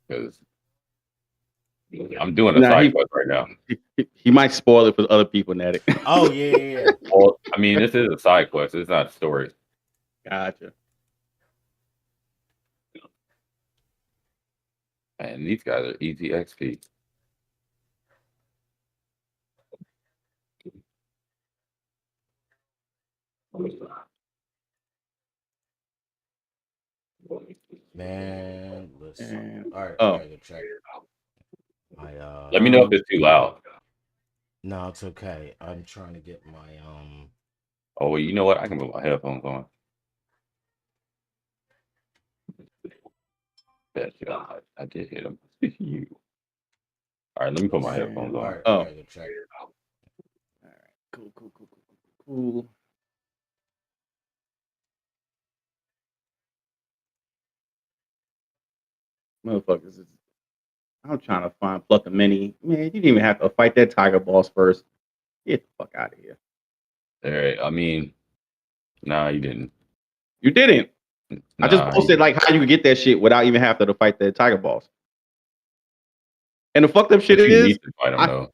because I'm doing a Nah, side quest right now. he might spoil it for other people, Natty. Oh yeah. Well, I mean, this is a side quest. It's not a story. Gotcha. And these guys are easy XP. Man, listen. All right, I Oh, gotta go check. Let me know if it's too loud. No, it's okay. I'm trying to get my Oh, well, you know what? I can put my headphones on. Bet you I did hit him. You. All right, let me put my headphones all on. right, Oh. I gotta go check. all right. Cool. Motherfuckers, I'm trying to find Pluck a Mini. Man, you didn't even have to fight that tiger boss first. Get the fuck out of here. All right, I mean, nah, you didn't. You didn't. I just Nah, posted like how you could get that shit without even having to fight the tiger boss. And the fucked up shit but you is, need to fight him though.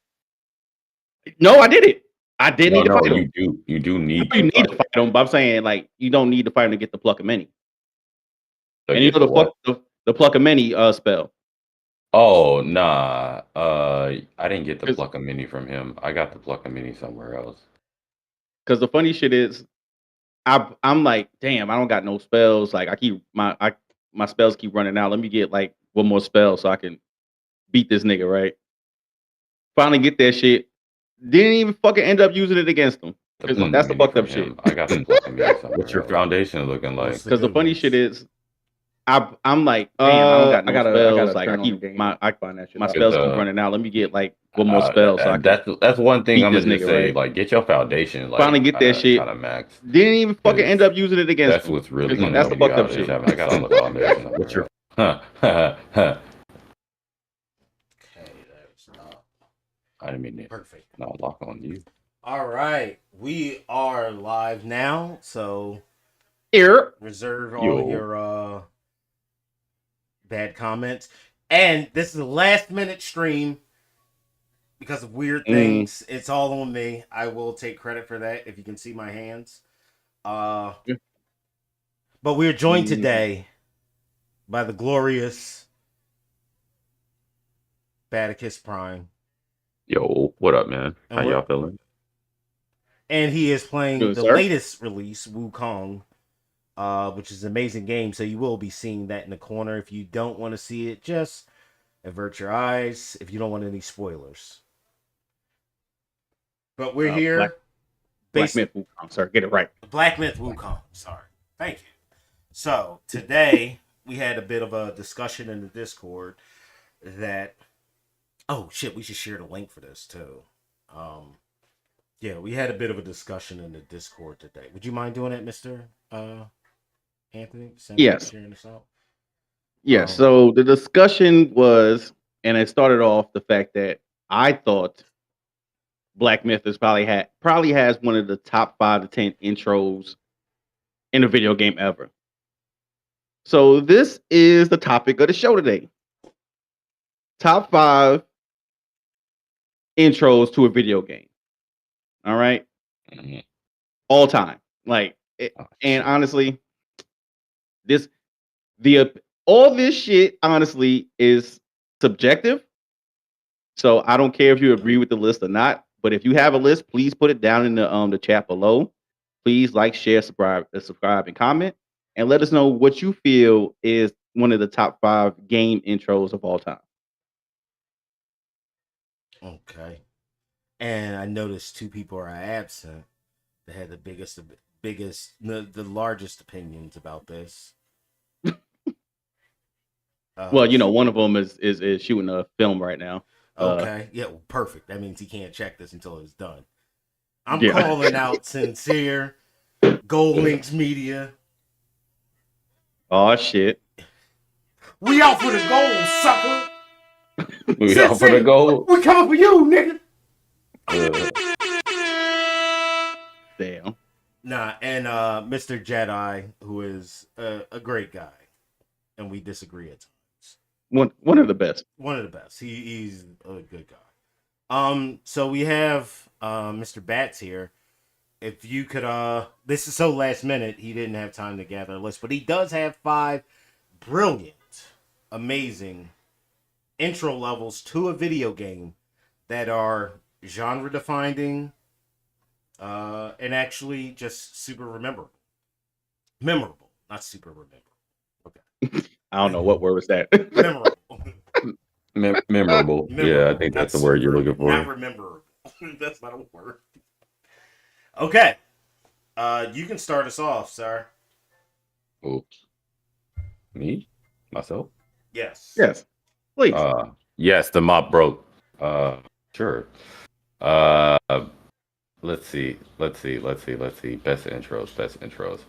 no, I did it. I did No, need to no, fight him. you do need You to need to fight him, but I'm saying like you don't need to fight him to get the Pluck a Mini. So And you get know the what? the Pluck a Mini spell. Oh, nah. I didn't get the pluck a mini from him. I got the pluck a mini somewhere else. Because the funny shit is, I'm like, damn, I don't got no spells. Like I keep my spells keep running out. Let me get like one more spell so I can beat this nigga, right? Finally get that shit. Didn't even fucking end up using it against him. The Because pluck a that's the mini fucked up from shit. him. I got the pluck a mini somewhere. What's your foundation looking like? What's Because the good funny ones? shit is, I'm like, damn, I don't got no spells. Like I turn on the keep game. my Find that shit my out. spells keep running out. Let me get like one more spell so I and can that's one thing beat I'm this gonna just nigga, say. right? Like, get your foundation like Finally get that shit. kind of max. Didn't even fucking end up using it against That's him. what's really 'Cause gonna that's help the you fucked up out. Is shit. having a solid foundation. What's your Okay, that's I didn't mean to perfect. not lock on you. All right, we are live now, so Here. reserve all Yo. your bad comments. And this is a last minute stream because of weird things. It's all on me. I will take credit for that if you can see my hands. But we're joined today by the glorious Batitcous Prime. Yo, what up, man? And How y'all feeling? And he is playing Good, the sir. latest release, Wukong, which is an amazing game. So you will be seeing that in the corner. If you don't want to see it, just avert your eyes if you don't want any spoilers. But we're here. Black Myth Wukong, sir. Get it right. Black Myth Wukong. Sorry. Thank you. So today we had a bit of a discussion in the Discord that, oh shit, we should share the link for this too. Yeah, we had a bit of a discussion in the Discord today. Would you mind doing it, Mr. Anthony? Yes. Sharing this out? Yeah, so the discussion was, and it started off the fact that I thought Black Myth is probably has one of the top 5 to 10 intros in a video game ever. So this is the topic of the show today. Top 5 intros to a video game. All right? All time. Like and honestly, all this shit honestly is subjective. So I don't care if you agree with the list or not, but if you have a list, please put it down in the chat below. Please like, share, subscribe, and comment, and let us know what you feel is one of the top 5 game intros of all time. Okay. And I noticed 2 people are absent that had the largest opinions about this. Well, you know, one of them is shooting a film right now. Okay. Yeah, well, perfect. That means he can't check this until it's done. I'm calling out Sincere, Gold Links Media. Oh shit. We out for the gold, sucker. We out for the gold. We coming for you, nigga. Damn. Nah, and Mr. Jedi, who is a great guy, and we disagree at times. One of the best. One of the best. He's a good guy. So we have Mr. Bats here. If you could, this is so last minute, he didn't have time to gather a list, but he does have 5 brilliant, amazing intro levels to a video game that are genre defining, and actually just super memorable, not super rememberable. Okay, I don't know what word was that. memorable. Memorable. Yeah, I think that's the word you're looking for. Not rememberable. That's not a word. Okay. You can start us off, sir. Oops. Me? Myself? Yes. Yes, please. Yes, the mop broke. Sure. Uh, let's see. Best intros.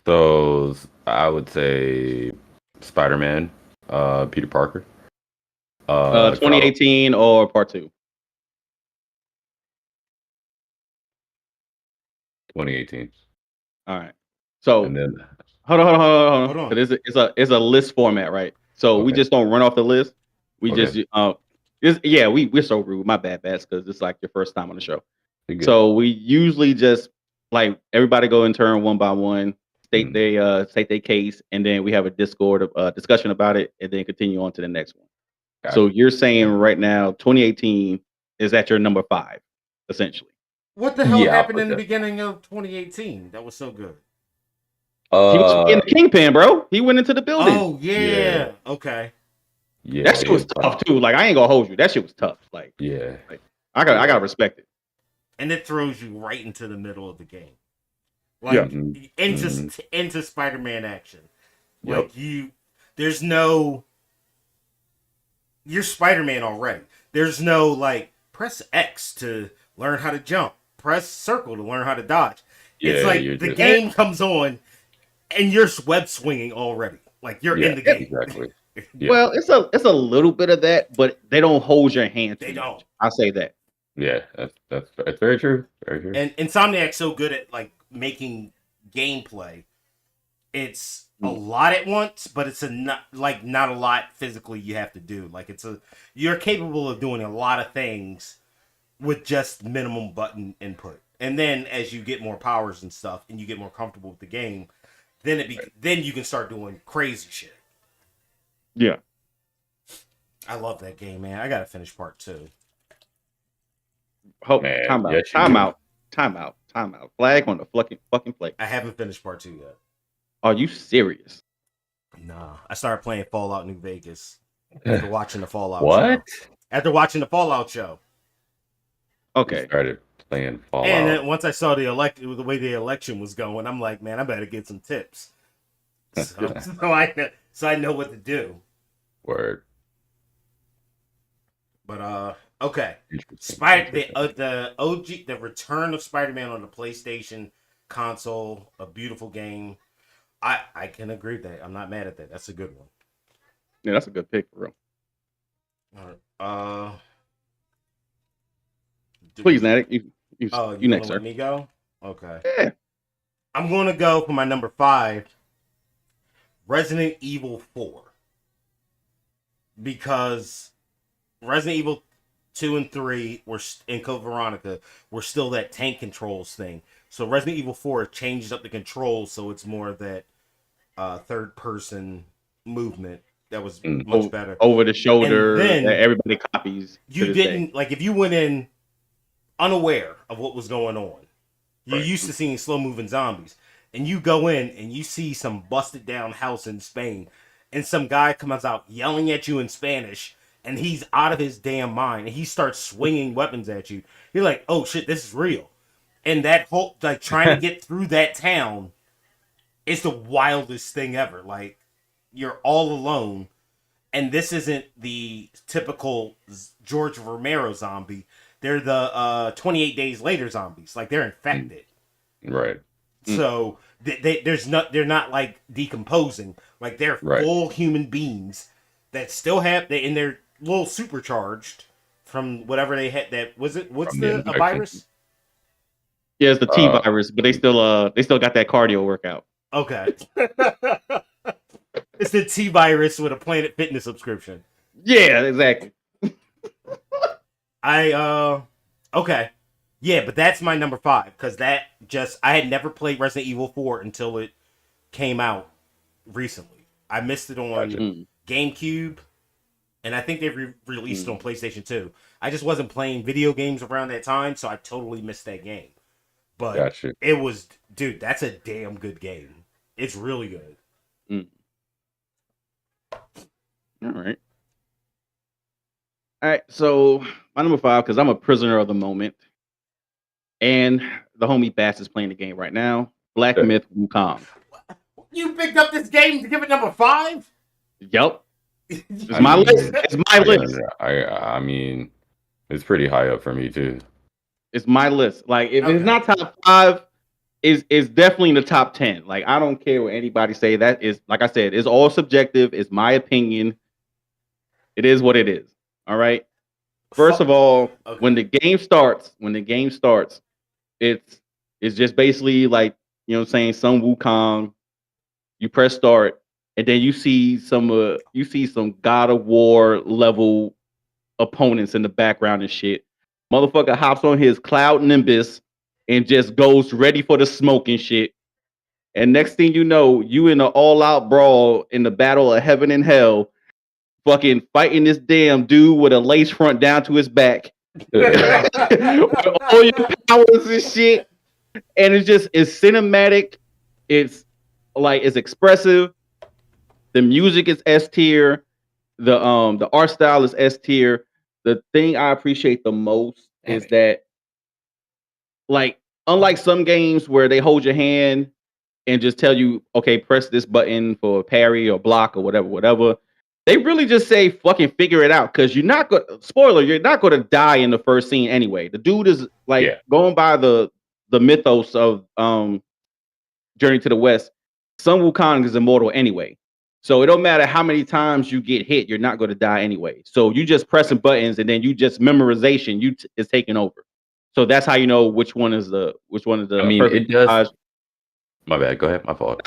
So I would say Spider-Man, Peter Parker. 2018 or part 2? 2018. All right. So And then hold on. Hold on. It's a list format, right? So we Okay. just don't run off the list. We Okay. we're so rude. My bad, Bats, because it's like your first time on the show. you're good. So we usually just like everybody go in turn one by one, state their case, and then we have a Discord discussion about it, and then continue on to the next one. Gotcha. So you're saying right now 2018 is at your number 5, essentially. What the hell Yeah, I'll happened put in the that. beginning of 2018? That was so good. He was in the Kingpin, bro. He went into the building. Oh yeah. Yeah. Okay. Yeah, That shit was tough too. Like I ain't gonna hold you. That shit was tough. Like Yeah. I gotta respect it. And it throws you right into the middle of the game. Yeah. Like into Spider-Man action. Yep. Like there's no, you're Spider-Man already. There's no like press X to learn how to jump, press circle to learn how to dodge. It's Yeah, like you're the just- game comes on and you're web swinging already. Like you're Yeah, in the game. exactly. Yeah. Well, it's a little bit of that, but they don't hold your hand. They too don't. much. I'll say that. Yeah, that's very true. Very true. And Insomniac's so good at like making gameplay. It's a lot at once, but it's not a lot physically you have to do. Like you're capable of doing a lot of things with just minimum button input. And then as you get more powers and stuff, and you get more comfortable with the game, then then you can start doing crazy shit. Yeah. I love that game, man. I gotta finish part 2. Man, Time out. yes, you Time out. Flag on the fucking play. I haven't finished part 2 yet. Are you serious? Nah, I started playing Fallout New Vegas after watching the Fallout What? show. After watching the Fallout show. You Okay. started playing Fallout. And then once I saw the way the election was going, I'm like, man, I better get some tips. So I know what to do. Word. But okay. Interesting. The OG, the Return of Spider-Man on the PlayStation console, a beautiful game. I can agree with that. I'm not mad at that. That's a good one. Yeah, that's a good pick, for real. All right. Please, Natick, you You next, sir. let me go? Okay. Yeah. I'm going to go for my number 5, Resident Evil 4. Because Resident Evil 2 and 3 in Code Veronica were still that tank controls thing. So Resident Evil 4 changes up the controls so it's more of that third-person movement that was much better. Over the shoulder And then that everybody copies. You didn't, like, if you went in unaware of what was going on, you're used to seeing slow-moving zombies, and you go in and you see some busted-down house in Spain, and some guy comes out yelling at you in Spanish, and he's out of his damn mind, and he starts swinging weapons at you. You're like, oh shit, this is real. And that whole, like, trying to get through that town is the wildest thing ever. Like, you're all alone, and this isn't the typical George Romero zombie. They're the 28 Days Later zombies. Like, they're infected. Right. So they're not like decomposing. Like, they're full human beings that still have, and they're a little supercharged from whatever they had. What's the virus? Yeah, it's the T virus, but they still got that cardio workout. Okay. It's the T-Virus with a Planet Fitness subscription. Yeah, exactly. Okay. Yeah, but that's my number 5 because I had never played Resident Evil 4 until it came out recently. I missed it on Gotcha. GameCube, and I think they released it on Mm. PlayStation 2. I just wasn't playing video games around that time, so I totally missed that game. But Gotcha. it was, dude, that's a damn good game. It's really good. Mm. All right. All right. So my number 5, because I'm a prisoner of the moment, and the homie Bass is playing the game right now. Black Myth Wukong. You picked up this game to give it number 5? Yep. It's I my mean, list. It's my list. I mean, it's pretty high up for me too. It's my list. Like if Okay. it's not top 5, is definitely in the top 10. Like I don't care what anybody say. That is, like I said, it's all subjective. It's my opinion. It is what it is. All right. First of all, Okay. when the game starts, it's just basically like, you know what I'm saying, some Wukong. You press start, and then you see some God of War level opponents in the background and shit. Motherfucker hops on his Cloud Nimbus and just goes ready for the smoke and shit. And next thing you know, you in an all-out brawl in the battle of heaven and hell, fucking fighting this damn dude with a lace front down to his back. With all your powers and shit. And it's cinematic. It's like it's expressive. The music is S tier. The art style is S tier. The thing I appreciate the most is that, like, unlike some games where they hold your hand and just tell you, okay, press this button for parry or block or whatever. They really just say fucking figure it out, because you're not gonna die in the first scene anyway. The dude is like going by the mythos of Journey to the West. Sun Wukong is immortal anyway. So it don't matter how many times you get hit, you're not going to die anyway. So you just pressing buttons, and then you just memorization is taking over. So that's how you know which one is the I mean, perfect it does. dodge. My bad. Go ahead. My fault.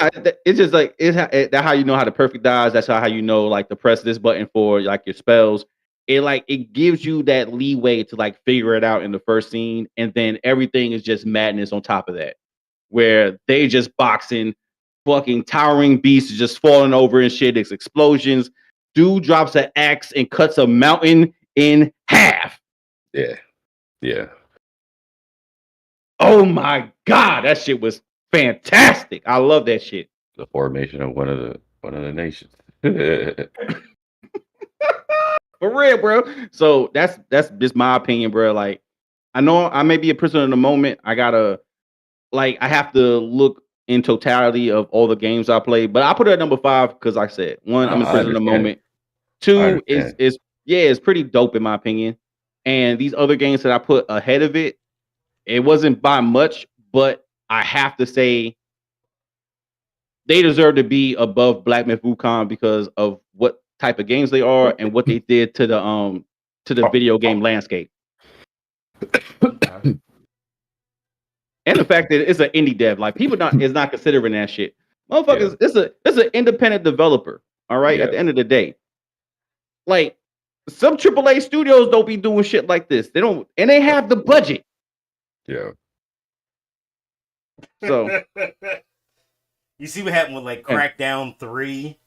It's just like that's how you know how the perfect dodge. That's how you know like to press this button for like your spells. It gives you that leeway to like figure it out in the first scene, and then everything is just madness on top of that, where they just boxing, fucking towering beasts just falling over and shit. It's explosions. Dude drops an axe and cuts a mountain in half. Yeah. Yeah. Oh my god, that shit was fantastic. I love that shit. The formation of one of the nations. For real, bro. So that's just my opinion, bro. Like, I know I may be a prisoner in the moment. I have to look in totality of all the games I played, but I put it at number 5 because I said, one, I'm a prisoner in the moment. 2 it's pretty dope in my opinion. And these other games that I put ahead of it, it wasn't by much, but I have to say they deserve to be above Black Myth Wukong because of what type of games they are and what they did to the video game landscape. And the fact that it's an indie dev, like people is not considering that shit. Motherfuckers, it's an independent developer. All right. At the end of the day, like some AAA studios don't be doing shit like this. They don't, and they have the budget. Yeah. So you see what happened with like Crackdown 3.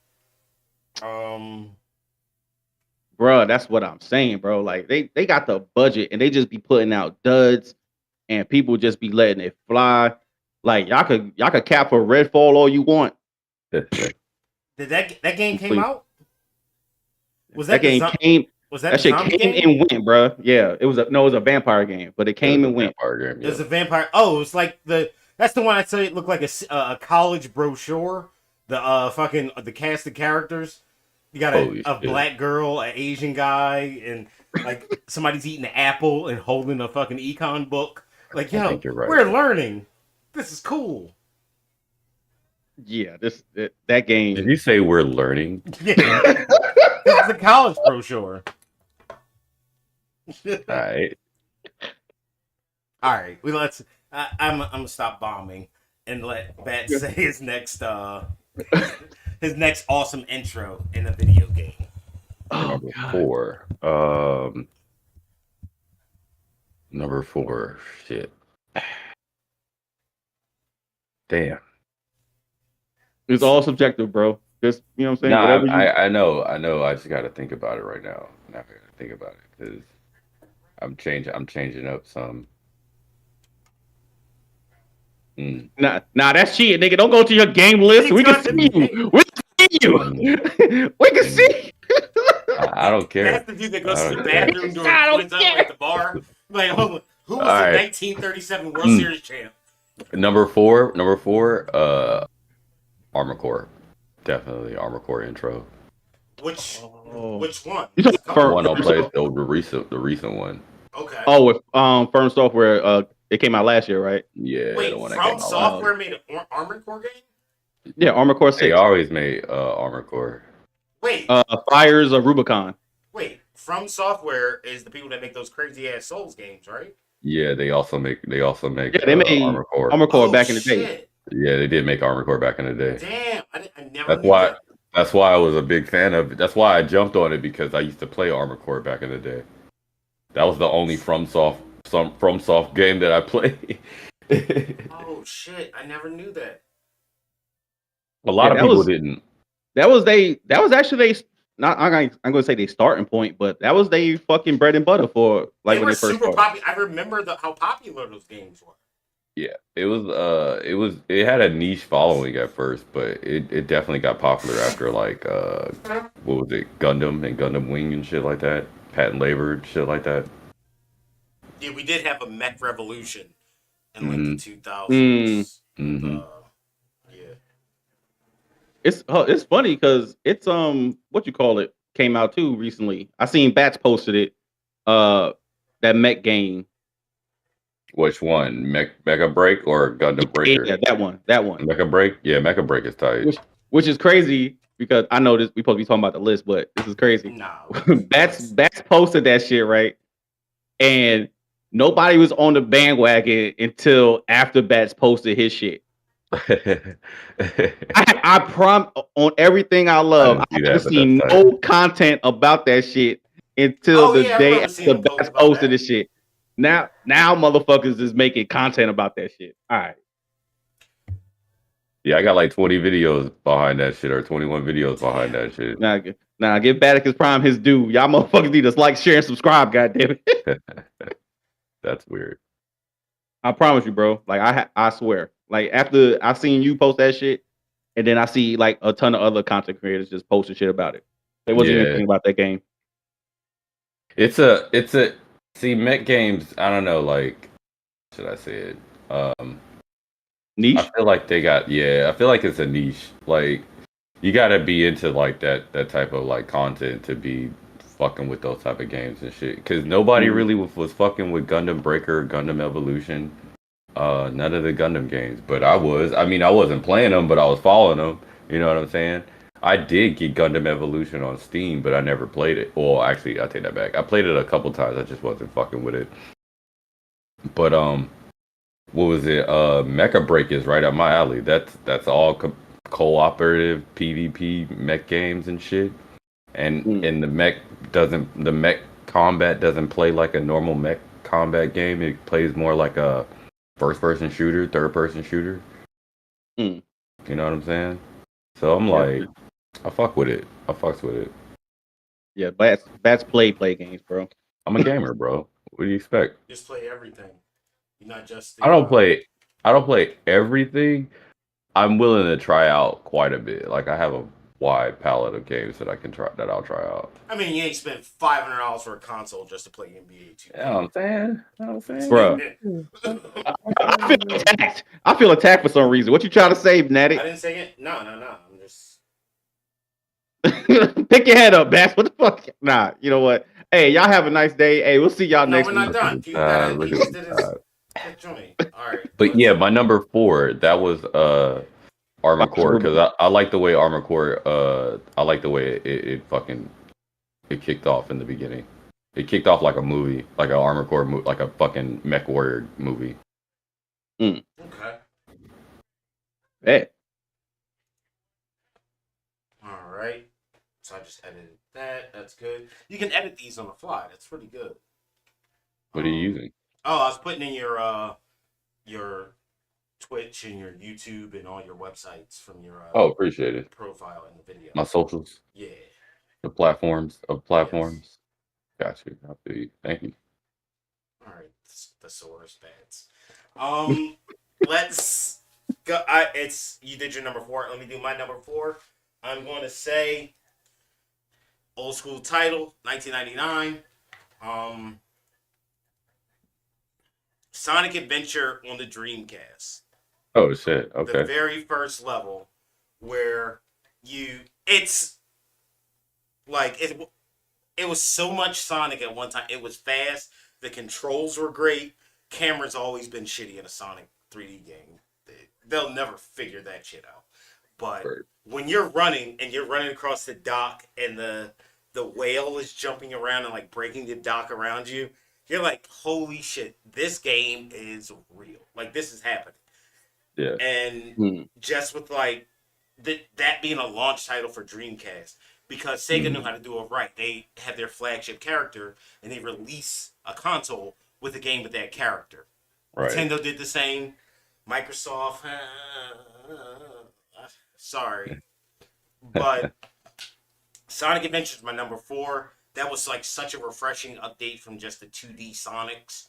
Bro, that's what I'm saying, bro. Like they got the budget and they just be putting out duds, and people just be letting it fly. Like y'all could cap for Redfall all you want. Did that game came out? Was that game came? Was that shit came and went, bro? Yeah, it was a vampire game, but it came and went. It was a vampire. Oh, it's like that's the one I say it looked like a college brochure. The cast of characters. You got a black girl, an Asian guy, and like somebody's eating an apple and holding a fucking econ book. Like, yo, we're learning. This is cool. Yeah, that game. Did you say we're learning? Yeah. This is a college brochure. All right. I'm gonna stop bombing and let Bat say his next his next awesome intro in a video game. Oh, Number God. 4. Number 4. Shit. Damn. It's all subjective, bro. Just you know what I'm saying. No, Whatever you. I know. I just got to think about it right now. I'm not gonna think about it because I'm changing up some. Nah, that's cheating, nigga. Don't go to your game list. He's We can got to see be- you. We can see you. We can see. I don't care. That's the dude that goes I to the don't care. bathroom during I don't Quinto care. at the bar. Like, who was the All right. 1937 World Series champ? Number four, Armor Core. Definitely Armor Core intro. Which Oh. one? You talking There's a couple. One I'll Firm play Software? the recent one. Okay. Oh, with Firm Software. It came out last year, right? Yeah, Wait, the one that From came out last Software year. made an Armored Core game? Yeah, Armor Core 6. They always made Armor Core. Wait, Fires of Rubicon. From Software is the people that make those crazy ass Souls games, right? Yeah, they also make Yeah, they made Armor Core. Armor Core Oh, back in the day. shit. Yeah, they did make Armor Core back in the day. Damn, I never That's knew why. that. That's why I was a big fan of it. That's why I jumped on it because I used to play Armor Core back in the day. That was the only FromSoft game that I played. Oh shit, I never knew that. A lot of people didn't. That was actually not. I'm gonna say they starting point, but that was they fucking bread and butter for like They when were they first super started. popular. I remember how popular those games were. Yeah, it had a niche following at first, but it definitely got popular after like what was it, Gundam and Gundam Wing and shit like that, Patent Labor and shit like that. Yeah, we did have a mech revolution in like the 2000s. Mm-hmm. Yeah. It's funny because it's what you call it came out too recently. I seen Bats posted it. That mech game. Which one, Mecha Break or Gundam Breaker? Yeah, that one. Mecha Break, yeah, Mecha Break is tight. Which is crazy because I know this. We supposed to be talking about the list, but this is crazy. No. Bats posted that shit, right? And nobody was on the bandwagon until after Bats posted his shit. I promise on everything I love. I haven't seen no content about that shit until the day after Bats posted this shit. Now motherfuckers is making content about that shit. All right. Yeah, I got like 20 videos behind that shit, or 21 videos behind that shit. Now give Batitcous Prime his due. Y'all motherfuckers need to like, share, and subscribe. Goddamn it. That's weird. I promise you, bro. Like I swear. Like after I seen you post that shit, and then I see like a ton of other content creators just posting shit about it. They wasn't even thinking about that game. It's a see, mech games, I don't know, like, should I say it? Niche? I feel like I feel like it's a niche. Like, you gotta be into like that type of like content to be fucking with those type of games and shit. Because nobody really was fucking with Gundam Breaker, Gundam Evolution, none of the Gundam games. But I was. I mean, I wasn't playing them, but I was following them. You know what I'm saying? I did get Gundam Evolution on Steam, but I never played it. Well, actually, I take that back. I played it a couple times. I just wasn't fucking with it. But what was it? Mecha Break is right up my alley. That's all cooperative PvP mech games and shit. And the mech combat doesn't play like a normal mech combat game. It plays more like a first-person shooter, third-person shooter. You know what I'm saying? So I'm like, I fuck with it. I fucks with it. Yeah, Bats play games, bro. I'm a gamer, bro. What do you expect? Just play everything. You're not just. I don't play everything. I'm willing to try out quite a bit. Like, I have a wide palette of games that I'll try out. I mean, you ain't spent $500 for a console just to play NBA 2K. Yeah, I'm saying. Bro. I feel attacked. I feel attacked for some reason. What you trying to say, Natty? I didn't say it. No. I'm just. Pick your head up, Bats. What the fuck? Nah, you know what? Hey, y'all have a nice day. Hey, we'll see y'all next week. No, we're not done. He just did his joint. All right. But yeah, my number 4, that was Armor Core, because I like the way Armor Core. I like the way it kicked off in the beginning. It kicked off like a movie, like an Armor Core movie, like a fucking Mech Warrior movie. Okay. Hey. So I just edited that. That's good. You can edit these on the fly. That's pretty good. What are you using? Oh, I was putting in your Twitch and your YouTube and all your websites from your Oh, appreciate it. profile in the video. My socials, Yeah. the platforms of Yes. platforms. Got you. I feel you. Thank you. All right. Thesaurus bats. Let's go. It's you did your number 4. Let me do my number 4. I'm going to say old school title, 1999. Sonic Adventure on the Dreamcast. Oh shit. The Okay. very first level where it's like it was so much Sonic at one time. It was fast. The controls were great. Camera's always been shitty in a Sonic 3D game. They'll never figure that shit out. But Right. when you're running and you're running across the dock and the whale is jumping around and like breaking the dock around you, you're like, holy shit, this game is real. Like this is happening. Yeah. And just with like that being a launch title for Dreamcast, because Sega knew how to do it right. They have their flagship character and they release a console with a game with that character. Right. Nintendo did the same. Microsoft, sorry, but Sonic Adventure is my number 4. That was like such a refreshing update from just the 2D Sonics,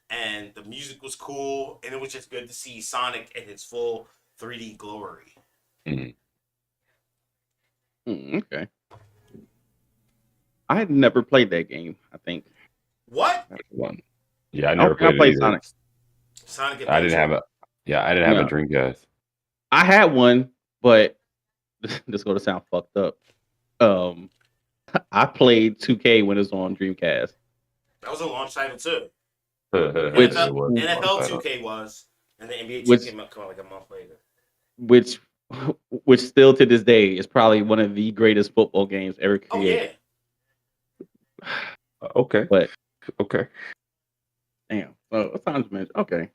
and the music was cool, and it was just good to see Sonic in its full 3D glory. Okay. I had never played that game, I think. What? That's one. Yeah, I never I played played it either. Sonic. Sonic Adventure. I didn't have a. Yeah, I didn't have a Dreamcast. I had one, but this is going to sound fucked up. I played 2K when it was on Dreamcast. That was a launch title too. Which NFL 2K was, and the NBA 2K came out like a month later. Which still to this day is probably one of the greatest football games ever created. Oh yeah. Okay. But okay. Damn. What time's mentioned? Okay.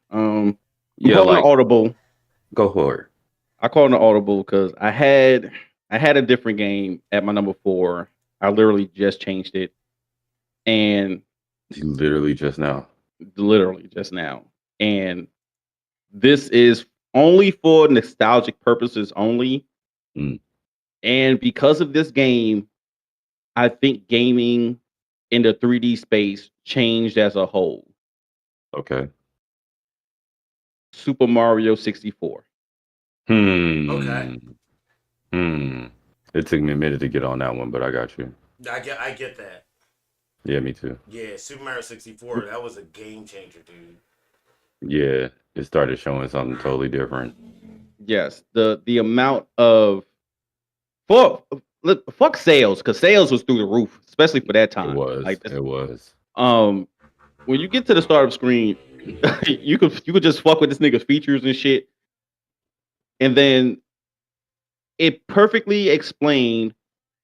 Yeah, call like an audible. Go for it. I called an audible because I had a different game at my number 4. I literally just changed it, and literally just now. And this is only for nostalgic purposes only. And because of this game, I think gaming in the 3D space changed as a whole. Okay. Super Mario 64. Okay. It took me a minute to get on that one, but I got you. I get that. Yeah, me too. Yeah, Super Mario 64, that was a game changer, dude. Yeah, it started showing something totally different. Yes, the amount of fuck sales, because sales was through the roof, especially for that time. It was. When you get to the startup screen, you could just fuck with this nigga's features and shit, and then it perfectly explained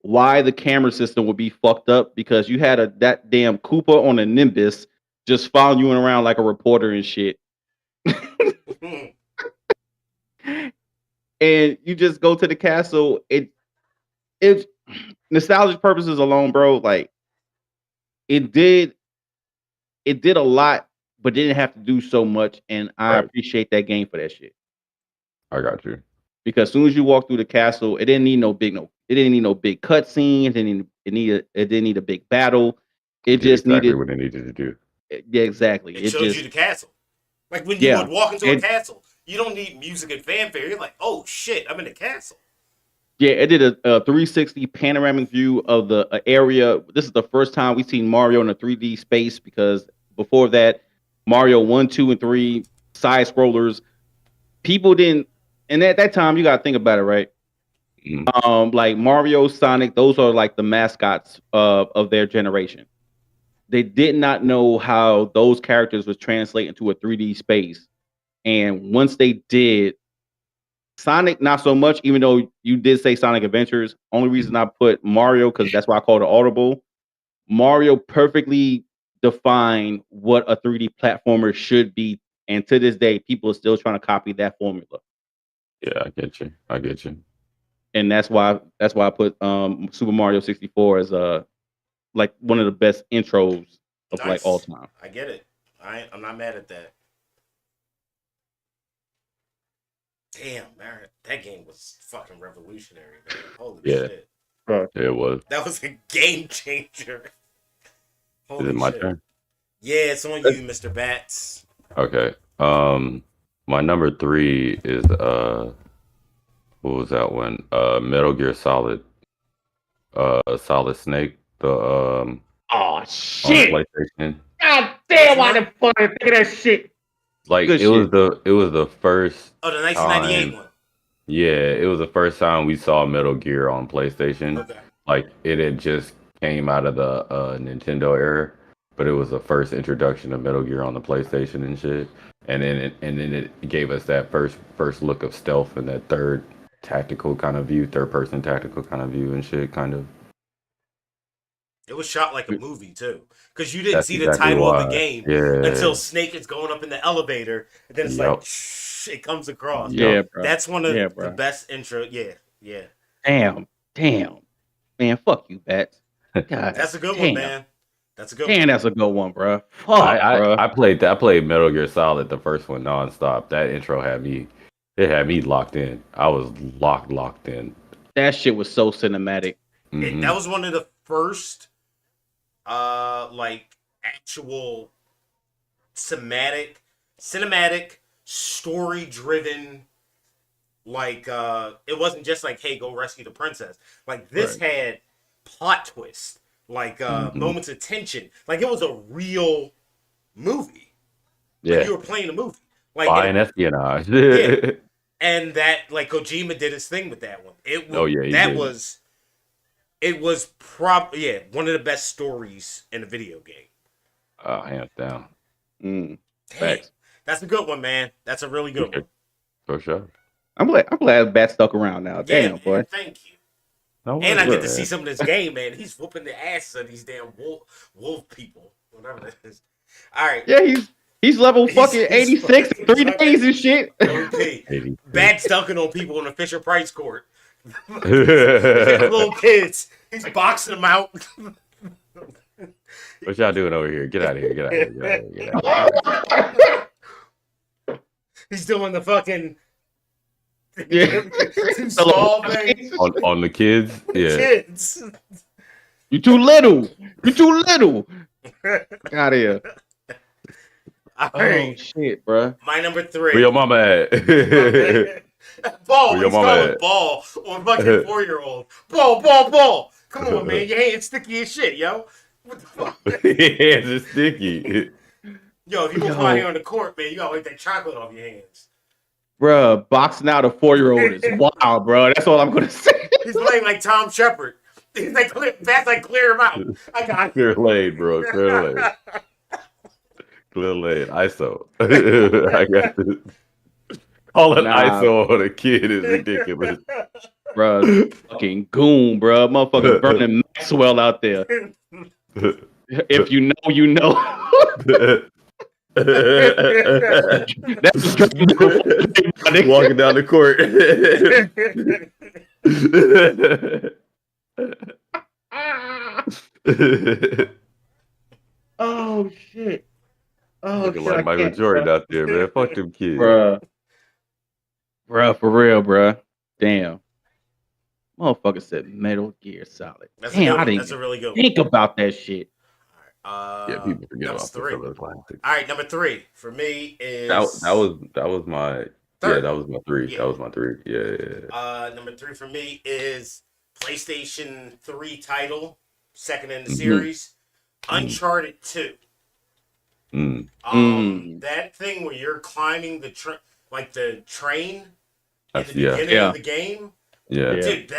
why the camera system would be fucked up, because you had that damn Koopa on a Nimbus just following you around like a reporter and shit. And you just go to the castle. It's nostalgic purposes alone, bro. Like it did a lot, but didn't have to do so much. And I appreciate that game for that shit. I got you. Because as soon as you walk through the castle, it didn't need no big cutscene. It didn't need a big battle. It just needed what it needed to do. Yeah, exactly. It showed you the castle. Like when you would walk into a castle, you don't need music and fanfare. You're like, oh shit, I'm in the castle. Yeah, it did a 360 panoramic view of the area. This is the first time we've seen Mario in a 3D space, because before that, Mario 1, 2, and 3 side scrollers. People didn't, and at that time, you gotta think about it, right? Like Mario, Sonic, those are like the mascots of their generation. They did not know how those characters would translate into a 3D space. And once they did, Sonic, not so much, even though you did say Sonic Adventures. Only reason I put Mario, because that's why I called it audible. Mario perfectly defined what a 3D platformer should be. And to this day, people are still trying to copy that formula. Yeah, I get you. and that's why I put Super Mario 64 as like one of the best intros of like all time. I get it. I'm not mad at that. Damn, man, that game was fucking revolutionary, man. Holy shit. Yeah, it was. That was a game changer. Holy Is it my shit. turn? Yeah, it's on you, Mr. Bats. Okay. My number 3 is what was that one? Metal Gear Solid. Solid Snake. The Oh on shit! PlayStation. God damn! Why the fuck think of that shit? Like Good it was the first. Oh, the 1998 time. one. Yeah, it was the first time we saw Metal Gear on PlayStation. Okay. Like it had just came out of the Nintendo era, but it was the first introduction of Metal Gear on the PlayStation and shit. And then it gave us that first look of stealth and that third person tactical kind of view and shit, kind of. It was shot like a movie too, because you didn't That's see the exactly title of the why. game Yeah. until Snake is going up in the elevator, and then it's Yup. like shh, it comes across. Yeah, bro. That's one of the bro. best intro. Yeah. Damn, man. Fuck you, Bats. God, That's a good one, man. That's a good Damn, one. that's a good one, bro. Fuck, bro. I played Metal Gear Solid, the first one, nonstop. That intro had me locked in. I was locked in. That shit was so cinematic. Mhm. That was one of the first, like actual cinematic, story-driven. Like, it wasn't just like, hey, go rescue the princess. Like this had plot twists, like moments of tension. Like it was a real movie. Yeah. Like you were playing a movie. Like Fine espionage. Yeah. And that, like, Kojima did his thing with that one. It was, Oh, yeah, he that did. was, it was one of the best stories in a video game. Hands down. Damn, Facts. that's a good one, man. That's a really good one. For sure. I'm glad Bat stuck around now. Damn, man, boy. thank you. No And I worries, get to man. see some of this game, man. He's whooping the asses of these damn wolf people, whatever that is. All right. Yeah, he's level fucking He's 86 in 3 fucking- days and shit. Okay. 86. Bad dunking on people in the Fisher Price court. Little kids. He's boxing them out. What y'all doing over here? Get out of here. Get out of here. He's doing the fucking Yeah. too small thing. On the kids? Yeah. Kids. You too little. Get out of here. All Oh right. shit, bro. My number Where 3. your mama at? Ball. Where He's your mama calling at? ball on fucking 4-year-old. Ball. Come on, man. Your hand's sticky as shit, yo. What the fuck? Hands are sticky. Yo, if you go out here on the court, man, you gotta wipe that chocolate off your hands. Bruh, boxing out a 4-year-old is wild, bro. That's all I'm gonna say. He's playing like Tom Shepard. He's like, that's like clear him out. I got Clear lane, bro. Clear lane. Clear lane. ISO. I got this. Calling ISO on a kid is ridiculous. Bruh, fucking goon, bruh. Motherfucker burning Maxwell out there. If you know, you know. That's straight Walking down the court. Oh shit. Oh Looking shit. like Michael Jordan out there, man. Fuck them kids. Bruh, for real, bruh. Damn. Motherfucker said Metal Gear Solid. Damn, I didn't that's a really good one. think about that shit. Yeah, people forget about three. those classics. All right, number 3 for me is That was my Third. yeah, that was my 3. Yeah. That was my 3. Yeah. Number 3 for me is PlayStation 3 title, second in the Mhm. series, Uncharted 2. That thing where you're climbing the train at the beginning of the game. Yeah. Dude,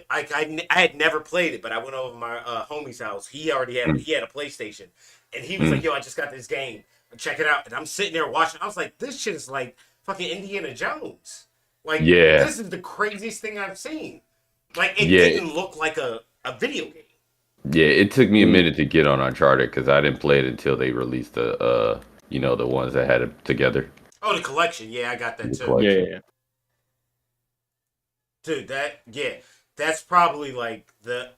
I had never played it, but I went over to my homie's house. He already had he had a PlayStation, and he was like, "Yo, I just got this game. Check it out." And I'm sitting there watching. I was like, "This shit is like fucking Indiana Jones. Like, this is the craziest thing I've seen. Like, it didn't look like a video game." Yeah, it took me a minute to get on Uncharted because I didn't play it until they released the the ones that had it together. Oh, the collection. Yeah, I got that too. Collection. Yeah. Dude, that's probably like the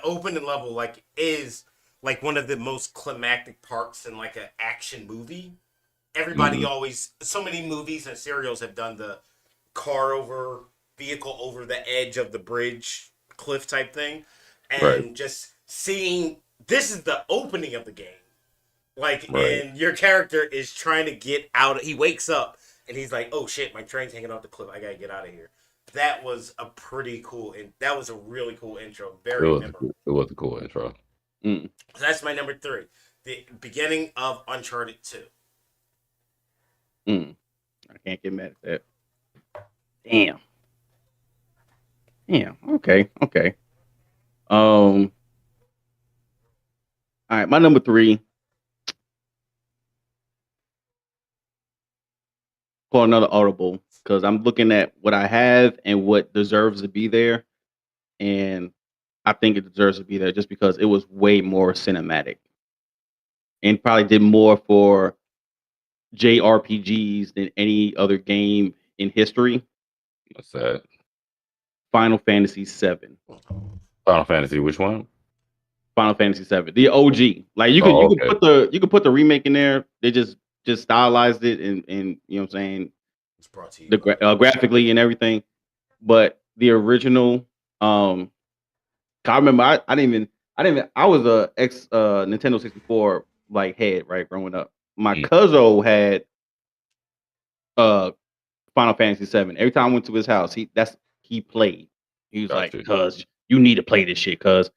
opening level like is like one of the most climactic parts in like an action movie. Everybody Mhm. always so many movies and serials have done the car over vehicle over the edge of the bridge cliff type thing, Right, and just seeing this is the opening of the game. Like, right. and your character is trying to get out. He wakes up and he's like, "Oh shit, my train's hanging off the cliff. I gotta get out of here." That was a pretty cool, and that was a really cool intro. It Very was memorable. it was a cool intro. Mm, So that's my number three, the beginning of Uncharted 2. mm. I can't get mad at that. Damn. Damn. Okay. Okay. All right. My number three. For another audible because I'm looking at what I have and what deserves to be there, and I think it deserves to be there just because it was way more cinematic and probably did more for JRPGs than any other game in history. What's that? Final Fantasy VII. Final Fantasy, which one? Final Fantasy VII, the OG. Like you could Oh, you could okay. put the remake in there. They just stylized it and you know what I'm saying, It's brought to you the by graphically and everything. But the original, um, I remember I was a ex Nintendo 64 like head right growing up. My Mm, cousin had uh Final Fantasy 7. Every time I went to his house, he played. He was like, gotcha. "Cuz you need to play this shit." Cuz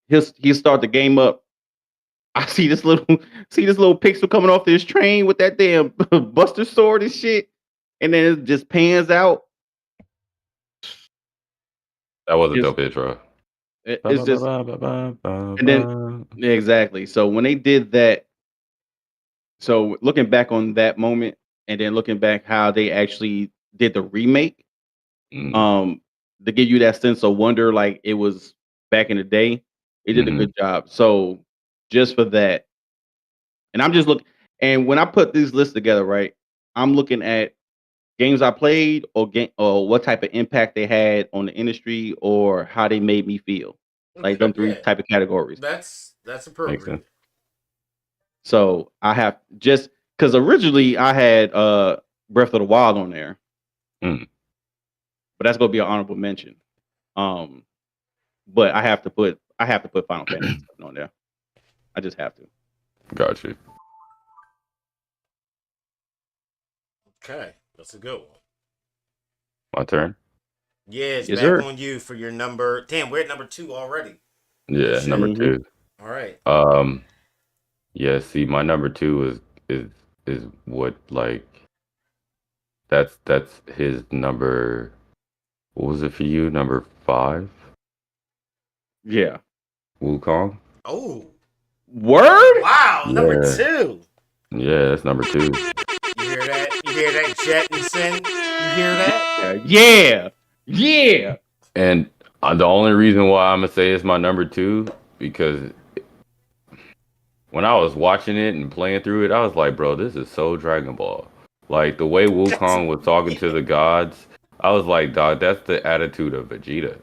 he'll start the game up. I see this little pixel coming off this train with that damn Buster Sword and shit, and then it just pans out. That was a Just dope intro. Ba, it's ba, ba, just ba, ba, ba, ba, and then ba. exactly. So when they did that, so looking back on that moment, and then looking back how they actually did the remake, Mm, um, to give you that sense of wonder, like it was back in the day, they did a mhm, good job. So just for that, and I'm just looking, and when I put these lists together, right, I'm looking at games I played or game or what type of impact they had on the industry or how they made me feel, like okay, them three yeah, type of categories. that's makes sense. appropriate. So I have just because originally I had Breath of the Wild on there, Mm, but that's gonna be an honorable mention. Um, but I have to put Final Fantasy 7 on there. I just have to. gotcha. Okay, that's a good one. My turn. Yeah, it's Yes, back sir. on you for your number. Damn, we're at number two already. Oh Yeah, number shit. Hmm. two. All right. Um, yeah. See, my number two is what like that's his number. What was it for you? Number five, Yeah. Wukong. Oh, Word. wow, number Yeah, two. yeah, that's number two. You hear that? You hear that, Jettinson? You hear that? Yeah. Yeah. And the only reason why I'm gonna say it's my number two because when I was watching it and playing through it, I was like, bro, this is so Dragon Ball. Like the way That's Wukong was talking to yeah. the gods, I was like, dog, that's the attitude of Vegeta.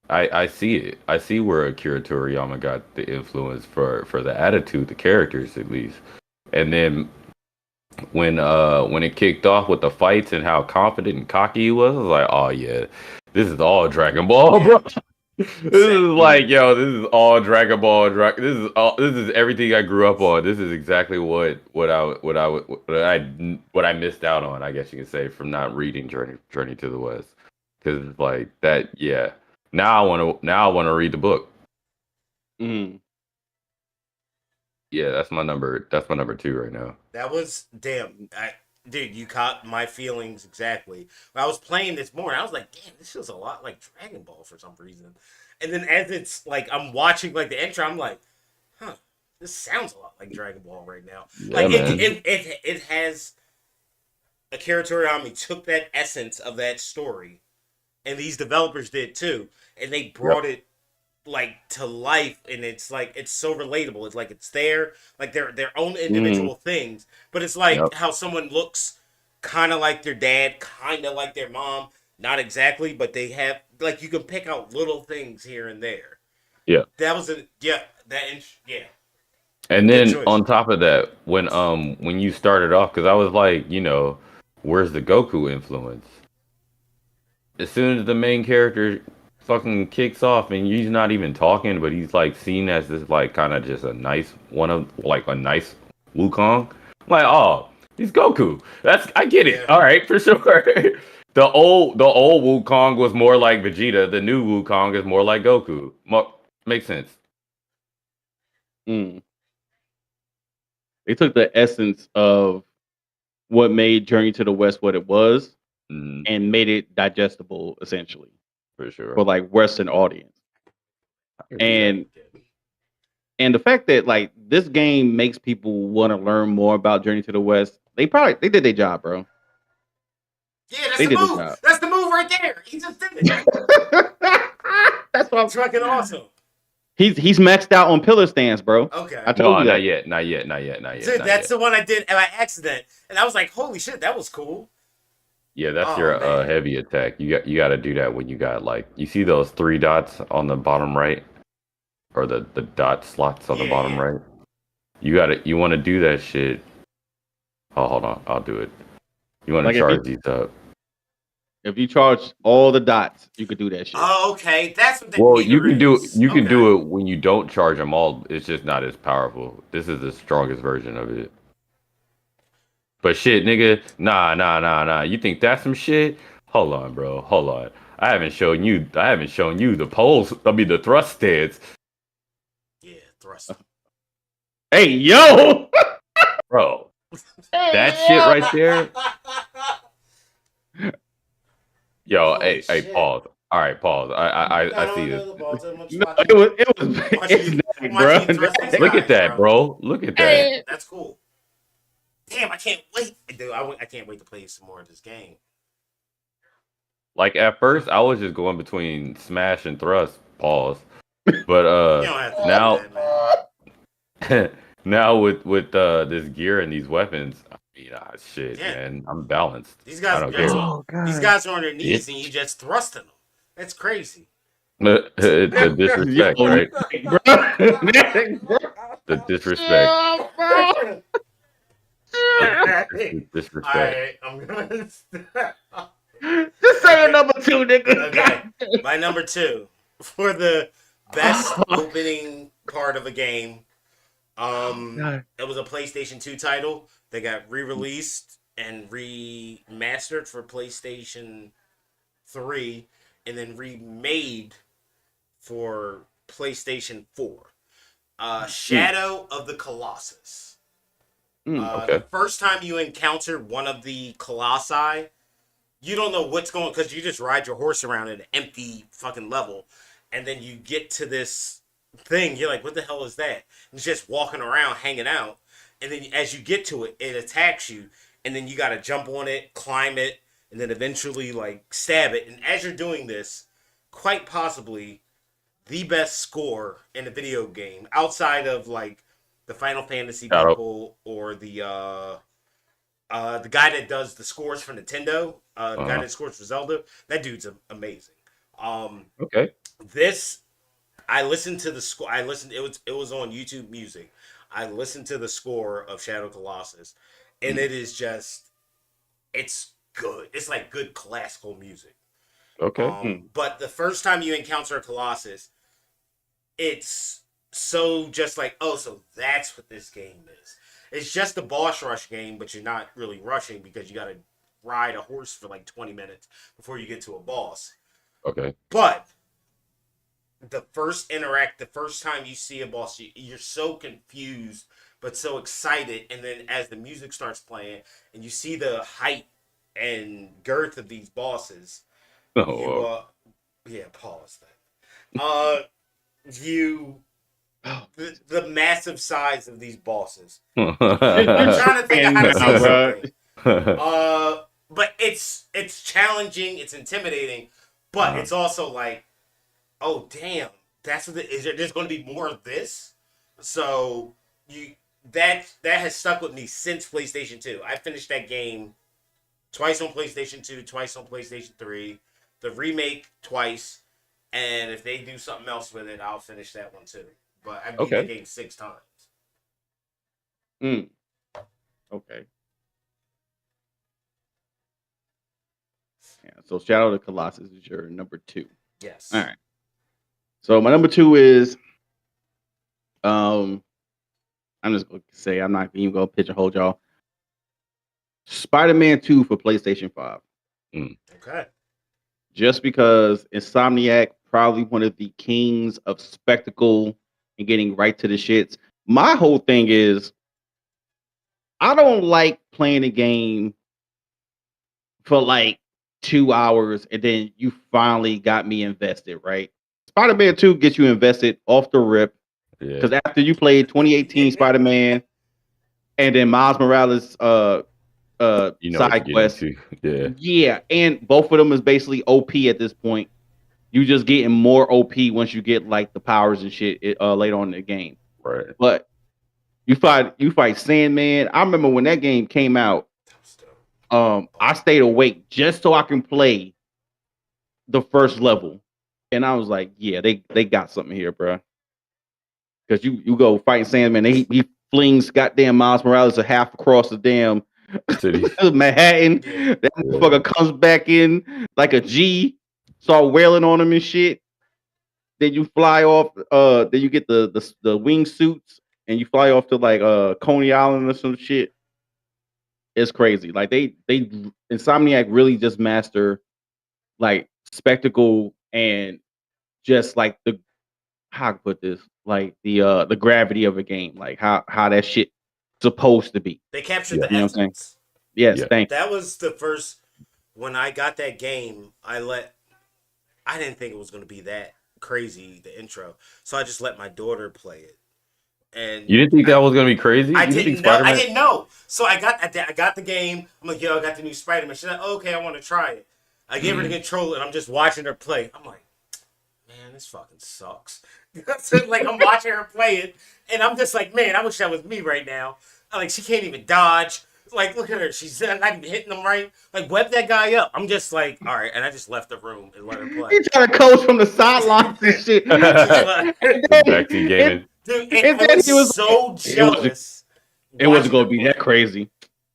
I see it. I see where Akira Toriyama got the influence for the attitude, the characters at least. And then when it kicked off with the fights and how confident and cocky he was, I was like, oh yeah, this is all Dragon Ball, bro. This is like, yo, this is all Dragon Ball. This is all. This is everything I grew up on. This is exactly what I missed out on. I guess you can say from not reading Journey to the West, because it's like that. Yeah. Now I want to read the book. Mm. Yeah, that's my number. That's my number two right now. That was damn. Dude, you caught my feelings exactly. When I was playing this morning, I was like, damn, this feels a lot like Dragon Ball for some reason. And then as it's like I'm watching like the intro, I'm like, huh, this sounds a lot like Dragon Ball right now. Yeah, Like man. it has Akira Toriyama took that essence of that story, and these developers did too, and they Yep. brought it like to life, and it's like it's so relatable. It's like it's there, like they're their own Mm. individual things, but it's like Yep. how someone looks kind of like their dad, kind of like their mom. Not exactly, but they have like you can pick out little things here and there. Yeah. That was yeah. And Good then choice. on top of that, when you started off, because I was like, where's the Goku influence? As soon as the main character fucking kicks off and he's not even talking, but he's like seen as this like kind of just a nice one of like a nice Wukong. I'm like, oh, he's Goku. I get it. Yeah. All right, for sure. The old Wukong was more like Vegeta. The new Wukong is more like Goku. Makes sense. Mm. They took the essence of what made Journey to the West what it was Mhm, and made it digestible, essentially, for sure. for like Western audience. I can see that. And the fact that like this game makes people want to learn more about Journey to the West, they did their job, bro. Yeah, that's They the did the move. job. That's the move right there. He just did it. That's what It's fucking awesome. he's maxed out on pillar stands, bro. Okay. I told No, you not that. yet, not yet, not yet, not yet, Dude, not that's yet. the one I did by accident. And I was like, holy shit, that was cool. Yeah, that's Oh your man. heavy attack. You got to do that when you got like you see those three dots on the bottom right, or the dot slots on the bottom Yeah. right. You want to do that shit. Oh, hold on, I'll do it. You want to Like charge these up. if you charge all the dots, you could do that shit. Oh, okay. That's what the Well, meter is. you can Okay. do it when you don't charge them all. It's just not as powerful. This is the strongest version of it. But shit, nigga, nah. You think that's some shit? Hold on, bro. Hold on. I haven't shown you the poles. I mean the thrust stance. Yeah, thrust. Hey, yo! Bro. That shit right there. Yo, Holy hey, shit. pause. All right, pause. I see this. No, it was I'm watching it's you, not, I'm bro. watching you thrust these Look guys, at that, bro. Look at that. That's cool. Damn, I can't wait. Dude, I can't wait to play some more of this game. Like at first, I was just going between smash and thrust. Pause. But You don't have to now do that, man. now with this gear and these weapons, I mean, shit, Yeah. man, I'm balanced. These I guys, don't care. these guys are on their knees and you just thrusting them. That's crazy. The disrespect, Yo, right? bro. The disrespect. Okay. The disrespect. Alright, I'm gonna Just say your number two, nigga. Okay. My number two for the best opening part of a game. It was a PlayStation 2 title that got re-released and remastered for PlayStation 3 and then remade for PlayStation 4. Shadow of the Colossus. Okay. The first time you encounter one of the Colossi, you don't know what's going because you just ride your horse around in an empty fucking level, and then you get to this thing. You're like, what the hell is that? And it's just walking around, hanging out, and then as you get to it, it attacks you, and then you got to jump on it, climb it, and then eventually like stab it. And as you're doing this, quite possibly the best score in a video game outside of like the Final Fantasy Shadow. people or the guy that does the scores for Nintendo, the guy that scores for Zelda, that dude's amazing. Okay. This I listened to the score. It was on YouTube Music. I listened to the score of Shadow Colossus, and it is just it's good. It's like good classical music. Okay. But the first time you encounter a Colossus, it's so just like, oh, so that's what this game is. It's just a boss rush game, but you're not really rushing because you got to ride a horse for like 20 minutes before you get to a boss. Okay. But the first time you see a boss, you're so confused but so excited, and then as the music starts playing and you see the height and girth of these bosses, Oh, pause that. You the massive size of these bosses. I'm trying to think of how to say something. But it's challenging, it's intimidating, but it's also like, oh damn, that's what is there? There's going to be more of this. So that has stuck with me since PlayStation 2. I finished that game Twice on PlayStation 2, twice on PlayStation 3. The remake twice, and if they do something else with it, I'll finish that one too. But I beat the Okay. game 6 times. Okay. Yeah. So Shadow of the Colossus is your number 2. Yes. All right. So my number 2 is I'm just gonna say I'm not even gonna pigeonhole y'all. Spider-Man 2 for PlayStation 5. Okay. Just because Insomniac, probably one of the kings of spectacle and getting right to the shits. My whole thing is I don't like playing a game for like 2 hours and then you finally got me invested, right? Spider-Man 2 gets you invested off the rip. Yeah. Because after you played 2018 Spider-Man and then Miles Morales You know what side you're quest. getting into. Yeah, and both of them is basically OP at this point. You just getting more OP once you get like the powers and shit later on in the game. Right. But you fight Sandman. I remember when that game came out. I stayed awake just so I can play the first level, and I was like, yeah, they got something here, bro. Because you go fighting Sandman, he flings goddamn Miles Morales a half across the damn City. Manhattan. That motherfucker comes back in like a G, start wailing on him and shit. Then you fly off. Then you get the wingsuits and you fly off to like Coney Island or some shit. It's crazy. Like they Insomniac really just master like spectacle and just like the how to put this like the gravity of a game, like how that shit supposed to be. They captured Yeah. the You know what I'm saying? essence. Yes, Yeah. thank you. That was the first when I got that game. I didn't think it was going to be that crazy, the intro, so I just let my daughter play it. And You didn't think that was gonna be crazy? I You didn't think know. Spider-Man? I didn't know. So I got the game. I'm like, yo, I got the new Spider-Man. She's like, okay, I want to try it. I gave her the controller, and I'm just watching her play. I'm like, man, this fucking sucks. So, like, I'm watching her play it, and I'm just like, man, I wish that was me right now. Like, she can't even dodge. Like, look at her. She's not even hitting them right. Like, web that guy up. I'm just like, all right. And I just left the room and let her play. He's trying to coach from the sidelines and shit. Backseat gaming. Dude, and I was so jealous. It wasn't going to be that crazy.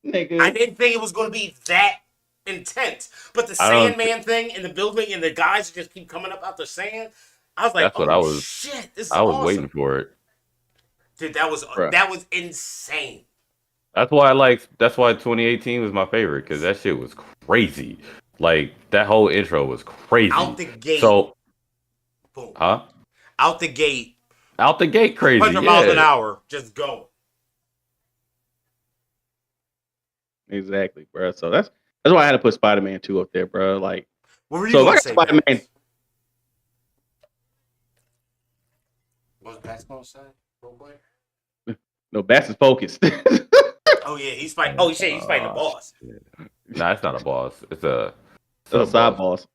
Nigga. I didn't think it was going to be that intense. But the Sandman thing and the building and the guys just keep coming up out the sand. I was like, That's what I was. Shit, this is I was awesome. waiting for it. Dude, that was insane. That's why 2018 was my favorite because that shit was crazy. Like that whole intro was crazy. Out the gate. So, boom. huh? Out the gate. Out the gate, crazy. 100 miles an hour, just go. Exactly, bro. So that's why I had to put Spider-Man 2 up there, bro. Like, what were you so going like to say, Spider-Man. Bax? What was Bax going to say? Real quick? No, Bass is focused. Oh yeah, he's fighting. Oh shit, he's fighting the boss. Nah, it's not a boss. It's a side boss.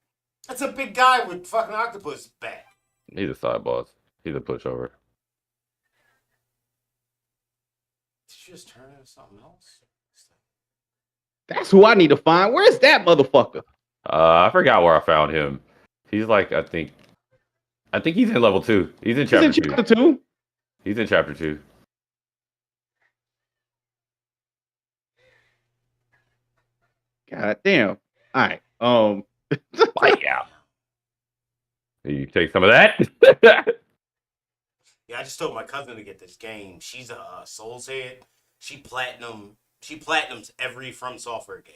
That's a big guy with fucking octopus back. He's a side boss. He's a pushover. Did you just turn into something else? That's who I need to find. Where's that motherfucker? I forgot where I found him. He's like, I think he's in level 2. He's in chapter 2. He's in chapter 2. God damn. All right. Yeah. You take some of that. Yeah, I just told my cousin to get this game. She's a Souls head. She platinums every From Software game,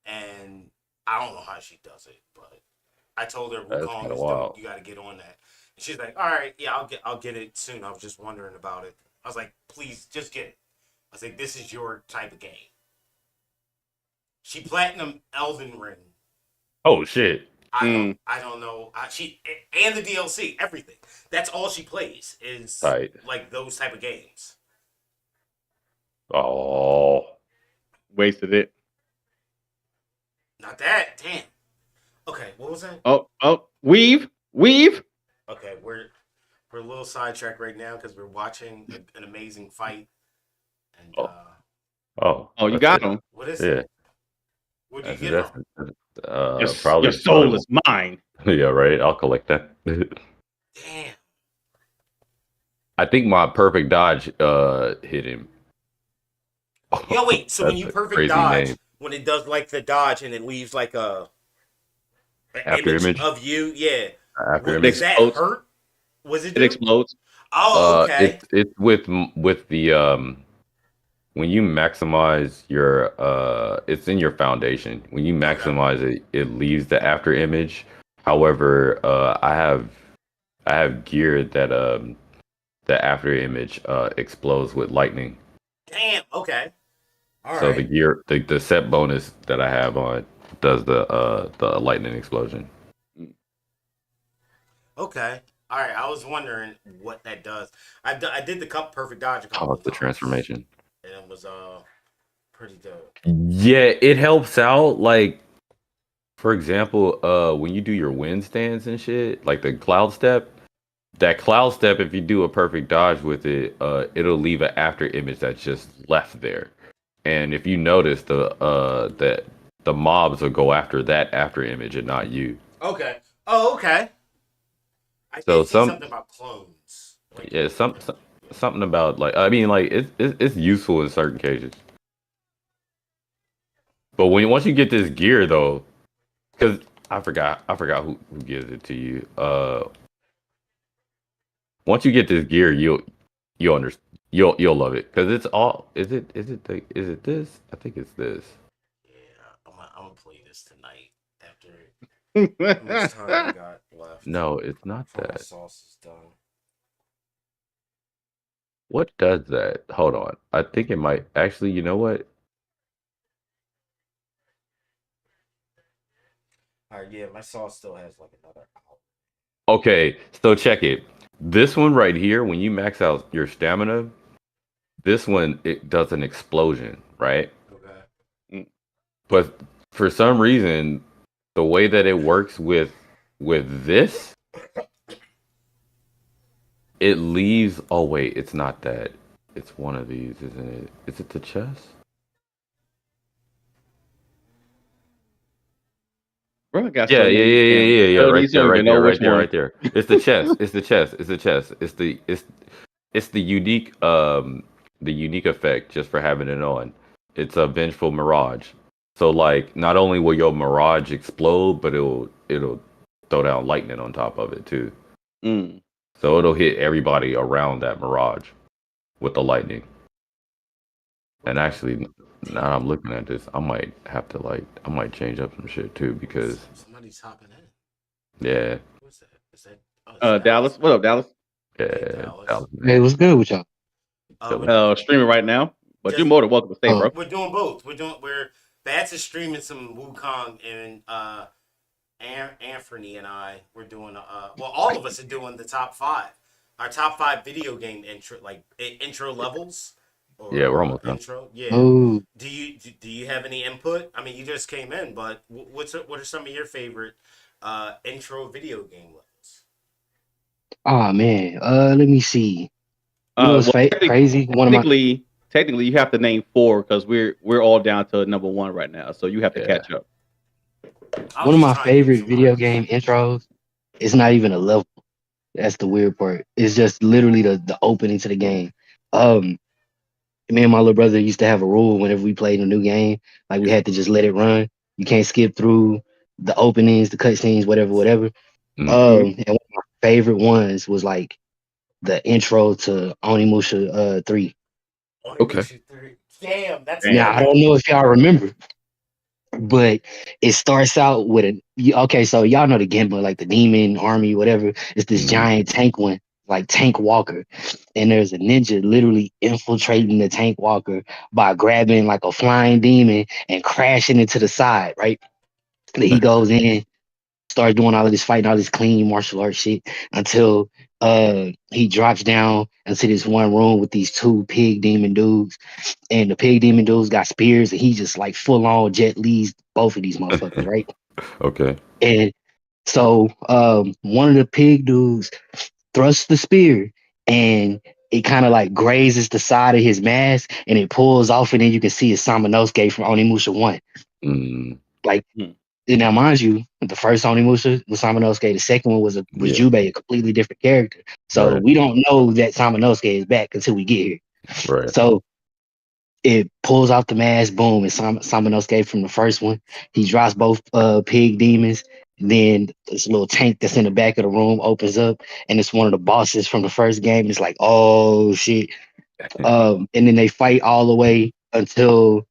and I don't know how she does it, but I told her That's Wukong kinda is wild. dope. You got to get on that. And she's like, all right, yeah, I'll get it soon. I was just wondering about it. I was like, please, just get it. I was like, this is your type of game. She platinum Elden Ring. Oh shit. I don't know. She and the DLC, everything. That's all she plays is like those type of games. Oh, wasted it. Not that. Damn. Okay, what was that? Oh, weave. Okay, we're a little sidetracked right now because we're watching an amazing fight. And you got him. what is it? What do you That's get from? Your probably soul is mine. yeah, right. I'll collect that. Damn. I think my perfect dodge hit him. Yo, wait. So when That's you a perfect crazy dodge, name. when it does like the dodge and it leaves like an After image image. of you, yeah. After It Does image. that explodes. hurt? Was it It do? explodes. Oh, okay. It's with the when you maximize your it's in your foundation. When you Okay. maximize it, it leaves the after image. However, I have gear that the after image explodes with lightning. Damn. Okay. All So the right. gear the set bonus that I have on does the lightning explosion. Okay. All right. I was wondering what that does. I did the cup perfect dodge a Oh, couple it's of the times, transformation. and it was pretty dope. Yeah, it helps out. Like for example, when you do your wind stands and shit, like the cloud step, that cloud step, if you do a perfect dodge with it, it'll leave an after image that's just left there. And if you notice that the mobs will go after that after image and not you. Okay. Oh, okay. I So did see some something about clones. Like, yeah, something about like I mean like it's useful in certain cases. But once you get this gear though, because I forgot who gives it to you. Once you get this gear, you'll understand. You'll love it because it's all. Is it this? I think it's this. yeah, I'm gonna play this tonight after how much time we got left No, it's not before my that. sauce is done. What does that? Hold on. I think it might actually. You know what? All right, yeah, my sauce still has like another hour. Okay, so check it. This one right here, when you max out your stamina, this one it does an explosion, right? Okay. But for some reason, the way that it works with this, it leaves. Oh wait, it's not that. It's one of these, isn't it? Is it the chest? Bro, I got Yeah, so yeah, many yeah, yeah, damn yeah, yeah. Right abilities. You there, don't right even know there, which right there, one. right there. It's the chest. It's the chest. It's the chest. It's the unique effect just for having it on. It's a vengeful mirage. So like not only will your mirage explode, but it'll throw down lightning on top of it too. Mm. So it'll hit everybody around that mirage with the lightning. And Okay. actually, now that I'm looking at this, I might have to I might change up some shit too because Somebody's hopping in. yeah, What's that? Is that? Oh, it's Dallas. Dallas, What man. up, Dallas? Hey, yeah, Dallas. Hey, what's good with y'all? We're chilling. Streaming right now, but you're just more than welcome to stay, Oh, bro. we're doing both. We're Bats is streaming some Wukong and Anthony and I we're doing well all of us are doing the top five. Our top five video game intro intro levels Yeah, or we're almost done. intro. Yeah. oh, Do you have any input? I mean, you just came in, but what are some of your favorite intro video game levels? oh man. Let me see. You know, it's Well, crazy. One of my technically, you have to name four because we're all down to number one right now. So you have to Yeah. catch up. I was one of just my trying to give you favorite some video ideas. game intros. It's not even a level. That's the weird part. It's just literally the opening to the game. Um, Me and my little brother used to have a rule whenever we played a new game, like we had to just let it run. You can't skip through the openings, the cutscenes, whatever. Mm. And one of my favorite ones was like the intro to Onimusha 3. Okay. 3. Damn, that's a Damn. Now good I don't one. know if y'all remember, but it starts out with okay, so y'all know the Gimba, like the demon army, whatever. It's this Mhm. giant tank one, like Tank Walker, and there's a ninja literally infiltrating the Tank Walker by grabbing like a flying demon and crashing into the side, right? Then he goes in, starts doing all of this fighting, all this clean martial arts shit until he drops down into this one room with these two pig demon dudes, and the pig demon dudes got spears, and he just like full on Jet Li's both of these motherfuckers, right? Okay. And so one of the pig dudes thrusts the spear, and it kind of like grazes the side of his mask, and it pulls off, and then you can see his Samanosuke from Onimusha 1. Mm. Like, Hmm. now mind you, the first Onimusha was Samanosuke. The second one was Yeah. Jubei, a completely different character. So Right. we don't know that Samanosuke is back until we get here. Right. So it pulls off the mask, boom, and Samanosuke from the first one. He drops both pig demons. Then this little tank that's in the back of the room opens up, and it's one of the bosses from the first game. It's like, oh shit. And then they fight all the way until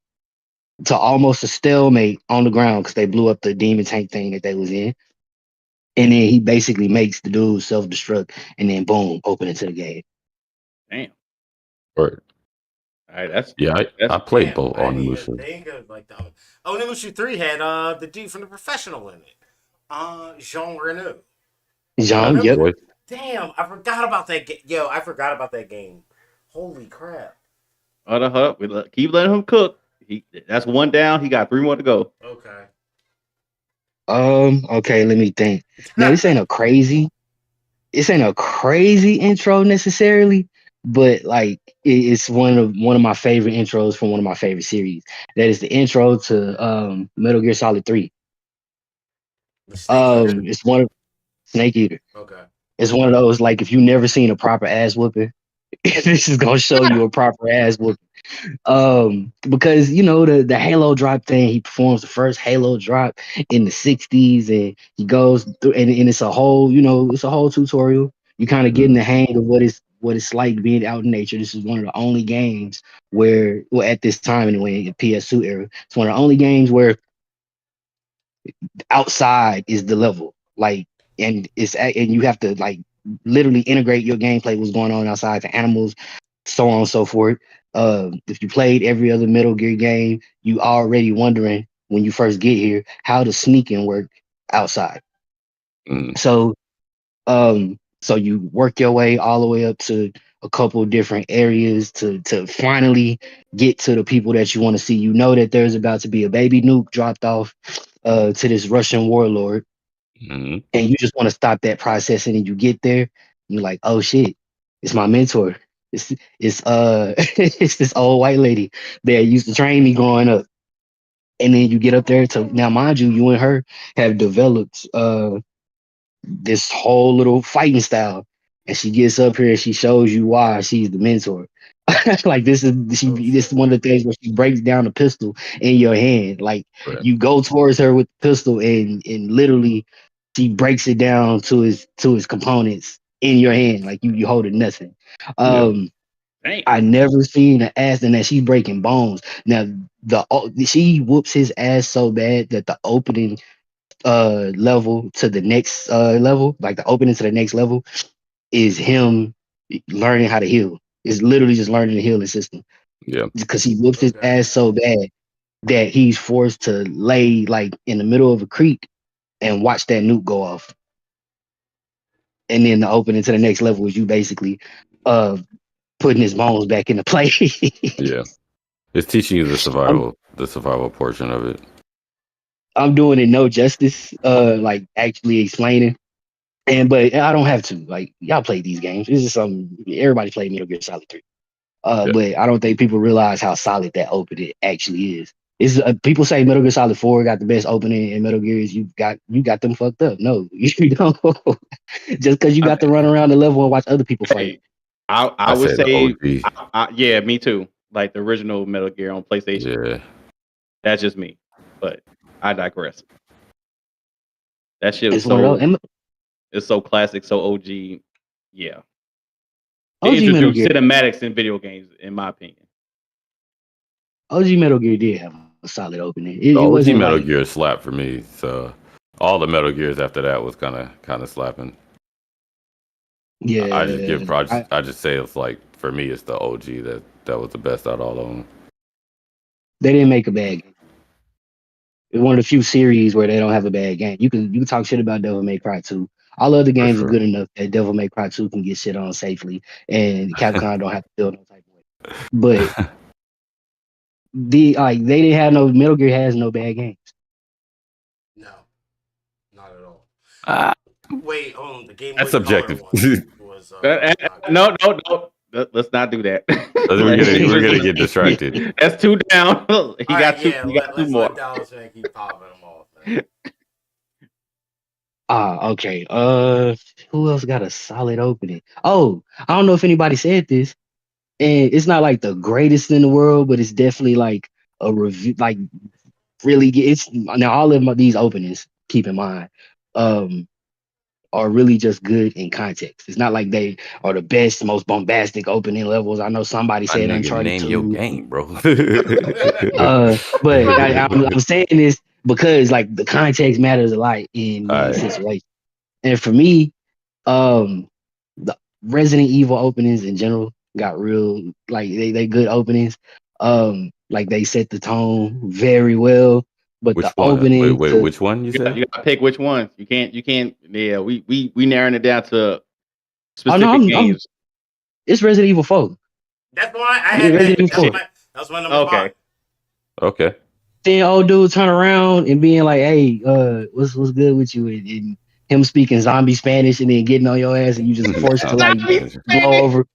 to almost a stalemate on the ground because they blew up the demon tank thing that they was in. And then he basically makes the dude self-destruct, and then boom, open into the game. Damn. Right. All right, that's Yeah, I that's played Damn, both I on didn't the even think of like the Onimusha 3 had the dude from The Professional in it. Jean Reno. Jean, Remember yep. Boy. Damn, I forgot about that game. Yo, I forgot about that game. Holy crap. hold up. Keep letting him cook. That's one down. He got 3 more to go. Okay. Okay, let me think. Now this ain't a crazy intro necessarily, but like it's one of my favorite intros from one of my favorite series. That is the intro to Metal Gear Solid 3. The Snake Eater? It's one of Snake Eater. Okay. It's one of those, like, if you never seen a proper ass whooping, this is gonna show you a proper ass whooping. Because you know the Halo drop thing, he performs the first Halo drop in the 60s, and he goes through, and it's a whole, it's a whole tutorial. You kind of getting the hang of what it's like being out in nature. This is one of the only games where, well, at this time anyway, the PS2 era, it's one of the only games where outside is the level, like, and you have to like literally integrate your gameplay, what's going on outside, the animals, so on and so forth. If you played every other Metal Gear game, you already wondering when you first get here how the sneaking work outside. Mm. So you work your way all the way up to a couple different areas to finally get to the people that you want to see. You know that there's about to be a baby nuke dropped off to this Russian warlord, Mm-hmm. and you just want to stop that processing. And you get there, and you're like, oh shit, it's my mentor. It's it's this old white lady that used to train me growing up. And then you get up there to, now mind you, you and her have developed this whole little fighting style, and she gets up here and she shows you why she's the mentor. Like this is one of the things where she breaks down the pistol in your hand. Like Right. you go towards her with the pistol, and literally she breaks it down to his components in your hand. Like you holding nothing. Damn. I never seen an ass in that she's breaking bones. Now she whoops his ass so bad that the opening level to the next level, like the opening to the next level, is him learning how to heal. It's literally just learning the healing system. Yeah. Because he whoops his Okay. ass so bad that he's forced to lay like in the middle of a creek and watch that nuke go off. And then the opening to the next level is you basically putting his bones back into play. Yeah. It's teaching you the survival portion of it. I'm doing it no justice, like actually explaining. But I don't have to. Like, y'all play these games. This is something everybody played Metal Gear Solid 3. Yeah. But I don't think people realize how solid that opening actually is. It's people say Metal Gear Solid 4 got the best opening, in Metal Gears you got them fucked up. No, you don't. Just because you got to run around the level and watch other people fight. Hey, I would say the say, OG. yeah, me too. Like the original Metal Gear on PlayStation. Yeah. That's just me, but I digress. That shit was It's one of those. it's so classic, so OG. Yeah, OG it Metal introduced Gear. cinematics in video games, in my opinion. OG Metal Gear did have a solid opening. The It OG wasn't Metal like, Gear slapped for me. So all the Metal Gears after that was kind of slapping. yeah. I just say it's like, for me it's the OG that was the best out of all of them. They didn't make a bad game. It's one of the few series where they don't have a bad game. You can talk shit about Devil May Cry 2. All other games sure. are good enough that Devil May Cry 2 can get shit on safely, and Capcom don't have to feel no type of way. But they didn't have no, Metal Gear has no bad games. No, not at all. Ah, Wait, hold on. The Game that's Boy subjective. Color one was No. Let's not do that. We're gonna get distracted. That's 2 down. He All got right, 2. yeah, He got 2 let's more. let DallazMan keep popping them off. Okay. Who else got a solid opening? Oh, I don't know if anybody said this, and it's not like the greatest in the world, but it's definitely like a review. Like really, it's now all of these openings. Keep in mind, um, are really just good in context. It's not like they are the best, most bombastic opening levels. I know somebody I said nigga Uncharted name your 2. game, bro. But I'm saying this because like the context matters a lot in these Alright. situations. And for me, the Resident Evil openings in general got real like they good openings. Like they set the tone very well. But Which the one? opening Wait, to which one you You said? gotta pick which one. You can't. Yeah, we narrowing it down to oh no, specific I'm games. it's Resident Evil 4. That's why I Yeah, had Resident that. Evil 4. That was my number Okay. 5. Okay. Seeing old dude turn around and being like, "Hey, what's good with you?" And him speaking zombie Spanish and then getting on your ass and you just forced to like blow over.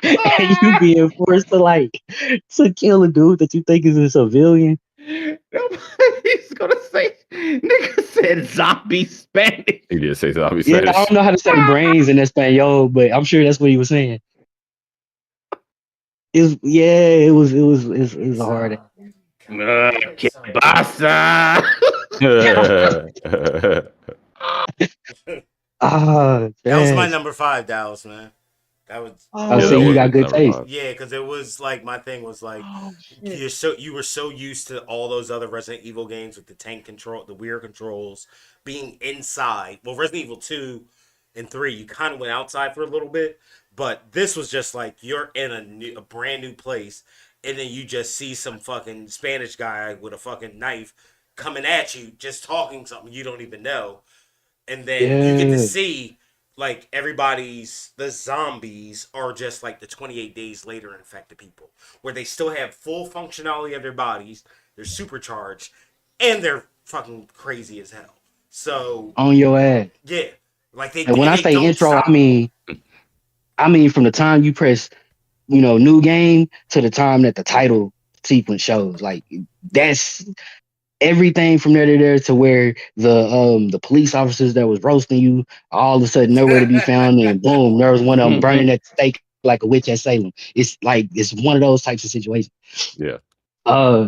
And you being forced to kill a dude that you think is a civilian. Nobody's gonna say nigga said zombie Spanish. He did say zombie Yeah, I Spanish. don't know how to say brains in Espanol, but I'm sure that's what he was saying. It was a hard. Que pasa? That was my Trash. number 5, Dallas, man. That was I Yeah, see that you was got his good number taste. 5. yeah, because it was like my thing was like you were so used to all those other Resident Evil games with the tank control, the weird controls, being inside. Well, Resident Evil 2 and 3, you kind of went outside for a little bit, but this was just like you're in a brand new place, and then you just see some fucking Spanish guy with a fucking knife coming at you, just talking something you don't even know, and then you get to Yeah. see like the zombies are just like the 28 days later infected people, where they still have full functionality of their bodies, they're supercharged, and they're fucking crazy as hell. So On your ass. yeah, like And when I they say don't intro, stop. I mean from the time you press, new game to the time that the title sequence shows. Like that's everything from there to there to where the police officers that was roasting you all of a sudden nowhere to be found, and boom, there was one of them burning at the stake like a witch at Salem. It's like it's one of those types of situations. Yeah.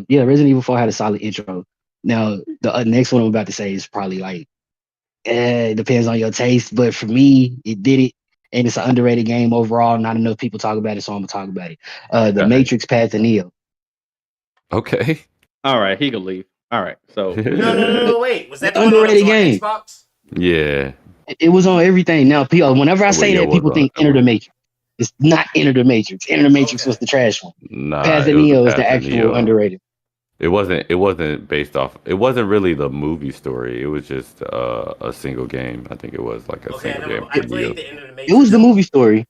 Yeah, Resident Evil 4 had a solid intro. Now the next one I'm about to say is probably like it depends on your taste, but for me, it did it. And it's an underrated game overall. Not enough people talk about it, so I'm gonna talk about it. The Alright. Matrix Path to Neo. Okay. All right, he can leave. All right, so No, wait. Was that the one that was Underrated on game. Xbox? Yeah. It was on everything. Now, people, whenever I Well, say yeah, it that, was people on. think Enter the Matrix. It's not Enter the Matrix. Enter the Matrix was Okay. the trash one. Nah, Path to it was the Neo is the Path to actual Neo. underrated. It wasn't based off. It wasn't really the movie story. It was just a single game. I think it was like a Okay, single game I for Neo. played the End of the Matrix. It was the movie story.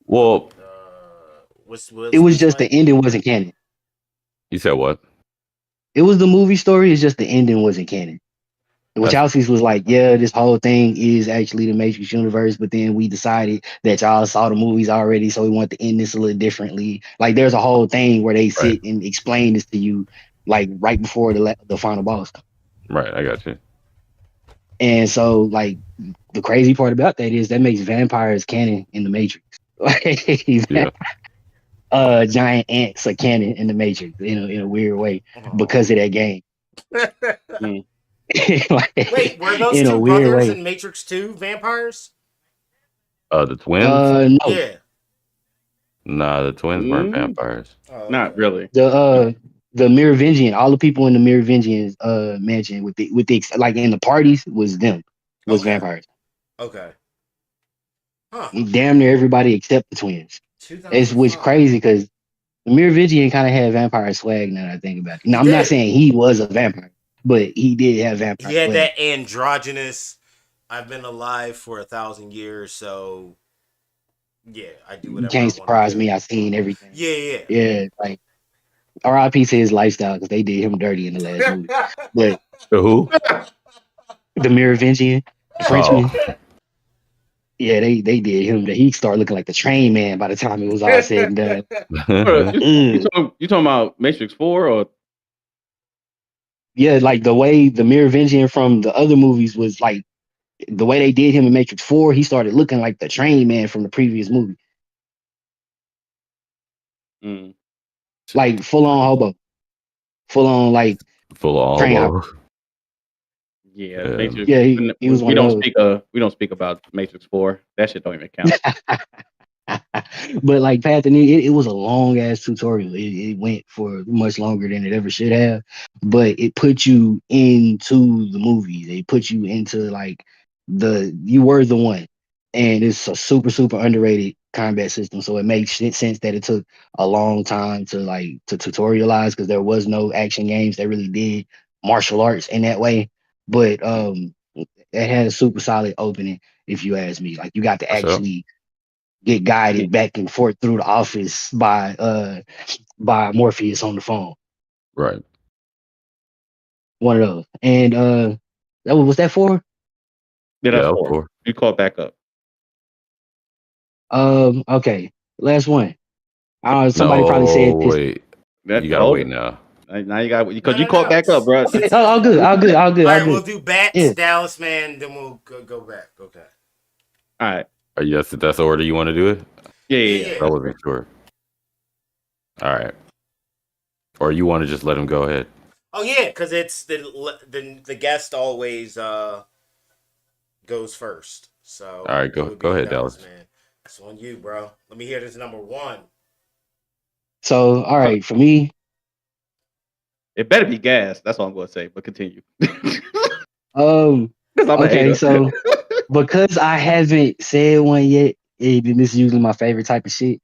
Well, What's It was just the ending wasn't canon. you said what? It was the movie story. It's just the ending wasn't canon. Which That's- Chelsea's was like, yeah, this whole thing is actually the Matrix universe, but then we decided that y'all saw the movies already, so we want to end this a little differently. Like, there's a whole thing where they sit and explain this to you, like right before the final boss. Right, I got you. And so, like, the crazy part about that is that makes vampires canon in the Matrix. Yeah. Giant ants are canon in the Matrix in a weird way because of that game. Like, Wait, were those in a two weird brothers way. in Matrix 2 vampires? The twins? No, Yeah. Nah, the twins weren't vampires. Oh, not really. the Merovingian, all the people in the Merovingian mansion with the like in the parties was vampires. Okay. Huh. Damn near everybody except the twins. It's which crazy because the Merovingian kind of had vampire swag now that I think about it. Now, I'm not saying he was a vampire, but he did have vampire He had swag. that androgynous, I've been alive for 1,000 years, so yeah, I do You whatever I can't want to surprise do. me. I've seen everything. Yeah. Yeah, like R.I.P. to his lifestyle because they did him dirty in the last movie. But Who? the Merovingian, the Frenchman, Oh. yeah, they did him. He started looking like the train man by the time it was all said and done. You talking about Matrix 4 or Yeah, like the way the Merovingian from the other movies was like the way they did him in Matrix 4, he started looking like the train man from the previous movie. Mm. Like full on hobo. Full on like Full of train hopper. hobo. Yeah, Yeah. Matrix. Yeah, he was We one of don't those. speak. We don't speak about Matrix 4. That shit don't even count. But like Path and it was a long ass tutorial. It went for much longer than it ever should have, but it put you into the movie. They put you into like you were the one, and it's a super underrated combat system. So it makes sense that it took a long time to tutorialize because there was no action games that really did martial arts in that way. But it had a super solid opening, if you ask me. Like you got to For sure. actually get guided back and forth through the office by Morpheus on the phone. Right. One of those. And that was that for? Yeah, that's Yeah, 4. 4. You call it back up. Okay. Last one. I don't know, somebody probably No, said this. wait. That You gotta wait now. Now you got because No, you no, called no. back up, bro. Since All good, all good, all good, All all right, we'll good. do Bats, Yeah. Dallas Man, then we'll go back. Okay. All right. Are you that's the order you want to do it? Yeah. I wasn't sure. All right. Or you want to just let him go ahead? Oh yeah, because it's the guest always goes first. So All right, it go would be ahead, Dallas Dallas. Man. It's on you, bro. Let me hear this number 1. So all right, for me, It better be gas. That's all I'm going to say. But continue. Because um, I'm a okay, hater. so because I haven't said one yet, and this is usually my favorite type of shit.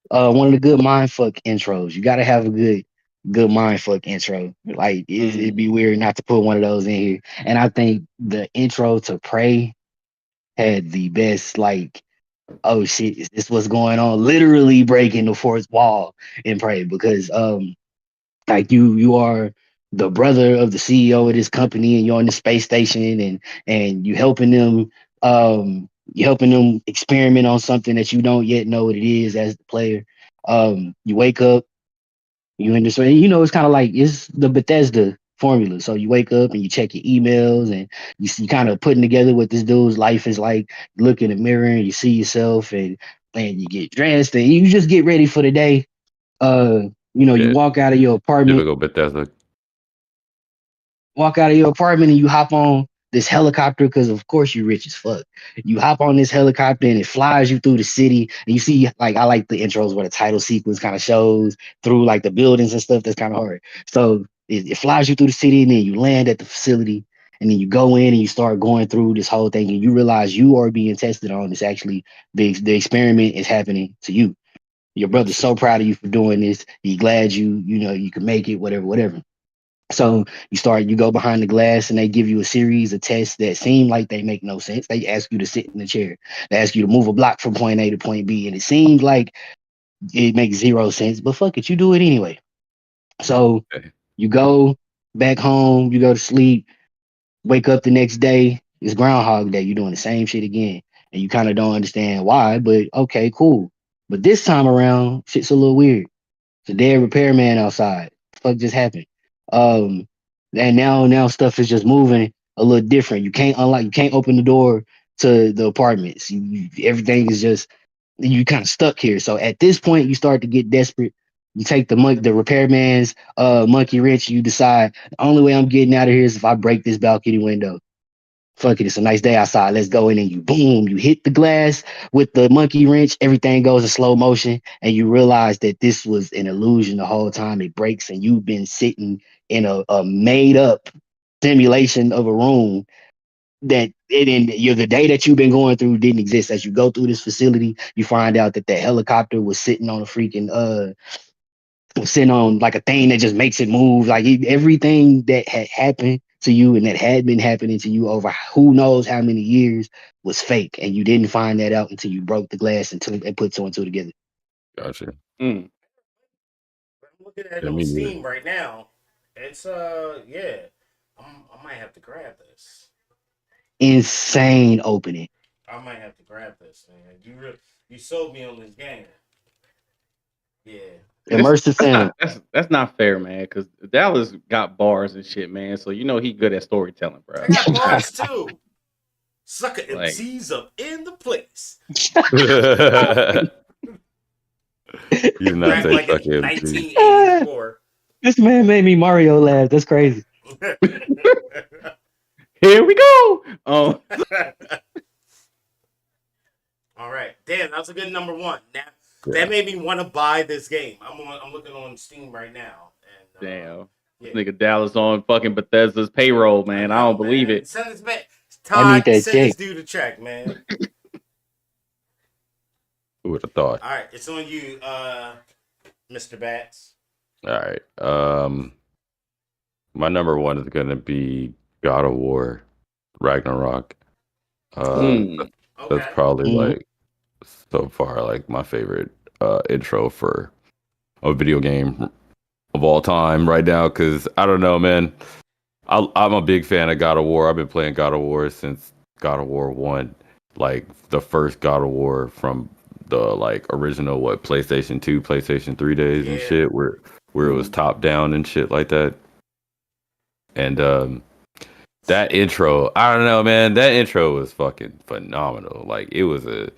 One of the good mindfuck intros. You gotta have a good mindfuck intro. Like it'd be weird not to put one of those in here. And I think the intro to Prey had the best like, oh shit, is this what's going on? Literally breaking the fourth wall in Prey because like you are the brother of the CEO of this company and you're on the space station and you helping them experiment on something that you don't yet know what it is as the player. You wake up, you understand, it's kind of like it's the Bethesda formula. So you wake up and you check your emails and you see kind of putting together what this dude's life is like. You look in the mirror and you see yourself and you get dressed and you just get ready for the day. Uh, you Yeah, walk out of your apartment typical Bethesda. and you hop on this helicopter because of course you're rich as fuck. You hop on this helicopter and it flies you through the city and you see like I like the intros where the title sequence kind of shows through like the buildings and stuff. That's kind of hard. So it flies you through the city and then you land at the facility and then you go in and you start going through this whole thing and you realize you are being tested on. It's actually the experiment is happening to you. Your brother's so proud of you for doing this. He's glad you can make it, whatever. So you go behind the glass and they give you a series of tests that seem like they make no sense. They ask you to sit in the chair. They ask you to move a block from point A to point B. And it seems like it makes zero sense, but fuck it, you do it anyway. So Okay. you go back home, you go to sleep, wake up the next day, it's Groundhog Day. You're doing the same shit again. And you kind of don't understand why, but okay, cool. But this time around, shit's a little weird. It's a dead repairman outside. Fuck just happened. Um, and now stuff is just moving a little different. You can't open the door to the apartments. Everything is just you kind of stuck here. So at this point, you start to get desperate. You take the repairman's monkey wrench. You decide the only way I'm getting out of here is if I break this balcony window. Fuck it, it's a nice day outside. Let's go in and you hit the glass with the monkey wrench. Everything goes in slow motion, and you realize that this was an illusion the whole time. It breaks, and you've been sitting in a made up simulation of a room that you're the day that you've been going through didn't exist. As you go through this facility, you find out that helicopter was sitting on a freaking sitting on like a thing that just makes it move. Like everything that had happened to you and that had been happening to you over who knows how many years was fake, and you didn't find that out until you broke the glass and put two and two together. Gotcha. Mm. I'm looking at it Yeah, on me neither. Steam right now. It's yeah. I might have to grab this. Insane opening. I might have to grab this, man. You sold me on this game. Yeah. Immersive sound. That's not fair, man. Because Dallas got bars and shit, man. So you know he good at storytelling, bro. I got bars too. Sucker Like- MCs up in the place. You did not Rap say like fuck in him. 1984. This man made me Mario laugh. That's crazy. Here we go. Oh, All right, damn, that's a good number one. Now that made me want to buy this game. I'm looking on Steam right now. And, damn. yeah. This nigga Dallas on fucking Bethesda's payroll, man. I know, don't believe man. it. Send this back. I need Todd, that send this check. dude a check, man. Who would have thought? All right, it's on you, Mr. Bats. All right. My number one is gonna be God of War, Ragnarok. Okay. That's probably Mhm. like so far like my favorite intro for a video game of all time right now. Because I don't know, man. I'm a big fan of God of War. I've been playing God of War since God of War 1, like the first God of War from the like original PlayStation 2, PlayStation 3 days and Yeah. shit, where it was top down and shit like that. And that intro, I don't know, man. That intro was fucking phenomenal. Like it was a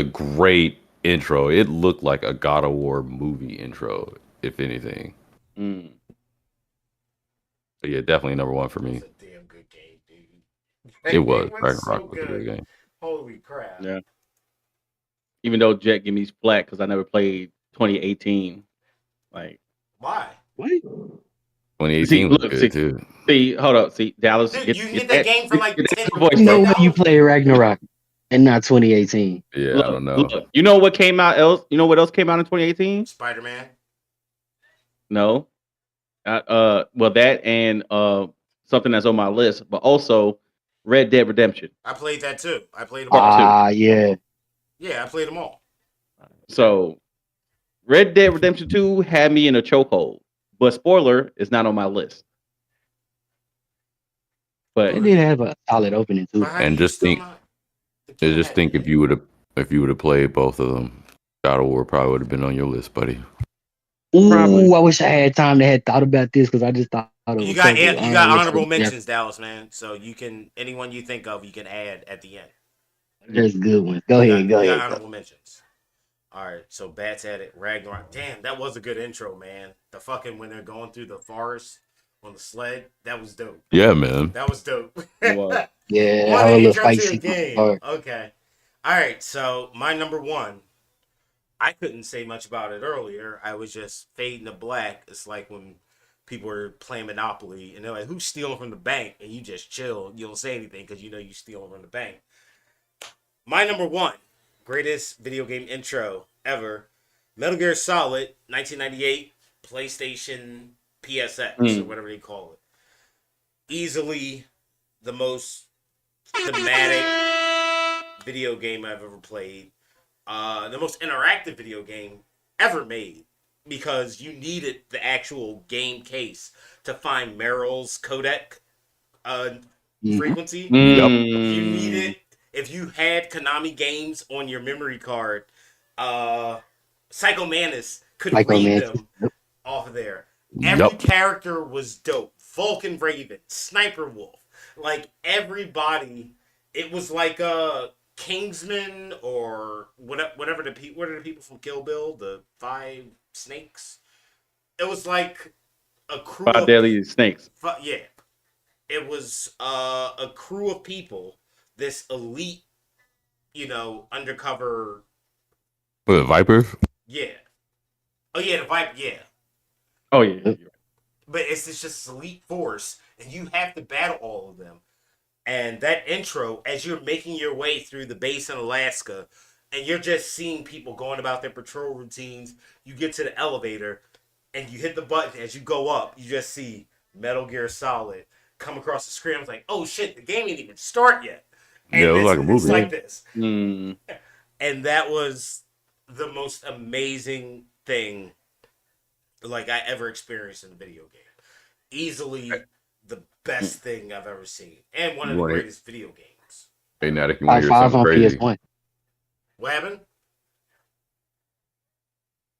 great intro. It looked like a God of War movie intro, if anything. Mm. So yeah, definitely number one for me. It's a damn good game, dude. It was. so Ragnarok was a good. good game. Holy crap. Yeah. Even though Jet give me flack because I never played 2018. Like, Why? What? 2018 See, was look, good see- too. see, hold up, see, Dallas. Dude, you can get that game for like get 10 that voice, No bro. way you play Ragnarok and not 2018. Yeah, Look, I don't know. Look, you know what came out else? You know what else came out in 2018? Spider-Man. No. Well, that and something that's on my list, but also Red Dead Redemption. I played that too. I played them all. Ah, yeah. Yeah, I played them all. So, Red Dead Redemption 2 had me in a chokehold, but spoiler, it's not on my list. But It did have a solid opening too. But how And do you just still think- not- the And game just had think it. if you would have played both of them, God of War probably would have been on your list, buddy. Ooh, Probably. I wish I had time to have thought about this because I just thought it was You got so good. you got honorable Yeah, mentions, Dallas, man. So you can anyone you think of, you can add at the end. there's good ones. Go You ahead, got go ahead. honorable mentions. All right, so Bats at it. Ragnarok. Damn, that was a good intro, man. The fucking when they're going through the forest on the sled, that was dope. Yeah, man. That was dope. It was. Yeah, What all an the intro fight to a sequence. game. Hard. Okay. All right, so my number one. I couldn't say much about it earlier. I was just fading to black. It's like when people are playing Monopoly and they're like, "Who's stealing from the bank?" And you just chill. You don't say anything because you know you're stealing from the bank. My number one, greatest video game intro ever, Metal Gear Solid, 1998, PlayStation PSX or whatever they call it. Easily the most thematic video game I've ever played. The most interactive video game ever made because you needed the actual game case to find Meryl's codec frequency. You needed, if you had Konami games on your memory card, Psycho Mantis could Psycho read Mantis. them off of there. Every Yup. character was dope. Vulcan Raven, Sniper Wolf, like everybody. It was like Kingsman or whatever the people. What are the people from Kill Bill? The Five Snakes. It was like a crew Five of Deadly Snakes. yeah. It was a crew of people. This elite, undercover. For the Vipers? Yeah. Oh yeah, the Vibe. Yeah. Oh yeah. But it's just this elite force, and you have to battle all of them. And that intro, as you're making your way through the base in Alaska, and you're just seeing people going about their patrol routines, you get to the elevator, and you hit the button. As you go up, you just see Metal Gear Solid come across the screen. I was like, oh shit, the game ain't even start yet. And Yeah, it was like a movie. It's like this. Mm. And that was the most amazing thing like I ever experienced in a video game. Easily the best thing I've ever seen. And one of the Right. greatest video games. Hey, Nat, if you want High to hear five something on crazy. PS1. What happened?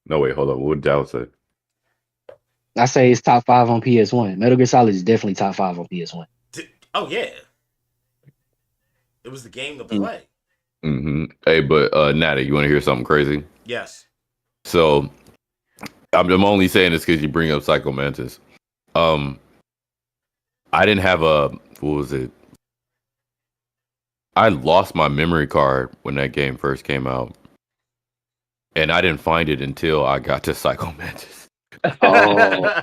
No, wait, hold on. What did Dallas say? I say it's top 5 on PS1. Metal Gear Solid is definitely top 5 on PS1. Oh yeah, it was the game to Mm. play. Mm-hmm. Hey, but Natty, you want to hear something crazy? Yes. So I'm only saying this because you bring up Psycho Mantis. I didn't have what was it? I lost my memory card when that game first came out, and I didn't find it until I got to Psycho Mantis. Oh.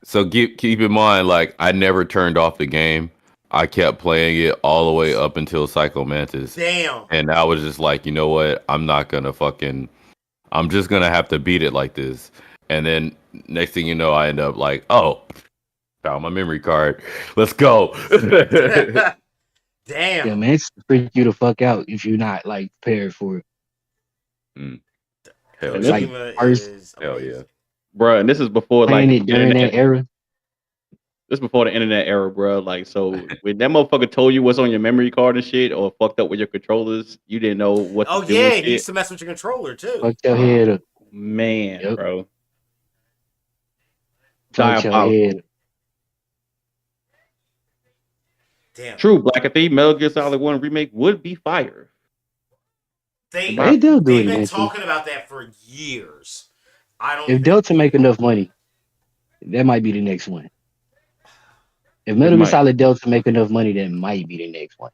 So keep in mind, like, I never turned off the game. I kept playing it all the way up until Psycho Mantis. Damn. And I was just like, you know what? I'm just gonna have to beat it like this. And then next thing you know, I end up like, oh, found my memory card. Let's go. Damn. Yeah, man, it's to freak you the fuck out if you're not like prepared for it. Hell And yeah. this Like, Kojima first- is Hell amazing. yeah. Bro, and this is before Playing like it during that era. this before the internet era, bro. Like, so when that motherfucker told you what's on your memory card and shit, or fucked up with your controllers, you didn't know what Oh to do. yeah, and he shit. used to mess with your controller too. Fuck your head up. Man, Yep. bro. Fuck your Diabolical. head up. Damn. True, Black Thief, Metal Gear Solid 1 remake would be fire. They They do do they've it been eventually. talking about that for years. I don't If think Delta make enough money, that might be the next one. If Metal Gear might. Solid Delta make enough money, that might be the next one.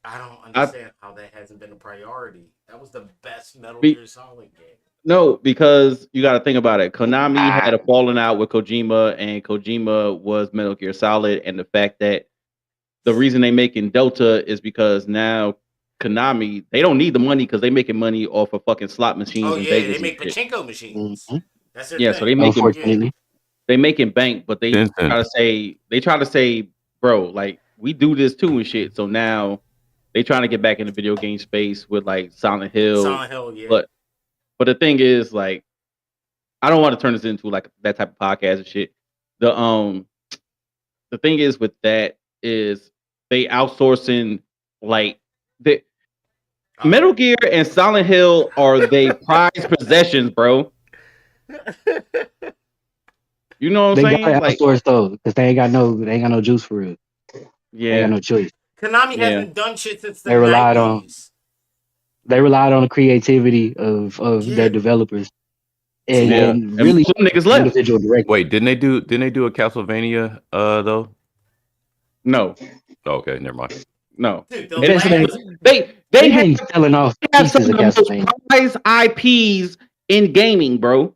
I don't understand how that hasn't been a priority. That was the best Metal Be- Gear Solid game. No, because you got to think about it. Konami had a falling out with Kojima, and Kojima was Metal Gear Solid, and the fact that the reason they making Delta is because now Konami, they don't need the money because they making money off of fucking slot machines Oh in yeah, Vegas. they make and shit. pachinko machines. Mhm. That's their Yeah, thing. so they making Unfortunately, they making bank, but they Tencent. try to say, bro, like we do this too and shit. So now they trying to get back in the video game space with like Silent Hill. Silent Hill, yeah. But the thing is, like, I don't want to turn this into like that type of podcast and shit. The thing is with that is they outsourcing like the Metal Gear and Silent Hill are they prized possessions, bro. You know what they I'm saying? gotta Like, outsource though, because they ain't got no juice for it. They ain't yeah, got no choice. Konami Yeah. hasn't done shit since the They relied on- 90s. They relied on the creativity of Yeah. their developers, and, Yeah. and And really some niggas left. individual directors. Wait, didn't they do a Castlevania though? No, Oh, okay, never mind. no. Dude, the And That's last, they They've have, been selling off they have some pieces of of the most Castlevania. prized IPs in gaming, bro.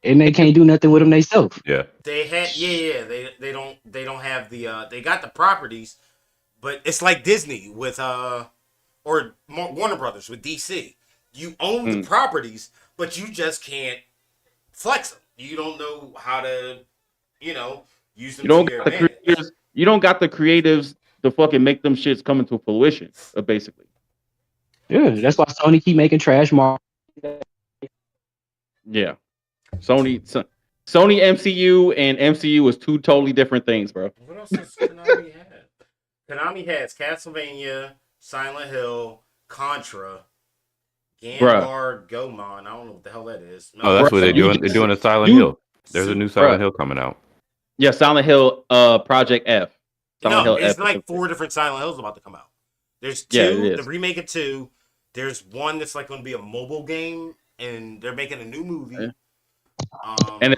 And they can't do nothing with them themselves. Yeah. they had they don't have the they got the properties, but it's like Disney with or Warner Brothers with DC. You own the properties, but you just can't flex them. You don't know how to, use them You don't to your got the advantage. creators. You don't got the creatives to fucking make them shits come into fruition. Basically, Yeah, that's why Sony keep making trash Marvel. yeah. Sony MCU and MCU is two totally different things, bro. What else does Konami have? Konami has Castlevania, Silent Hill, Contra, Ganbar, Gomon. I don't know what the hell that is. Oh, that's what they're you doing. They're doing a Silent you- Hill. There's a new Silent Bruh. Hill coming out. Yeah, Silent Hill, Project F. Silent No, Hill it's F. like 4 different Silent Hills about to come out. There's 2, Yeah, it the is. remake of 2. There's one that's like going to be a mobile game, and they're making a new movie. Yeah. and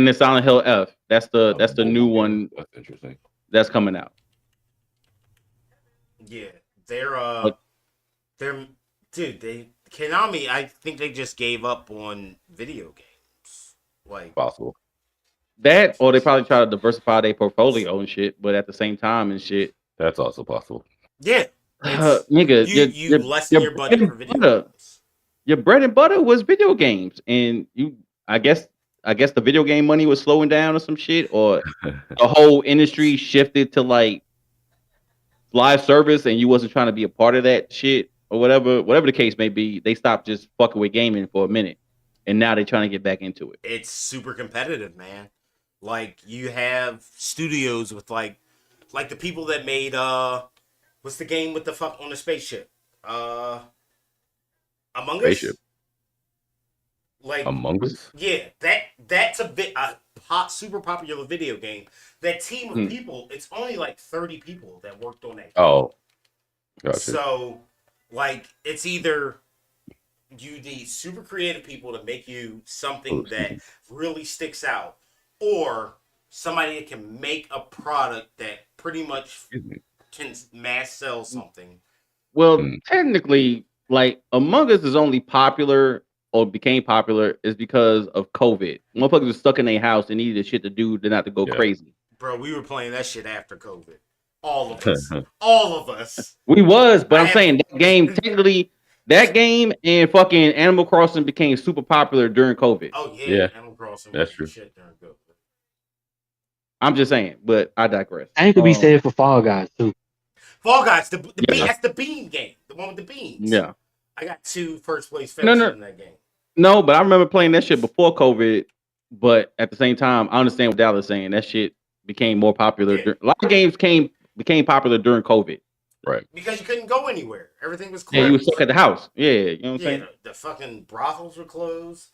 it's Silent Hill F. That's the new one That's interesting. that's coming out. Yeah, they're Konami. I think they just gave up on video games. Like, Possible. That, or they probably try to diversify their portfolio and shit, but at the same time and shit, That's also possible. yeah, it's- nigga, you lessen your budget for video games. Your bread and butter was video games, and I guess the video game money was slowing down or some shit, or the whole industry shifted to like live service, and you wasn't trying to be a part of that shit or whatever the case may be. They stopped just fucking with gaming for a minute, and now they're trying to get back into it. It's super competitive, man. Like, you have studios with like the people that made what's the game with the fuck on the spaceship? Among Us. Spaceship. Like Among Us. Yeah, that's a super popular video game. That team of people, it's only like 30 people that worked on that game. Oh, gotcha. So, like, it's either you need super creative people to make you something that really sticks out, or somebody that can make a product that pretty much can mass sell something. Well, technically, like Among Us is only popular or became popular is because of COVID. Motherfuckers were stuck in their house and needed shit to do, to not to go crazy. Bro, we were playing that shit after COVID. All of us. All of us. We was, but I'm saying that game technically, that game and fucking Animal Crossing became super popular during COVID. Oh yeah. Animal Crossing. That's true. Shit during COVID. I'm just saying, but I digress. I could be said for Fall Guys too. Fall Guys, that's the bean game, the one with the beans. Yeah, I got 2 first place finishes in that game. No, but I remember playing that shit before COVID. But at the same time, I understand what Dallas is saying. That shit became more popular. Yeah. A lot of games became popular during COVID. Right. Because you couldn't go anywhere. Everything was closed. Yeah, you were stuck at the house. Yeah, you know what I'm saying? The fucking brothels were closed.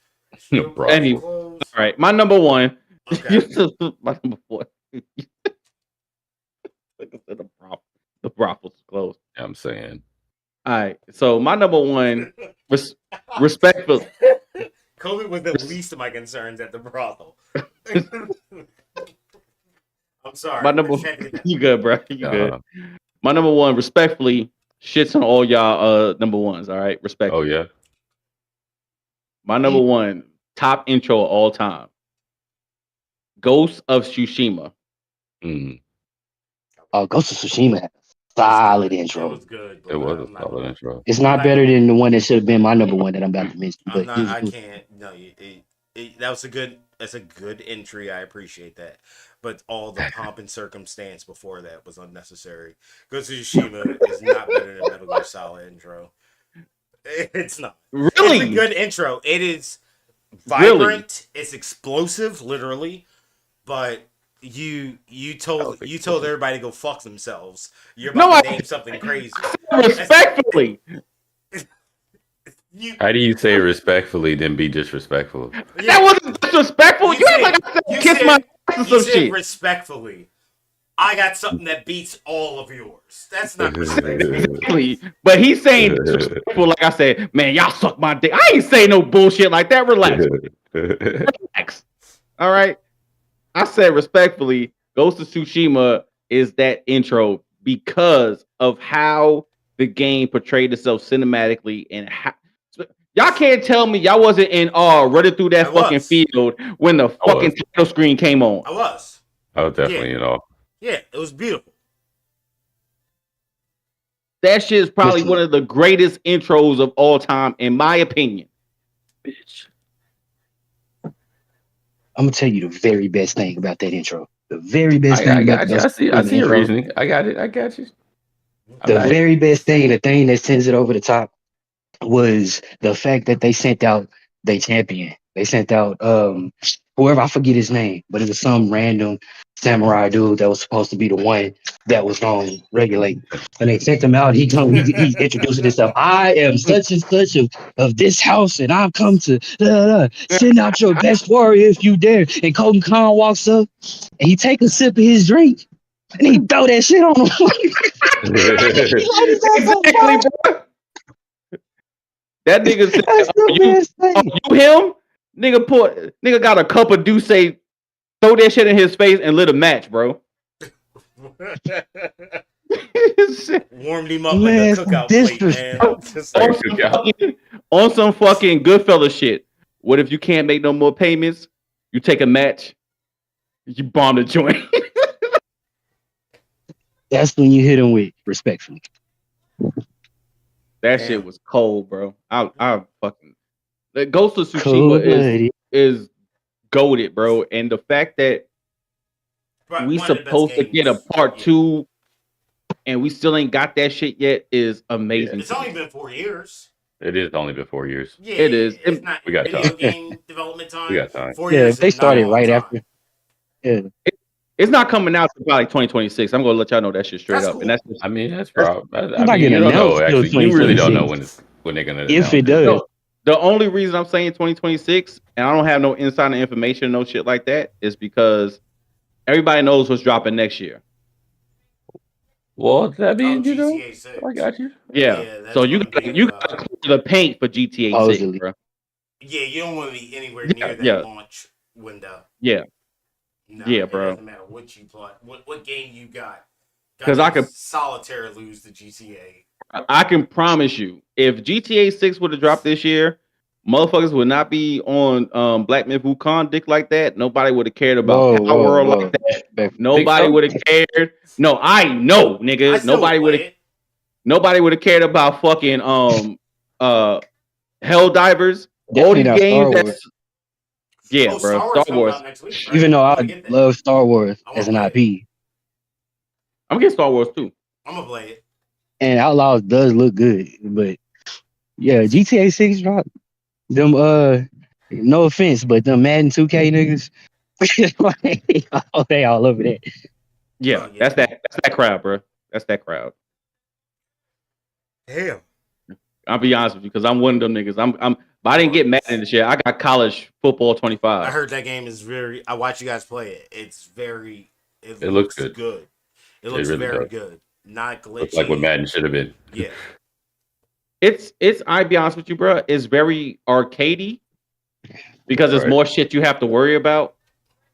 Anyway, all right, my number one. Okay. My number one. The brothels closed. Yeah, I'm saying. All right, so my number one, respectful. COVID was the least of my concerns at the brothel. I'm sorry. My number, you good, bro? You good? My number one, respectfully, shits on all y'all number ones. All right, respect. Oh yeah. My number one top intro of all time, Ghost of Tsushima. Oh, Ghost of Tsushima had a solid intro. It was good. It was a solid intro. It's not better than the one that should have been my number one that I'm about to mention. But I can't. No, that's a good entry. I appreciate that. But all the pomp and circumstance before that was unnecessary. Ghost of Tsushima is not better than Metal Gear Solid intro. It's not. Really? It's a good intro. It is vibrant. Really? It's explosive, literally. But you told everybody to go fuck themselves. You're about to name something crazy. Respectfully. How do you say respectfully then be disrespectful? That wasn't disrespectful. You act like I said kiss my ass or some shit. Respectfully. I got something that beats all of yours. That's not respectful. But he's saying disrespectful, like I said, man, y'all suck my dick. I ain't saying no bullshit like that. Relax. Relax. All right. I said respectfully, Ghost of Tsushima is that intro because of how the game portrayed itself cinematically and how y'all can't tell me y'all wasn't in awe running through that fucking field when the fucking title screen came on. I was definitely in awe. Yeah, it was beautiful. That shit is probably one of the greatest intros of all time, in my opinion. Bitch. I'm gonna tell you the very best thing about that intro. The very best thing about that. I see your reasoning. I got it. I got you. The very best thing, the thing that sends it over the top, was the fact that they sent out their champion. They sent out whoever, I forget his name, but it was some random samurai dude that was supposed to be the one that was going to regulate. And they sent him out. He introducing himself. I am such and such of this house, and I've come to send out your best warrior if you dare. And Kogan Khan walks up, and he take a sip of his drink, and he throw that shit on him. Exactly, bro. That nigga said, you him? Nigga got a cup of Douce, throw that shit in his face and lit a match, bro. Warmed him up like a cookout plate, man. On some fucking Goodfellas shit. What if you can't make no more payments? You take a match, you bomb the joint. That's when you hit him with respectfully. That shit was cold, bro. I fucking the Ghost of Tsushima is goated, bro. And the fact that we supposed to get a part 2 and we still ain't got that shit yet is amazing. It's only been 4 years. It is only been 4 years. Yeah, it is. It's not we got video time. Game development time. We got time. 4 years. They started right after. Yeah. It's not coming out until probably 2026. I'm gonna let y'all know that shit straight up. Cool. And that's probably. I mean, you don't know. Actually, you really don't know when when they're gonna If announce it it. does. No, the only reason I'm saying 2026, and I don't have no insider information, no shit like that, is because everybody knows what's dropping next year. Well, that Oh, means GTA 6. I got you. Yeah. that's So you gonna be you got to clear the paint for GTA 6, Supposedly. bro. Yeah, you don't want to be anywhere near that Yeah. launch window. Yeah. No, Yeah, it bro. doesn't matter what you play, what game you got. 'Cause I could- solitaire lose to GTA. I can promise you, if GTA 6 would have dropped this year, motherfuckers would not be on Black Myth Wukong dick like that. Nobody would have cared about Power like that. Nobody so? would have cared. No, I know, nigga. I still Nobody would would have. Nobody would have cared about fucking Helldivers. All Definitely these not Star games. Wars. That's yeah, Oh, bro. Star Wars Star comes Wars. out next week, right? Even though I'm I gonna get that. love Star Wars I wanna as an play IP. I'm getting Star Wars too. I'm gonna play it. And Outlaws does look good, but yeah, GTA 6 drop. Them no offense, but them Madden 2K niggas, they all over that. Yeah, Oh, yeah. that's that crowd, bro. That's that crowd. Damn. I'll be honest with you, because I'm one of them niggas. But I didn't get mad in this shit. I got college football 25. I heard that game is I watch you guys play it. It's very. It looks good. good. It looks really very does. good. Not glitchy. Looks like what Madden should have been. Yeah. It's I'll be honest with you, bro. It's very arcadey because there's Right. more shit you have to worry about.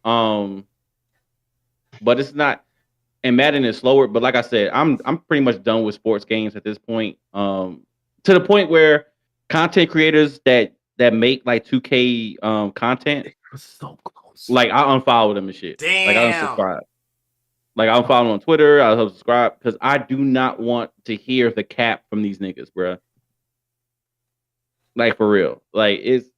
But it's not. And Madden is slower. But like I said, I'm pretty much done with sports games at this point. To the point where content creators that make like 2K content, So close. like I unfollow them and shit. Damn. Like I unsubscribe. Like I unfollow them on Twitter. I unsubscribe because I do not want to hear the cap from these niggas, bro. Like for real. Like it's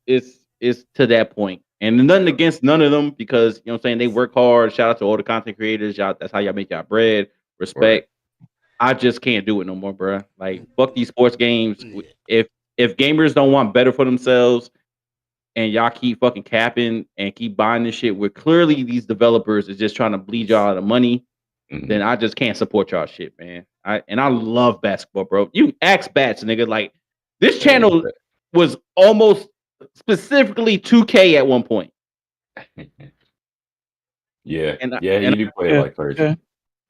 to that point. And nothing against none of them because you know what I'm saying, they work hard. Shout out to all the content creators. Y'all, that's how y'all make y'all bread. Respect. Right. I just can't do it no more, bro. Like fuck these sports games. If gamers don't want better for themselves and y'all keep fucking capping and keep buying this shit where clearly these developers is just trying to bleed y'all out of money, then I just can't support y'all shit, man. I love basketball, bro. You ask Bats, nigga. Like this channel was almost specifically 2K at one point. Yeah, you do play it like crazy.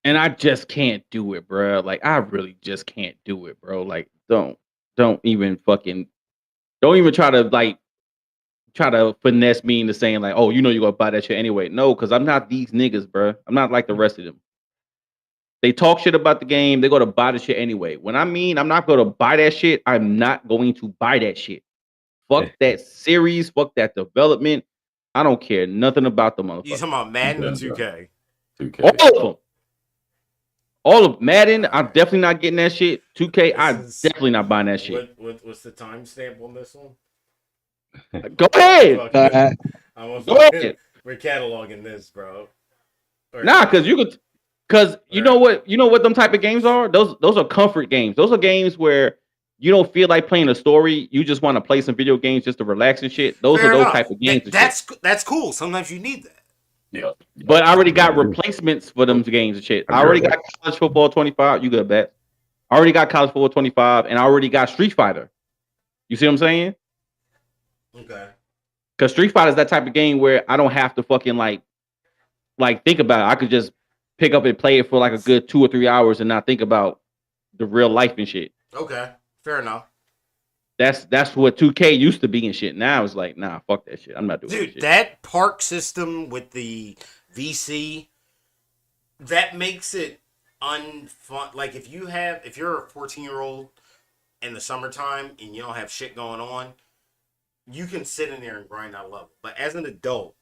And I just can't do it, bro. Like I really just can't do it, bro. Like don't even try to finesse me into saying like, oh, you know you're gonna buy that shit anyway. No, because I'm not these niggas, bro. I'm not like the rest of them. They talk shit about the game, they're gonna buy the shit anyway. When I mean I'm not gonna buy that shit, I'm not going to buy that shit. Fuck that series, fuck that development. I don't care nothing about the motherfucker. You talking about Madden or 2K? 2K. All of Madden, I'm definitely not getting that shit. 2K, I'm definitely not buying that shit. What's the timestamp on this one? Go ahead. Go ahead. We're cataloging this, bro. Nah, because you know what them type of games are? Those are comfort games. Those are games where you don't feel like playing a story. You just want to play some video games just to relax and shit. Those are those type of games. That's cool. Sometimes you need that. Yeah. But I already got replacements for them games and shit. I already got College Football 25. You good, bet. I already got College Football 25, and I already got Street Fighter. You see what I'm saying? Okay. Because Street Fighter is that type of game where I don't have to fucking like think about it. I could just pick up and play it for like a good 2 or 3 hours and not think about the real life and shit. Okay, fair enough. That's what 2K used to be and shit. Now it's like, nah, fuck that shit. I'm not doing that shit. Dude, that park system with the VC, that makes it unfun. Like if you're a 14-year-old in the summertime and you don't have shit going on, you can sit in there and grind out a level. But as an adult,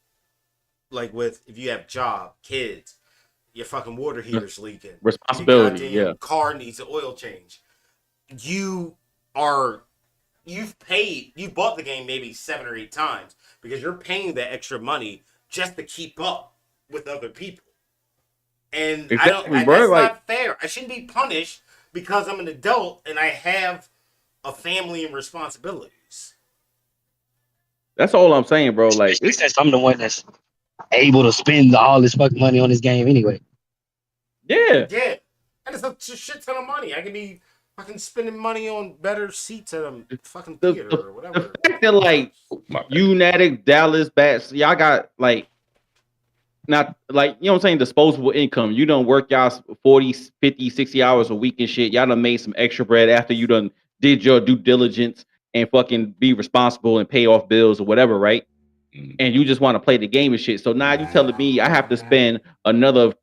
like if you have job, kids, your fucking water heater's leaking, responsibility, your car needs an oil change. You've bought the game maybe 7 or 8 times because you're paying that extra money just to keep up with other people. And that's not fair. I shouldn't be punished because I'm an adult and I have a family and responsibilities. That's all I'm saying, bro. Like, since I'm the one that's able to spend all this fucking money on this game anyway. Yeah. And it's a shit ton of money. I can be Fucking spending money on better seats at a fucking The, theater the, or the whatever. fact that like My bad. United, Dallas, Bats, y'all got like not like you know what I'm saying, disposable income. You done work y'all 40, 50, 60 hours a week and shit. Y'all done made some extra bread after you done did your due diligence and fucking be responsible and pay off bills or whatever, right? And you just want to play the game and shit. So now you telling me I have to spend another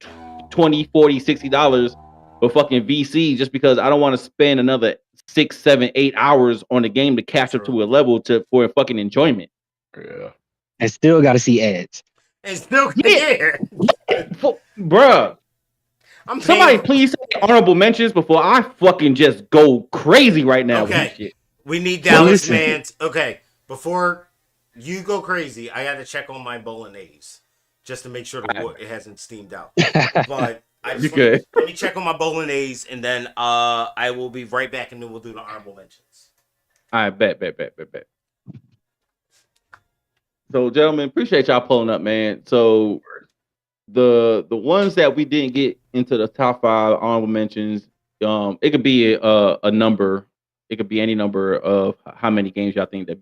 20, 40, $60 for fucking VC just because I don't want to spend another 6, 7, 8 hours on the game to capture to a level for fucking enjoyment. Yeah. And still got to see ads. And still, Yeah. Bruh. I'm Somebody paying. please say honorable mentions before I fucking just go crazy right now with this Okay, shit. we need Well, Dallas listen. Man's. Okay, before you go crazy, I got to check on my bolognese just to make sure it hasn't steamed out. But I You just good? let me check on my bolognese, and then I will be right back, and then we'll do the honorable mentions. All right, bet. So, gentlemen, appreciate y'all pulling up, man. So, the ones that we didn't get into the top 5 honorable mentions, it could be a number. It could be any number of how many games y'all think it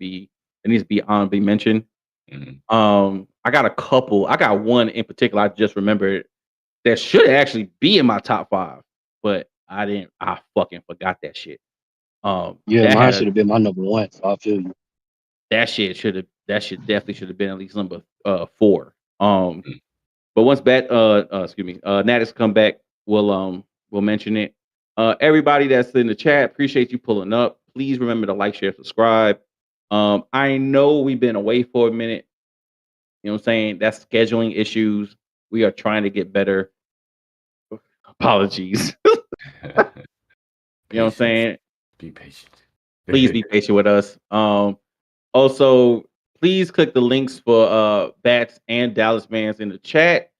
needs to be honorably mentioned. I got a couple. I got one in particular. I just remembered that should actually be in my top 5, but I didn't. I fucking forgot that shit. Yeah, That mine had should have been my number one. So I feel you. that shit definitely should have been at least number 4. But once Nattis come back, we'll mention it. Everybody that's in the chat, appreciate you pulling up. Please remember to like, share, subscribe. I know we've been away for a minute. You know what I'm saying? That's scheduling issues. We are trying to get better. Apologies. You know what I'm saying? Be patient. Please be patient with us. Also, please click the links for Bats and DallazMan's in the chat.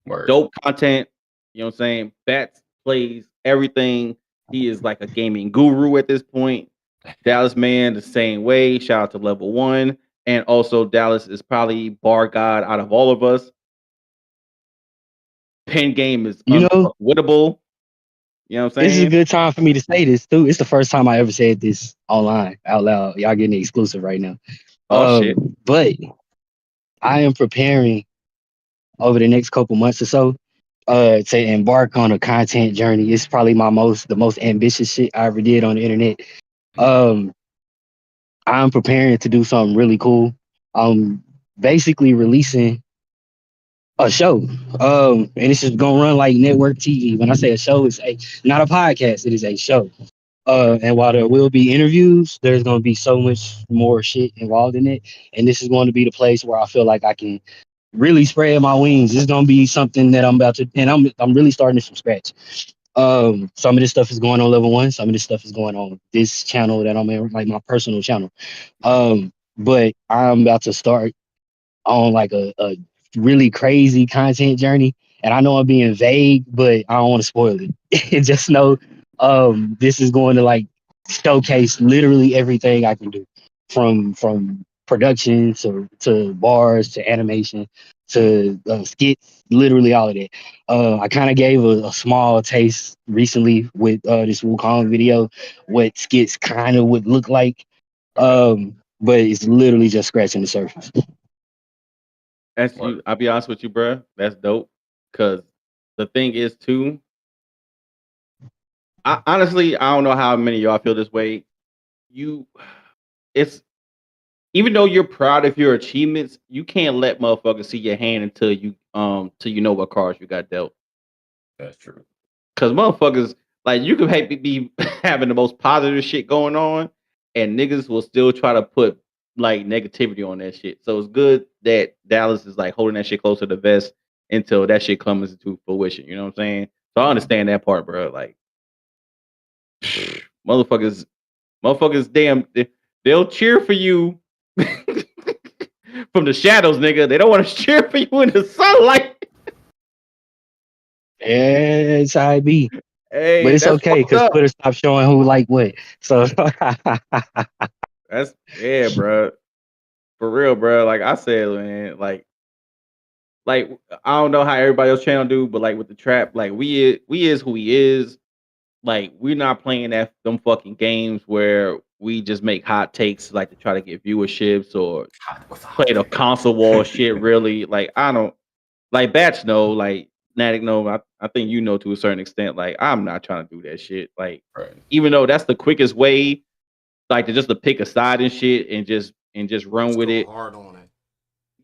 Word. Dope content. You know what I'm saying? Bats plays everything. He is like a gaming guru at this point. DallazMan the same way. Shout out to level 1. And also Dallas is probably bar god out of all of us. Pen game is You know, unwinnable. You know what I'm this is a saying? good time for me to say this too. It's the first time I ever said this online out loud. Y'all getting the exclusive right now. Oh shit. But I am preparing over the next couple months or so to embark on a content journey. It's probably the most ambitious shit I ever did on the internet. I'm preparing to do something really cool. I'm basically releasing a show. And it's just gonna run like network TV. When I say a show, it's not a podcast, it is a show. And while there will be interviews, there's gonna be so much more shit involved in it. And this is going to be the place where I feel like I can really spread my wings. It's gonna be something that I'm about to, and I'm really starting this from scratch. Some of this stuff is going on level 1. Some of this stuff is going on this channel that I'm in, like my personal channel. But I'm about to start on like a really crazy content journey. And I know I'm being vague, but I don't want to spoil it. Just know this is going to like showcase literally everything I can do from production to bars to animation to skits, literally all of that. I kind of gave a small taste recently with this Wukong video, what skits kind of would look like. But it's literally just scratching the surface. I'll be honest with you, bro. That's dope. Cause the thing is too, honestly, I don't know how many of y'all feel this way. It's even though you're proud of your achievements, you can't let motherfuckers see your hand until you know what cards you got dealt. That's true. Cause motherfuckers, like you could be having the most positive shit going on, and niggas will still try to put like negativity on that shit. So it's good that Dallas is like holding that shit close to the vest until that shit comes into fruition. You know what I'm saying? So I understand that part, bro. Like motherfuckers, damn, they'll cheer for you from the shadows, nigga. They don't want to cheer for you in the sunlight. Yeah, it's how it be. Hey, But it's that's okay fucked because up. Twitter stopped showing who like what. So That's bro. For real, bro. Like I said, man. Like I don't know how everybody else channel do, but like with the trap, like we is who he is. like we're not playing them fucking games where we just make hot takes like to try to get viewerships or play the console war shit. Really, like I don't like Batch. No, like Natick. No, I think you know to a certain extent. Like I'm not trying to do that shit. Like Right. even though that's the quickest way, like to pick a side and shit and just run with Go it. hard on it.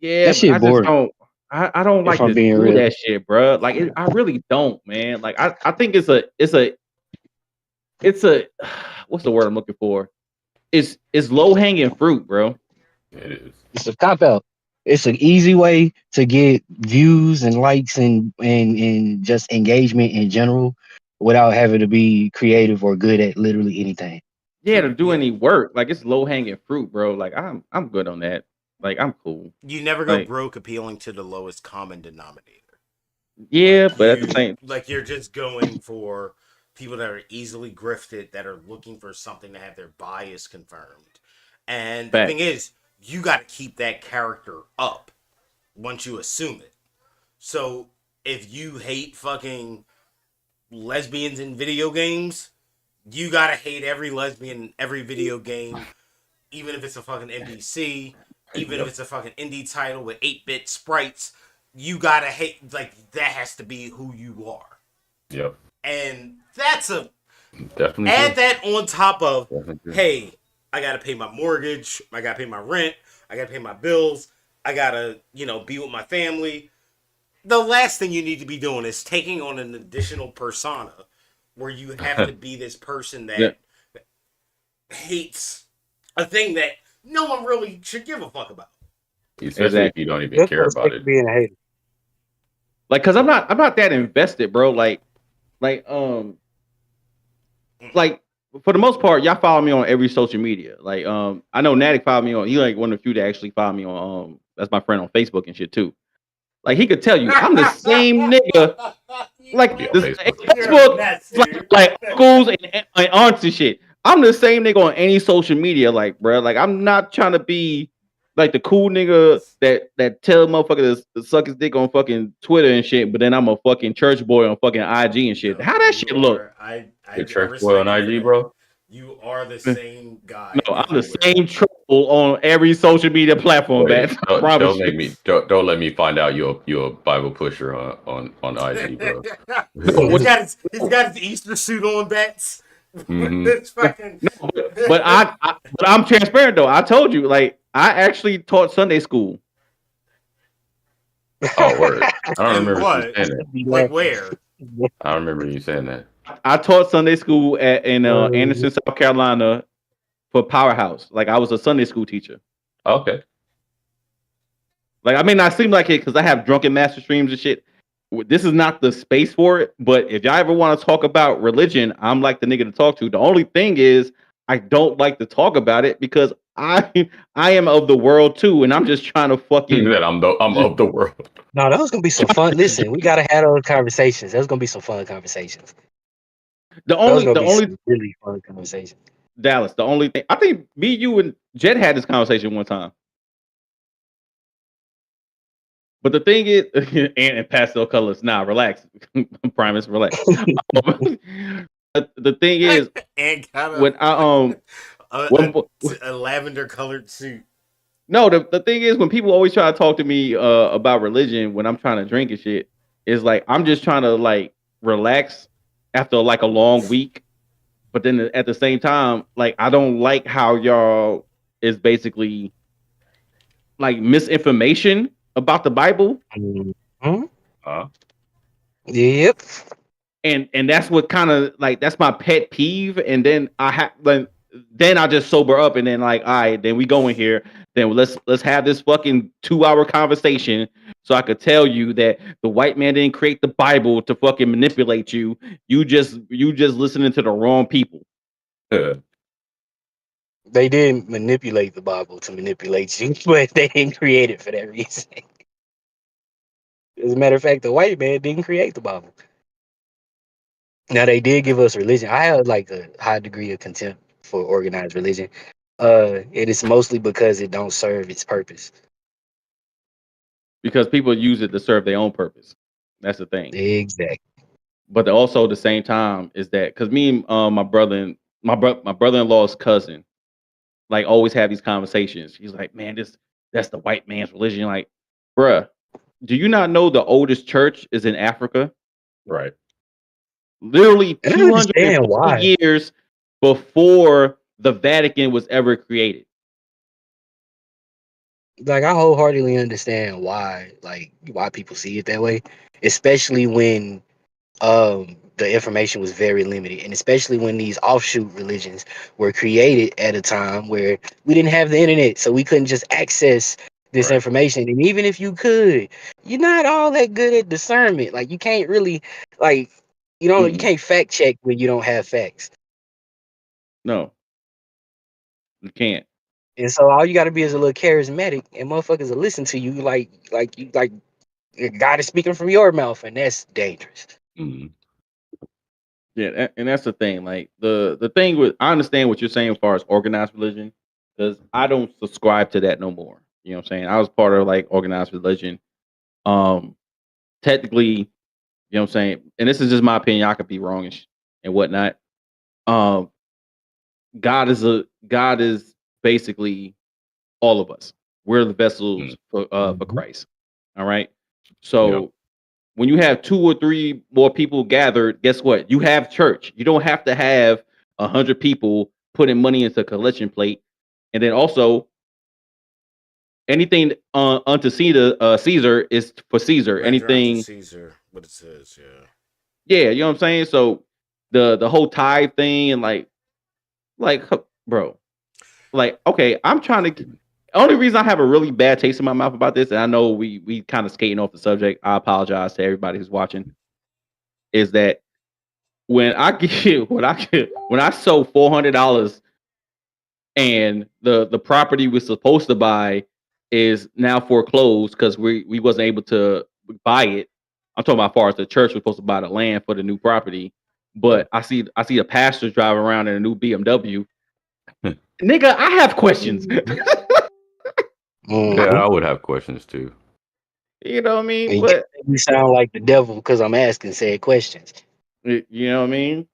Yeah, That but I shit just boring. don't. I don't If like I'm to being do real, that shit, bro. Like I really don't, man. Like I think it's a what's the word I'm looking for? It's low hanging fruit, bro. It is. it's a cop out. It's an easy way to get views and likes and just engagement in general without having to be creative or good at literally anything. Yeah, to do Yeah. any work, like it's low hanging fruit, bro. Like I'm good on that. Like I'm cool. You never go Like broke appealing to the lowest common denominator. yeah, Like but at the same, you're just going for people that are easily grifted, that are looking for something to have their bias confirmed. And the fact. thing is, you got to keep that character up once you assume it. So if you hate fucking lesbians in video games, you gotta hate every lesbian in every video game, even if it's a fucking NPC, even if it's a fucking indie title with 8-bit sprites. You gotta hate, like, that has to be who you are. Yep. And that's a Definitely. add do. that on top of, Definitely. do. hey, I gotta pay my mortgage, I gotta pay my rent, I gotta pay my bills, I gotta, be with my family. The last thing you need to be doing is taking on an additional persona where you have to be this person Yeah. that hates a thing that no one really should give a fuck about. Especially if Exactly. you don't even That's care what's about it. being a hater. Like, cause I'm not that invested, bro. Like for the most part, y'all follow me on every social media. Like, I know Natick followed me on. He like one of the few that actually follow me on. That's my friend on Facebook and shit too. Like, he could tell you, I'm the same nigga. Like Be on this Facebook. Facebook, like uncles and aunts and shit. I'm the same nigga on any social media, like, bro. Like, I'm not trying to be like the cool nigga that tell motherfucker to suck his dick on fucking Twitter and shit, but then I'm a fucking church boy on fucking IG and shit. How that shit look? Your church boy on IG, bro. You are the same guy. No, I'm the same troll on every social media platform, Wait, man. don't make me don't let me find out you're a Bible pusher on IG, bro. He's got his Easter suit on, Bats. Mhm. It's fucking. No, but I'm transparent though. I told you, like, I actually taught Sunday school. Oh, word. I don't And remember what? you saying that. Like where? I don't remember you saying that. I taught Sunday school in Anderson, South Carolina, for Powerhouse. Like, I was a Sunday school teacher. Okay. Like, I may not seem like it because I have drunken master streams and shit. This is not the space for it. But if y'all ever want to talk about religion, I'm like the nigga to talk to. The only thing is, I don't like to talk about it because I am of the world too, and I'm just trying to fucking. That I'm of the world. No, that was gonna be some fun. Listen, we gotta have those conversations. There's gonna be some fun conversations. The Those only gonna be only some really fun conversations. Dallas. The only thing I think me, you, and Jet had this conversation one time. But the thing is, and pastel colors. Nah, relax, Primus, relax. The thing is, And kind when I when, a lavender colored suit. no, the thing is, when people always try to talk to me about religion when I'm trying to drink and shit, is like I'm just trying to like relax after like a long week. But then at the same time, like I don't like how y'all is basically like misinformation about the Bible. Mhm. Huh? Yep. And that's what kind of like that's my pet peeve. And then then I just sober up and then like, all right, then we go in here. Then let's have this fucking 2-hour conversation so I could tell you that the white man didn't create the Bible to fucking manipulate you. You just listening to the wrong people. They did manipulate the Bible to manipulate you, but they didn't create it for that reason. As a matter of fact, the white man didn't create the Bible. Now they did give us religion. I have like a high degree of contempt for organized religion. It is mostly because it don't serve its purpose. Because people use it to serve their own purpose. That's the thing. Exactly. but also at the same time is that because me and my brother and my brother-in-law's cousin like always have these conversations. He's like, man, that's the white man's religion. Like, bruh, do you not know the oldest church is in Africa? Right. Literally And I understand 250 why. years before the Vatican was ever created. Like, I wholeheartedly understand why people see it that way, especially when the information was very limited, and especially when these offshoot religions were created at a time where we didn't have the internet, so we couldn't just access this Right. information. And even if you could, you're not all that good at discernment. Like, you can't really, like, you Mm-mm. can't fact check when you don't have facts. No, you can't. And so all you got to be is a little charismatic, and motherfuckers will listen to you like God is speaking from your mouth, and that's dangerous. Mhm. Yeah, and that's the thing. Like the thing with I understand what you're saying as far as organized religion, because I don't subscribe to that no more. You know what I'm saying? I was part of like organized religion. Um, technically, you know what I'm saying, and this is just my opinion. I could be wrong and whatnot. Um, God is basically all of us. We're the vessels for Mhm. Christ. All right. Yep. So when you have 2 or 3 more people gathered, guess what? You have church. You don't have to have 100 people putting money into a collection plate, and then also anything unto Caesar is for Caesar. Render unto Anything, Caesar what it says. Yeah. yeah, you know what I'm saying. So the whole tithe thing and like bro, like okay, I'm trying to. Only reason I have a really bad taste in my mouth about this, and I know we kind of skating off the subject. I apologize to everybody who's watching. Is that when I get when I sold $400 and the property we're supposed to buy is now foreclosed because we wasn't able to buy it. I'm talking about as far as the church was supposed to buy the land for the new property, but I see the pastors driving around in a new BMW. Nigga, I have questions. Yeah, Mhm. I would have questions too. You know what I mean? And But you sound like the devil because I'm asking said questions. you know what I mean?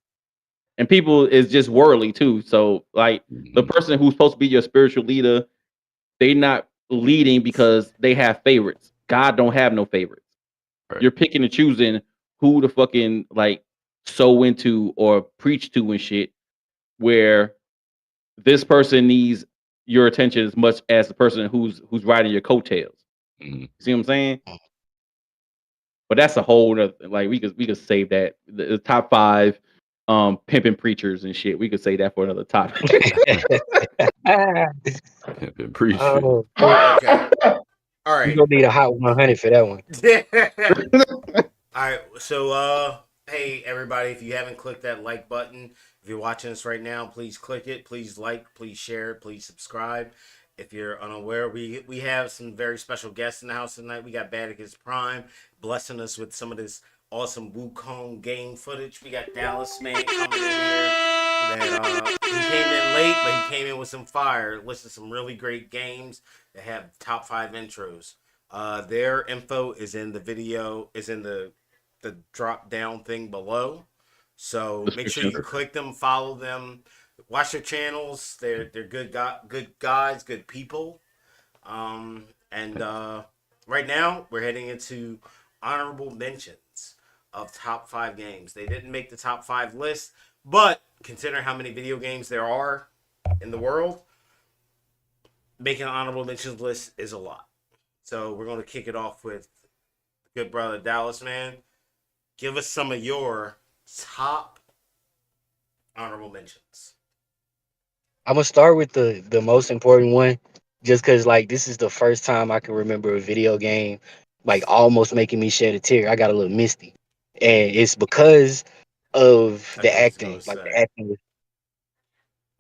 And people is just worldly too. So like the Mhm. person who's supposed to be your spiritual leader, they not leading because they have favorites. God don't have no favorites. Right. You're picking and choosing who to fucking like sow into or preach to and shit. Where this person needs your attention as much as the person who's riding your coattails. Mhm. See what I'm saying? But that's a whole nother, like we could save that the top 5 pimping preachers and shit. We could say that for another topic. Appreciate it. Oh, Okay. All you right. gonna need a hot 100 for that one. All right. So, hey everybody, if you haven't clicked that like button, if you're watching us right now, please click it. Please like, please share, please subscribe. If you're unaware, we have some very special guests in the house tonight. We got Batitcous Prime blessing us with some of this awesome Wukong game footage. We got DallazMan coming in here. That he came in late, but he came in with some fire. Listed some really great games that have top 5 intros. Their info is in the video, is in the drop down thing below. So make sure you click them, follow them, watch their channels. They're good guys, good people. And right now we're heading into honorable mentions of top 5 games. They didn't make the top 5 list, but consider how many video games there are in the world. Making an honorable mentions list is a lot. So we're going to kick it off with good brother DallazMan. Give us some of your top honorable mentions. I'm gonna start with the most important one, just because like this is the first time I can remember a video game like almost making me shed a tear. I got a little misty, and it's because of I the knew what you acting. was Like gonna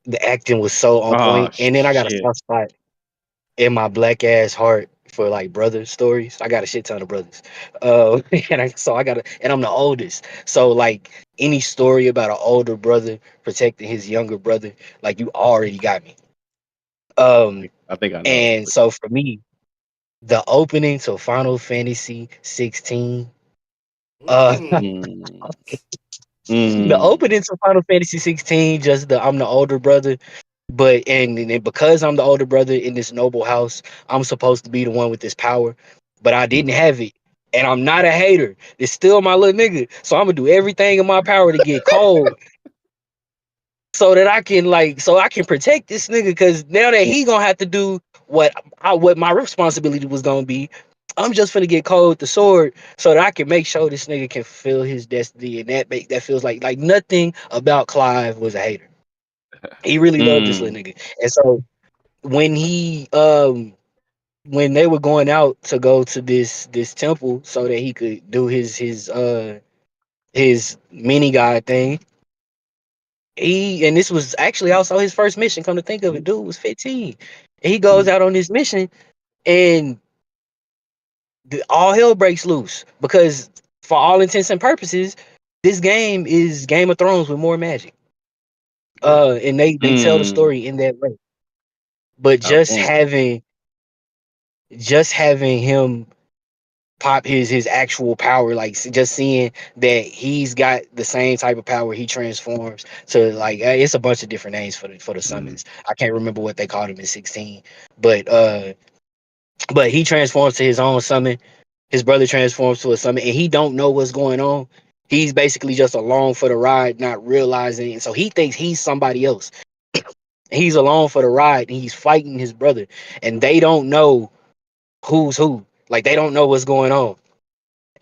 the acting was so on Oh point, and then I got a shit. soft spot in my black ass heart for like brother stories. I got a shit ton of brothers, so I got and I'm the oldest. So like any story about an older brother protecting his younger brother, like you already got me. I think I know. And so for me, the opening to Final Fantasy 16 Uh, Mm. the Mm. opening to Final Fantasy 16, just I'm the older brother, but and because I'm the older brother in this noble house, I'm supposed to be the one with this power, but I didn't have it. And I'm not a hater. It's still my little nigga. So I'm gonna do everything in my power to get cold so that I can protect this nigga. Because now that he gonna have to do what my responsibility was gonna be, I'm just gonna get cold with the sword so that I can make sure this nigga can fulfill his destiny. And that feels like nothing about Clive was a hater. He really loved this little Mm. nigga. And so when when they were going out to go to this temple so that he could do his mini god thing, and this was actually also his first mission. Come to think of it, dude was 15. And he goes out on this mission, and all hell breaks loose because, for all intents and purposes, this game is Game of Thrones with more magic. And they tell the Mm. story in that way. But Top point. just having him pop his actual power, like just seeing that he's got the same type of power, he transforms to it's a bunch of different names for the summons. I can't remember what they called him in 16, but he transforms to his own summon. His brother transforms to a summon, and he don't know what's going on. He's basically just along for the ride, not realizing, and so he thinks he's somebody else. He's along for the ride, and he's fighting his brother, and they don't know who's who. Like, they don't know what's going on.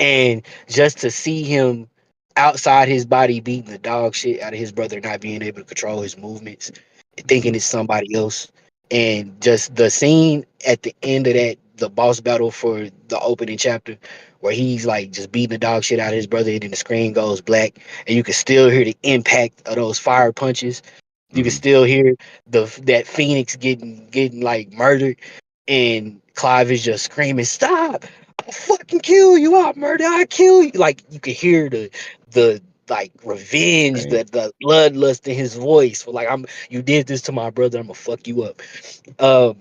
And just to see him outside his body beating the dog shit out of his brother, not being able to control his movements, thinking it's somebody else. And just the scene at the end of the boss battle for the opening chapter, where he's like just beating the dog shit out of his brother, and then the screen goes black, and you can still hear the impact of those fire punches. You can still hear that Phoenix getting like murdered, and Clive is just screaming, "Stop! I'll fucking kill you! I'll murder! I kill you!" Like, you can hear the like revenge, the bloodlust in his voice. For like, you did this to my brother, I'm gonna fuck you up.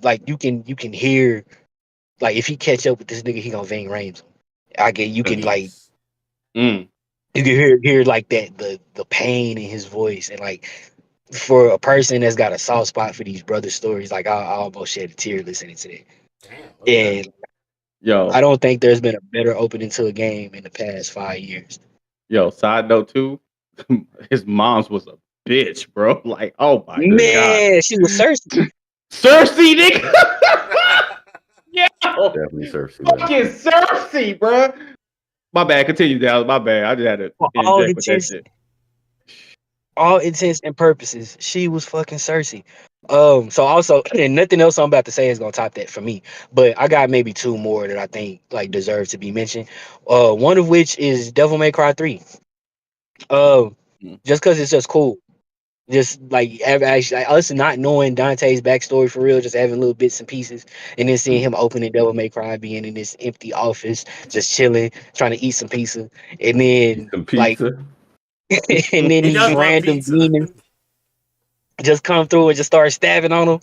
Like, you can hear, like, if he catch up with this nigga, he gonna Ving Rhames him. You can like Yes. Mm. you can hear like that the pain in his voice. And like, for a person that's got a soft spot for these brother stories, like, I almost shed a tear listening to that. Damn. Look at that. And I Yo, don't think there's been a better opening to a game in the past 5 years. side note too, his mom's was a bitch, bro. Like, oh my god. Man, she was Cersei. Cersei, nigga. Yo, Definitely serves you that. fucking Cersei, bro. My bad. Continue, Dallas. My bad. I just had to For interject with that shit. all intents and purposes, she was fucking Cersei. So also, and nothing else I'm about to say is gonna top that for me. But I got maybe two more that I think like deserve to be mentioned. One of which is Devil May Cry 3. Mm. Just because it's just cool. Just like, actually, like, us not knowing Dante's backstory for real, just having little bits and pieces, and then seeing him opening Devil May Cry, being in this empty office, just chilling, trying to eat some pizza, and Eat then some like, pizza. and then He these does love random pizza. demons just come through and just start stabbing on him.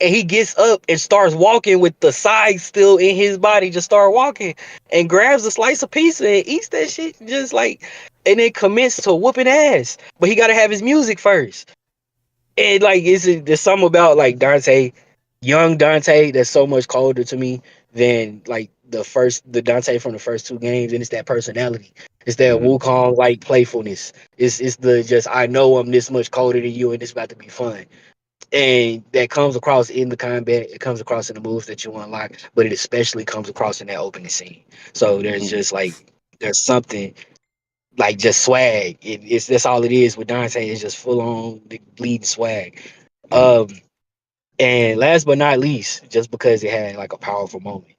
And he gets up and starts walking with the side still in his body, just start walking and grabs a slice of pizza and eats that shit, just like, and then commence to whooping ass. But he got to have his music first. And like, there's something about like Dante, young Dante, that's so much colder to me than like the Dante from the first two games. And it's that personality. It's that Wukong like playfulness. It's the just, I know I'm this much colder than you, and it's about to be fun. And that comes across in the combat. It comes across in the moves that you unlock, but it especially comes across in that opening scene. So there's just like, there's something like just swag. It's That's all it is with Dante. It's just full on bleeding swag. Um, and last but not least, just because it had like a powerful moment,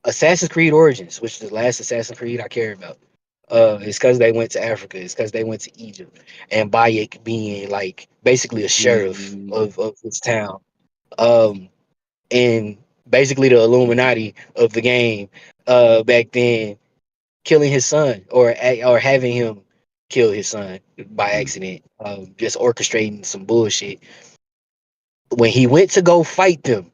Assassin's Creed Origins, which is the last Assassin's Creed I care about. It's because they went to Africa. It's because they went to Egypt, and Bayek being like basically a sheriff Mm. of this town. Um, and basically the Illuminati of the game. Back then, killing his son, or having him kill his son by accident, just orchestrating some bullshit. When he went to go fight them,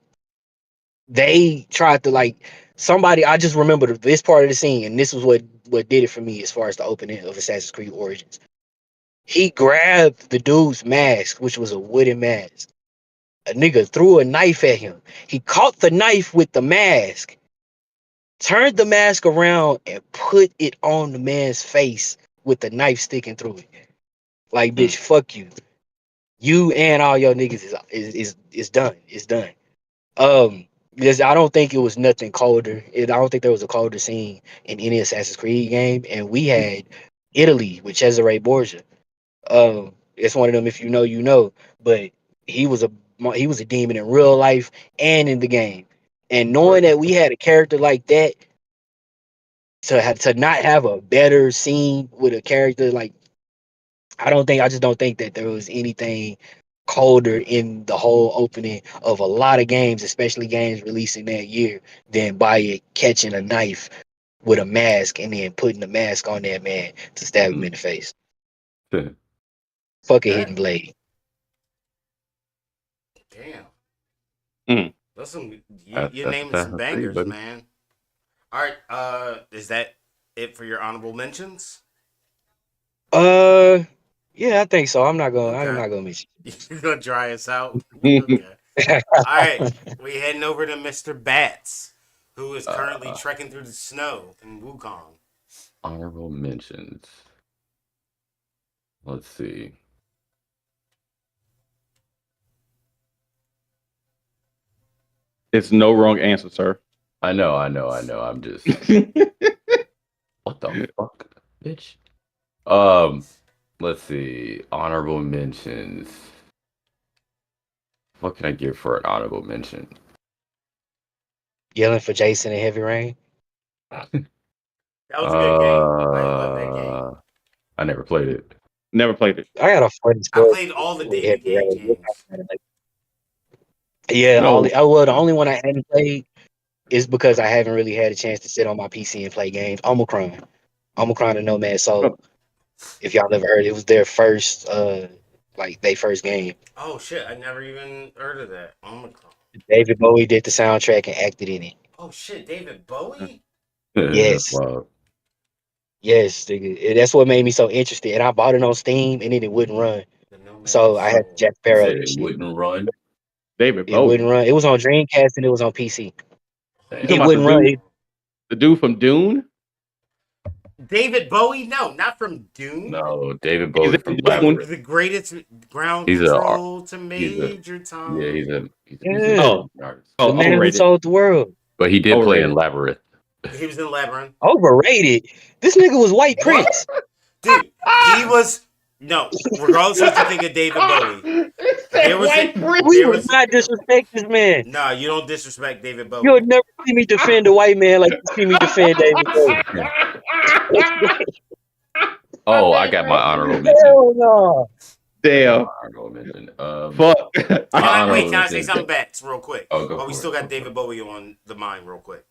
they tried to like somebody, I just remember this part of the scene, and this was what did it for me as far as the opening of Assassin's Creed Origins. He grabbed the dude's mask, which was a wooden mask. A nigga threw a knife at him. He caught the knife with the mask, turned the mask around, and put it on the man's face with the knife sticking through it. Like, bitch, fuck you. You and all your niggas is done. It's done. Because I don't think it was nothing colder. I don't think there was a colder scene in any Assassin's Creed game. And we had Italy with Cesare Borgia. It's one of them. If you know, you know. But he was a demon in real life and in the game. And knowing that we had a character like that, to not have a better scene with a character like, I just don't think that there was anything colder in the whole opening of a lot of games, especially games releasing that year, than by it catching a knife with a mask and then putting the mask on that man to stab him in the face. Fuck a hidden blade. Damn. Mm. You're naming some bangers, man. All right. Is that it for your honorable mentions? Yeah, I think so. I'm not gonna mention. You're gonna dry us out. Okay. All right. We heading over to Mr. Bats, who is currently trekking through the snow in Wukong. Honorable mentions. Let's see. It's no wrong answer, sir. I know. I'm just. What the fuck, bitch? Let's see. Honorable mentions. What can I give for an honorable mention? Yelling for Jason in Heavy Rain. That was a good game. I love that game. I never played it. Never played it. I got a funny story. I played all the David Cage games. Yeah, No. the only one I hadn't played is because I haven't really had a chance to sit on my PC and play games. Omicron and Nomad Soul. If y'all ever heard, it was their first, their first game. Oh shit! I never even heard of that. Omicron. David Bowie did the soundtrack and acted in it. Oh shit! David Bowie. Yes. Wow. Yes, nigga. That's what made me so interested. And I bought it on Steam, and then it wouldn't run. So I had Jack Sparrow. It wouldn't run. David Bowie. It wouldn't run. It was on Dreamcast and it was on PC. It wouldn't run. The dude from Dune? David Bowie? No, not from Dune. No, David Bowie from Labyrinth. The greatest ground control to Major Tom. Yeah, he's an artist. The man who sold the world. But he did play in Labyrinth. He was in Labyrinth. Overrated. This nigga was White Prince. Dude, he was... No, regardless of what you think of David Bowie. We would not disrespect this man. Nah, you don't disrespect David Bowie. You'll never see me defend a white man like you see me defend David Bowie. Oh, I got my honorable mention. Hell no. Damn. Honorable mention. Fuck. Can I say something back real quick? Oh, we still got David Bowie on the mind real quick.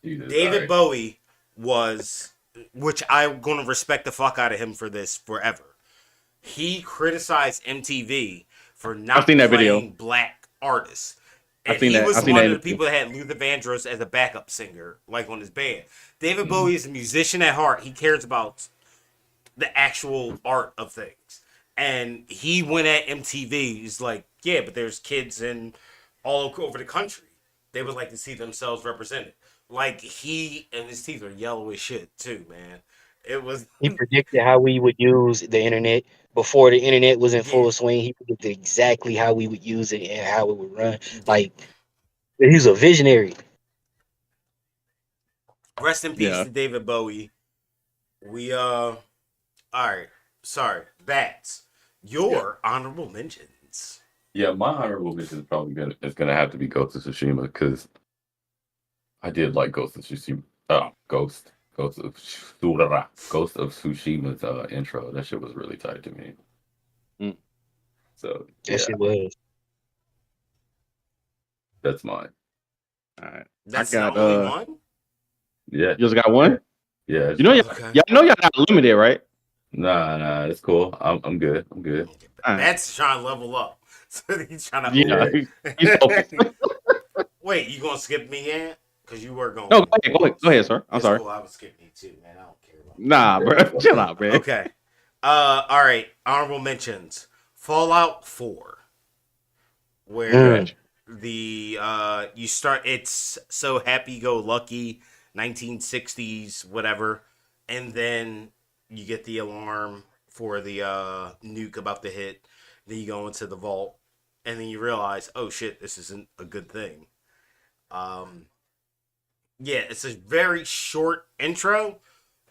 Jesus, David Bowie was, which I'm going to respect the fuck out of him for this forever. He criticized MTV for not playing black artists. And he was one of the people that had Luther Vandross as a backup singer, like on his band. David Bowie is a musician at heart. He cares about the actual art of things. And he went at MTV. He's like, yeah, but there's kids in all over the country. They would like to see themselves represented. Like, he and his teeth are yellow as shit, too, man. He predicted how we would use the internet before the internet was in full swing. He predicted exactly how we would use it and how it would run. Like, he's a visionary. Rest in peace to David Bowie. All right. Sorry. Bats. Your honorable mentions. Yeah, my honorable mention is probably gonna have to be Ghost of Tsushima, because I did like Ghost of Tsushima. Ghost of Tsushima's intro. That shit was really tight to me. So yes, it was. That's mine. All right. That's the only one? Yeah. You just got one? Yeah. You know, y'all not limited, right? Nah, it's cool. I'm good. That's trying to level up. So he's trying to. Yeah. Wait, you gonna skip me in? because you were going. No, go ahead, sir. I'm It's sorry. cool. I was skipping you too, man. I don't care about Nah, bro. Chill out, man. Okay. All right. Honorable mentions. Fallout 4. Where the you start, it's so happy go lucky 1960s whatever, and then you get the alarm for the nuke about to hit. Then you go into the vault, and then you realize, oh shit, this isn't a good thing. Yeah, it's a very short intro,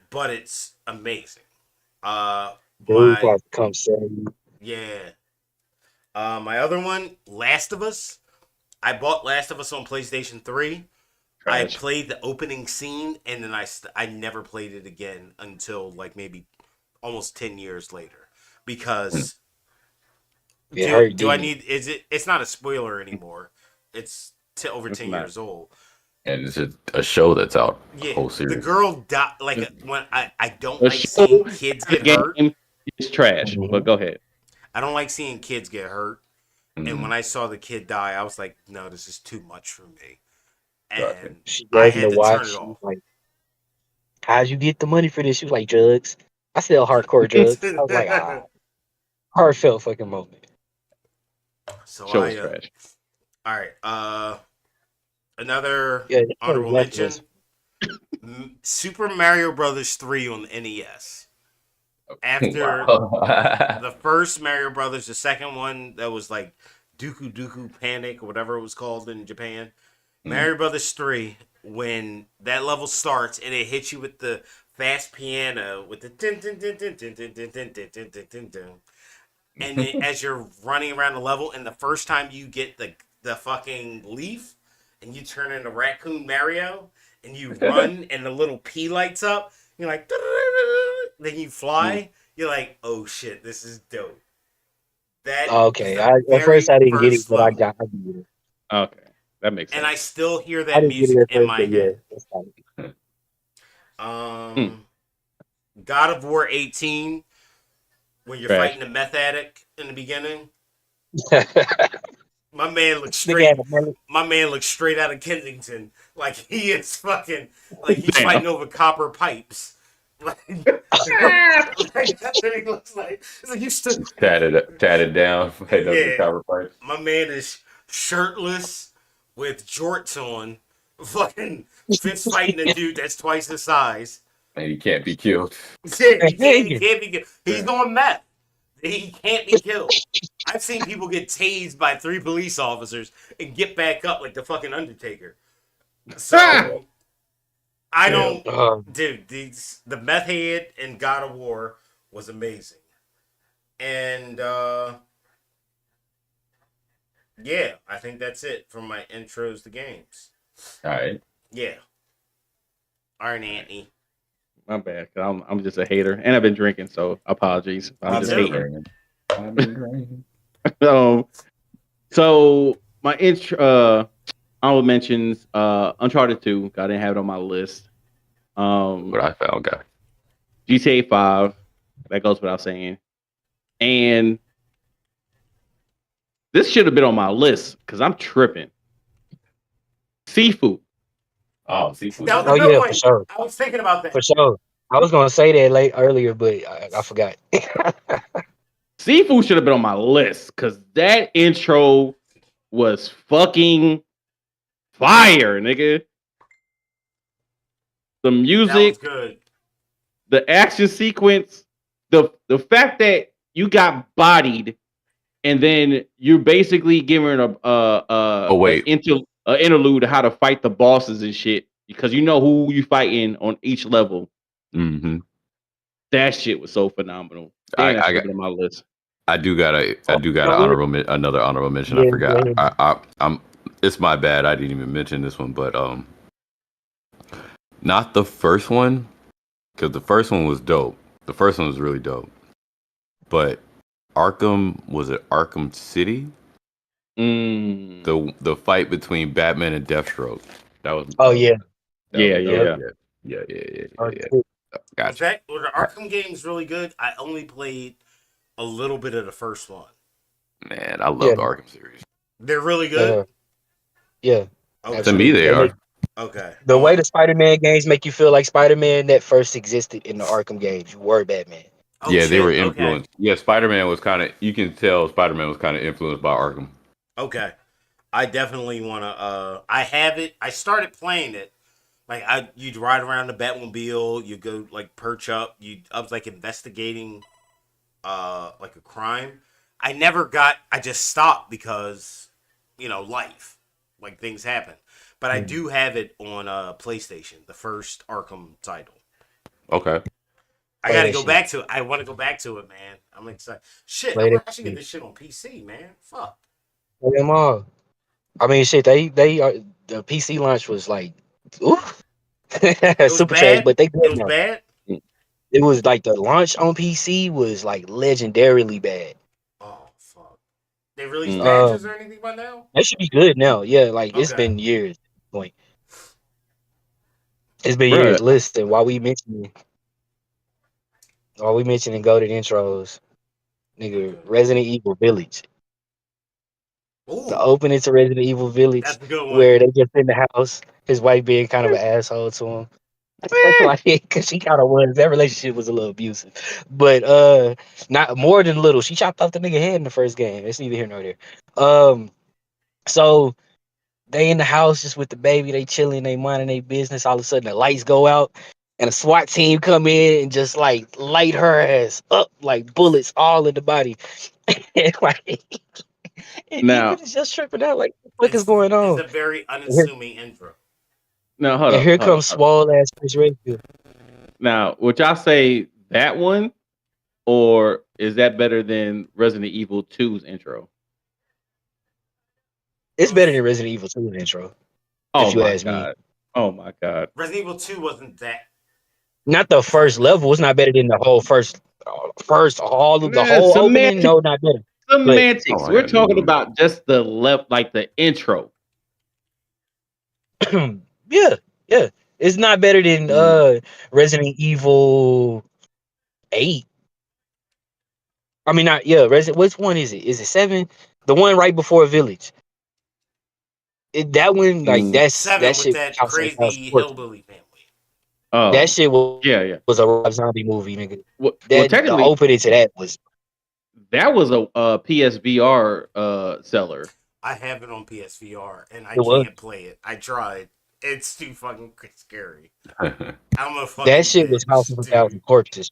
but it's amazing. Dude, My like come save. yeah. My other one, Last of Us. I bought Last of Us on PlayStation 3. I Trash. played the opening scene, and then I never played it again until like maybe almost 10 years later. Because It hurt do I deep. need, is it, it's not a spoiler anymore. It's over It's 10 not. years old. And it's a show that's out. Yeah, Whole the series. girl died. Like when I don't The like show seeing kids the get hurt. game is trash. Mhm. But go ahead. I don't like seeing kids get hurt. And Mhm. when I saw the kid die, I was like, no, this is too much for me. Gotcha. And She I gave me had to to turn watch. it She off. was like, how'd you get the money for this? She was like, drugs. I sell hardcore drugs. I was like, heartfelt fucking moment. So Show is trash. all right. Another Yeah, honorable Last of mention: Us. Super Mario Brothers 3 on the NES. After Wow. the first Mario Brothers, the second one that was like Dooku Dooku Panic or whatever it was called in Japan. Mario Brothers 3, when that level starts and it hits you with the fast piano with the dun dun dun dun dun dun dun dun dun dun dun dun dun. And then as you're running around the level, and the first time you get the fucking leaf, and you turn into Raccoon Mario, and you run, and the little P lights up, you're like, then you fly. You're like, oh shit, this is dope. That Okay, is the at first I very didn't get it, first but I level, got it. Okay. That makes and sense. I still hear I that didn't get it music at in first, my but yeah, head. that's fine. God of War 18, when you're Trash. fighting the meth addict in the beginning. My man looks Nigga straight. had a melon. My man looks straight out of Kensington. Like he is fucking. Like he's Damn. fighting over copper pipes. Like, like that's what he looks like. It's like you stood. tatted down, head up the Yeah, cover price. my man is shirtless with jorts on. Fucking fist fighting a dude that's twice his size. And he can't be killed. Yeah, he can't be killed. He's on meth. He can't be killed. I've seen people get tased by 3 police officers and get back up like the fucking Undertaker. So I don't, dude. The meth head in God of War was amazing, and yeah, I think that's it for my intros to games. All right. Yeah, Iron Anthony. My bad. 'Cause I'm just a hater, and I've been drinking, so apologies. I'm just too. hating. I've been drinking. So my intro, honorable mentions, Uncharted 2. I didn't have it on my list. What I found, guy. GTA 5. That goes without saying. And this should have been on my list because I'm tripping. Seafood. Oh, seafood. That was Oh a good yeah, one. for sure, I was thinking about that. for sure. I was gonna say that earlier, but I forgot. Seafood should have been on my list because that intro was fucking fire, nigga. The That was music, good. the action sequence, the fact that you got bodied and then you're basically giving Oh, wait. an interlude of how to fight the bosses and shit because you know who you fighting on each level. Mm-hmm. That shit was so phenomenal. I Damn, that should got. have been on my list. I do got another honorable mention. I Yeah, forgot. yeah. I'm. It's my bad. I didn't even mention this one, but not the first one, because the first one was dope. The first one was really dope. But was it Arkham City? The fight between Batman and Deathstroke. That was. Oh yeah. Yeah. Gotcha. Were the Arkham games really good? I only played a little bit of the first one. Man, I love Yeah. the Arkham series. They're really good. Yeah. Okay. To me, they And are. Okay. The way the Spider-Man games make you feel like Spider-Man that first existed in the Arkham games. You were Batman. Oh Yeah, they were shit. Okay. influenced. Yeah, Spider-Man was kind of. You can tell Spider-Man was kind of influenced by Arkham. Okay. I definitely want to. I have it. I started playing it. Like you'd ride around the Batmobile. You go like perch up. I was like investigating, like a crime. I never got. I just stopped because, life, like things happen. But I do have it on PlayStation, the first Arkham title. Okay. I Play got to that go shit. back to it. I want to go back to it, man. I'm excited. Shit, Play that I should get shit. this shit on PC, man. Fuck. Play them all. I mean, shit. They the PC launch was like, oof, It was super trash, bad. but they It good was now. bad. It was like the launch on PC was like legendarily bad. Oh fuck. They released Mm. patches or anything by now? They should be good now. Yeah, like it's Okay. been years. Point. It's been Bruh, years. Listen, while we mentioning goated intros, nigga, Okay. Resident Evil Village. The Ooh, opening to Resident Evil Village, that's a good one. where they just in the house, his wife being kind of an asshole to him. Like, because she kind of was. That relationship was a little abusive, but not more than little. She chopped off the nigga head in the first game. It's neither here nor there. So they in the house just with the baby. They chilling. They minding their business. All of a sudden, the lights go out, and a SWAT team come in and just like light her ass up like bullets all in the body. And, like, and now, Ethan is just tripping out. Like, what the fuck is It's going it's on? a very And here, unassuming intro. now, hold and up, here hold up, comes hold up. swole ass Chris Redfield. Now, would y'all say that one, or is that better than Resident Evil 2's intro? It's better than Resident Evil 2 intro, Oh if you my ask me. god! Oh my god! Resident Evil 2 wasn't that Not the first fucked up. level. It's not better than the whole first all of the Eh, whole opening. semantics, No, not better. But Oh semantics. my We're god, talking dude. about just the left, like the intro. yeah, yeah, it's not better than Mm. Resident Evil 8. I mean, not yeah. Resident. Which one is it? Is it 7? The one right before Village. That one, like Mm. that 7 with shit. that House of crazy torture. hillbilly family. That Oh shit yeah, yeah. was a Rob Zombie movie, nigga. Well, The technically, opening to that was that was a PSVR seller. I have it on PSVR and I it was can't play it. I tried. It's too fucking scary. Yeah. I'm a that fucking shit was House bitch, of a Thousand dude. Corpses.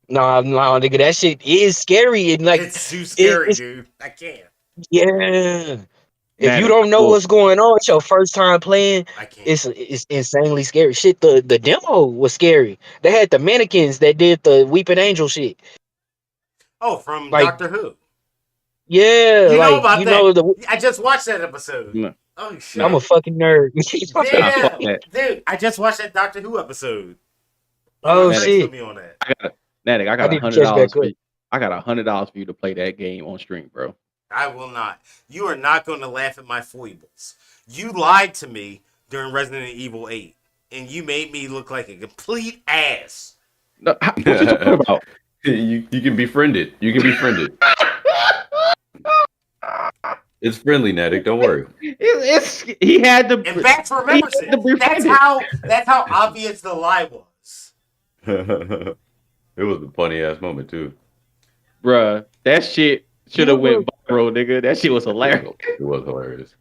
No, no, nigga, that shit is scary and like It's too scary, it's dude. I can't. yeah. If you Matic. don't know Well, what's going on, it's your first time playing. I can't. It's insanely scary. Shit, the demo was scary. They had the mannequins that did the Weeping Angel shit. Oh, from Like, Doctor Who. yeah, You know like about you that? know the. I just watched that episode. no, Oh I'm no, a shit. fucking nerd. nah, fuck Damn, that. dude! I just watched that Doctor Who episode. One of my Oh Matic, friends put shit! me on that. I got Matic. I I got need to $100 catch back for up. you. I got $100 for you to play that game on stream, bro. I will not. You are not going to laugh at my foibles. You lied to me during Resident Evil 8, and you made me look like a complete ass. No, what you talking about? you can befriend it. You can befriend it. It's friendly, Nedic. Don't worry. He had to And Bax he remembers had to it. befriend it, That's how obvious the lie was. It was a funny ass moment too. bruh. That shit should Who have went else viral, nigga. That shit was hilarious. It was hilarious.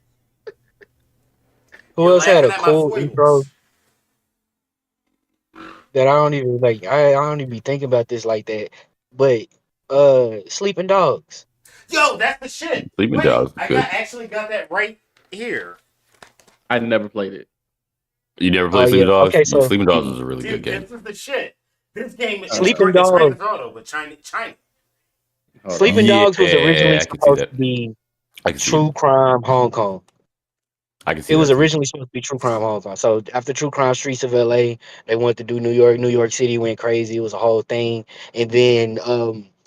who You're else had laughing a at my cool intro foibles. that I don't even like? I don't even be thinking about this like that. But Sleeping Dogs. Yo, that's the shit. Sleeping Wait, Dogs is good. actually got that right here. I never played it. You never Oh played yeah. Sleeping Dogs? Okay, so Sleeping Dogs is a really good Dude, game. this is the shit. This game is Uh, Sleeping it's Grand Dogs. Theft Auto, but China. Hold Sleeping on. Dogs was originally Yeah, I can see supposed that. to be I can see it. True Crime Hong Kong. I can see It was that too. originally supposed to be True Crime Hong Kong. So after True Crime Streets of LA, they wanted to do New York. New York City went crazy. It was a whole thing. And then